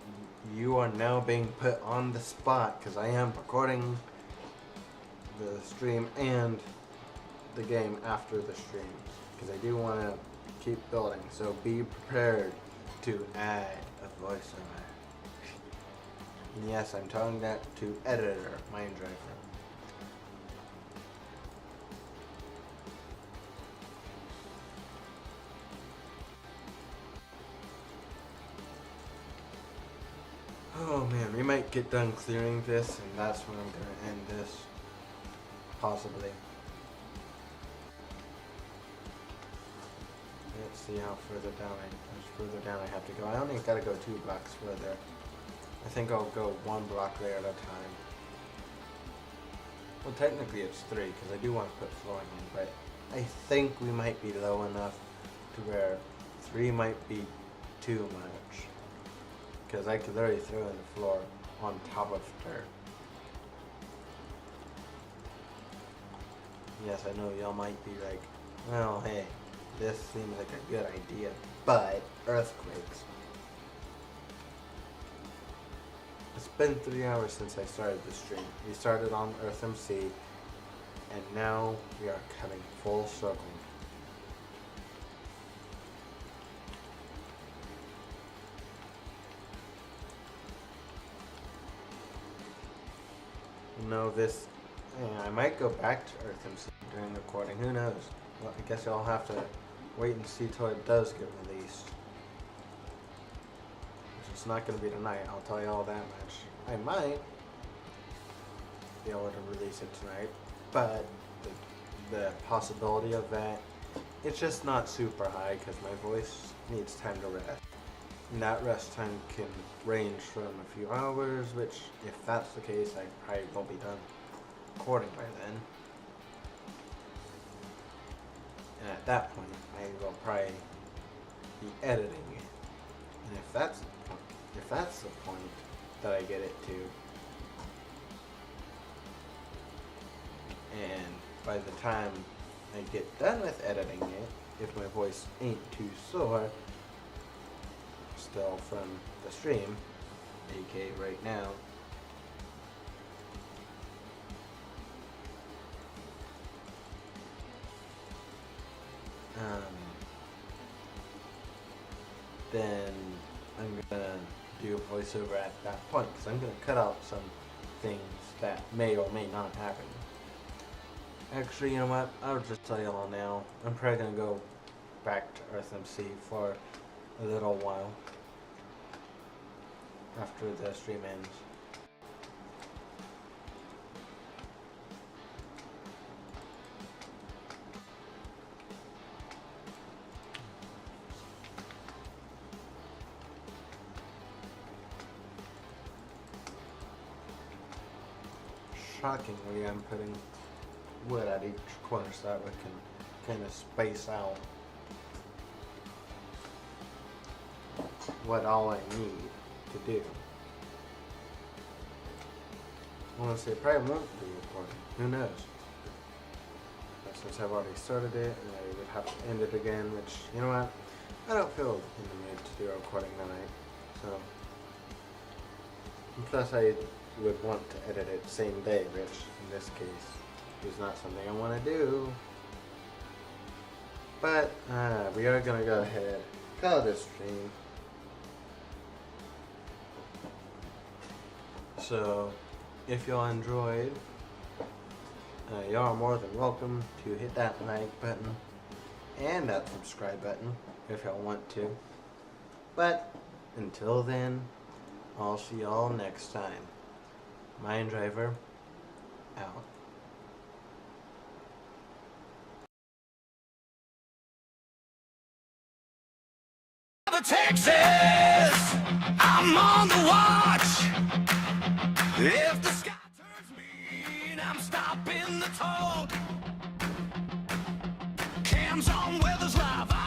you are now being put on the spot because I am recording the stream and the game after the stream because I do want to keep building, so be prepared to add a voiceover. And yes, I'm telling that to Editor Mind Driver. Oh man, we might get done clearing this and that's when I'm going to end this. Possibly. Let's see how further down I have to go. I only got to go 2 blocks further. I think I'll go 1 block there at a time. Well, technically it's 3 because I do want to put flooring in, but I think we might be low enough to where 3 might be too much. Because I could literally throw in the floor on top of dirt. Yes, I know y'all might be like, well, hey, this seems like a good idea, but earthquakes. It's been 3 hours since I started the stream. We started on EarthMC, and now we are coming full circle. No, this I might go back to EarthMC during recording. Who knows? Well, I guess y'all have to wait and see till it does get released. It's not going to be tonight, I'll tell you all that much. I might be able to release it tonight, but the possibility of that, it's just not super high because my voice needs time to rest. And that rest time can range from a few hours, which if that's the case, I probably will be done recording by then. And at that point, I will probably be editing it. And if that's the point that I get it to, and by the time I get done with editing it, if my voice ain't too sore, still from the stream, aka right now, then I'm gonna do a voiceover at that point, because I'm gonna cut out some things that may or may not happen. Actually, you know what? I'll just tell you all now. I'm probably gonna go back to EarthMC for a little while after the stream ends. Shockingly, I'm putting wood at each corner so that we can kind of space out what all I need to do. Honestly, it probably won't be recording. Who knows? But since I've already started it, and I would have to end it again, which, you know what? I don't feel in the mood to do a recording tonight. So, and plus I would want to edit it same day, which in this case is not something I want to do. But we are going to go ahead, call this stream. So if y'all enjoyed, y'all are more than welcome to hit that like button and that subscribe button if y'all want to. But until then, I'll see y'all next time. Mind Driver, out. Texas, I'm on the watch. If the sky turns mean, I'm stopping the talk. Cams on, weather's live.